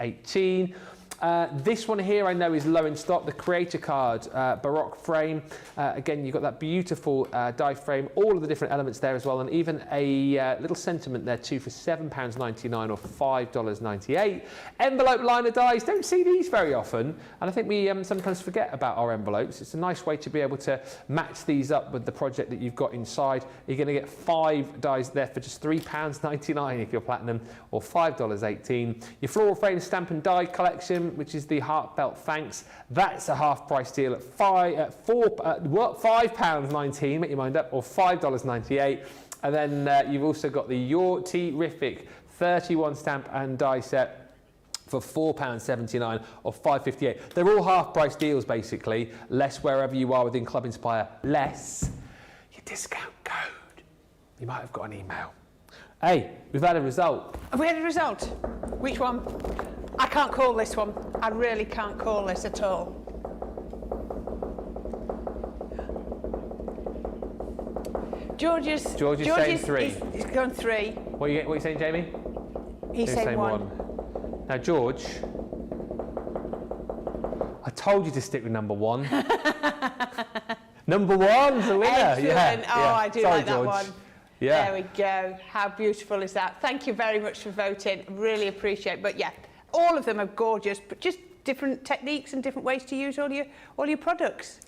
A: This one here I know is low in stock, the Creator Card Baroque frame. Again, you've got that beautiful die frame, all of the different elements there as well, and even a little sentiment there too for £7.99 or $5.98. Envelope liner dies, don't see these very often, and I think we sometimes forget about our envelopes. It's a nice way to be able to match these up with the project that you've got inside. You're going to get 5 dies there for just £3.99 if you're platinum or $5.18. Your floral frame stamp and die collection, which is the Heartfelt Thanks. That's a half price deal at £5.19, make your mind up, or $5.98. And then you've also got the Your Terrific 31 stamp and die set for £4.79 or $5.58. They're all half price deals basically, less wherever you are within Club Inspire, less your discount code. You might have got an email. Hey, we've had a result.
B: Have we had a result? Which one? I can't call this one. I really can't call this at all. George's
A: saying 3.
B: He's gone 3.
A: What are you saying, Jamie?
B: He's saying 1.
A: Now, George, I told you to stick with number 1. Number 1's the winner.
B: Excellent.
A: Yeah.
B: I do
A: Sorry,
B: like that
A: George.
B: one.
A: Yeah.
B: There we go. How beautiful is that? Thank you very much for voting. Really appreciate it. But yeah, All of them are gorgeous, but just different techniques and different ways to use all your products.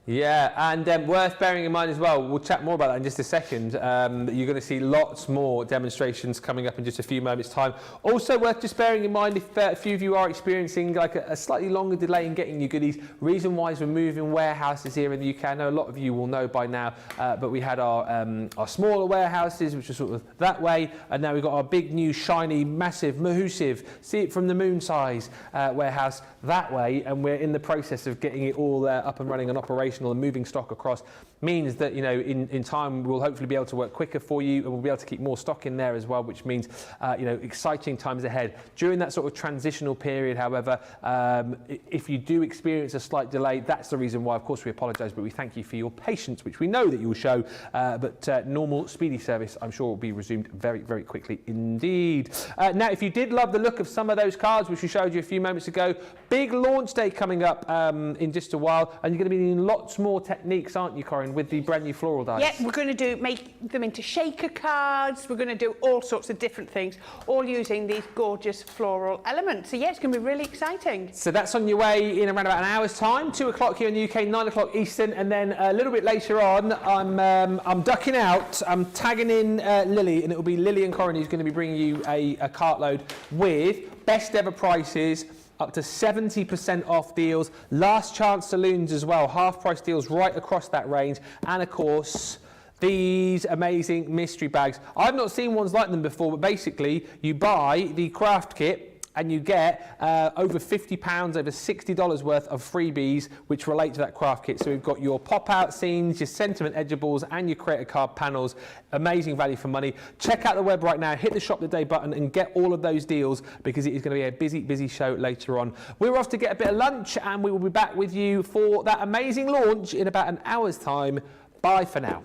A: Yeah, and worth bearing in mind as well, we'll chat more about that in just a second, you're going to see lots more demonstrations coming up in just a few moments' time. Also worth just bearing in mind if a few of you are experiencing like a slightly longer delay in getting your goodies, reason why is we're moving warehouses here in the UK. I know a lot of you will know by now, but we had our smaller warehouses, which are sort of that way, and now we've got our big new shiny, massive, massive, see it from the moon size warehouse that way, and we're in the process of getting it all up and running and operational and moving stock across. Means that, you know, in time we'll hopefully be able to work quicker for you, and we'll be able to keep more stock in there as well, which means you know, exciting times ahead. During that sort of transitional period, however, if you do experience a slight delay, that's the reason why. Of course we apologise, but we thank you for your patience, which we know that you will show, but normal speedy service I'm sure will be resumed very, very quickly indeed. Now if you did love the look of some of those cards which we showed you a few moments ago, big launch day coming up in just a while, and you're going to be needing lots more techniques, aren't you, Corrine, with the brand new floral dies?
B: Yeah, we're going to make them into shaker cards. We're going to do all sorts of different things, all using these gorgeous floral elements. So yeah, it's going to be really exciting.
A: So that's on your way in around about an hour's time, 2 o'clock here in the UK, 9 o'clock Eastern, and then a little bit later on, I'm ducking out, I'm tagging in Lily, and it will be Lily and Corrine who's going to be bringing you a cartload with best ever prices, up to 70% off deals, last chance saloons as well, half price deals right across that range, and of course these amazing mystery bags. I've not seen ones like them before, but basically you buy the craft kit and you get over £50, over $60 worth of freebies which relate to that craft kit. So we've got your pop-out scenes, your sentiment edibles, and your creator card panels. Amazing value for money. Check out the web right now, hit the shop today button and get all of those deals, because it is going to be a busy, busy show later on. We're off to get a bit of lunch, and we will be back with you for that amazing launch in about an hour's time. Bye for now.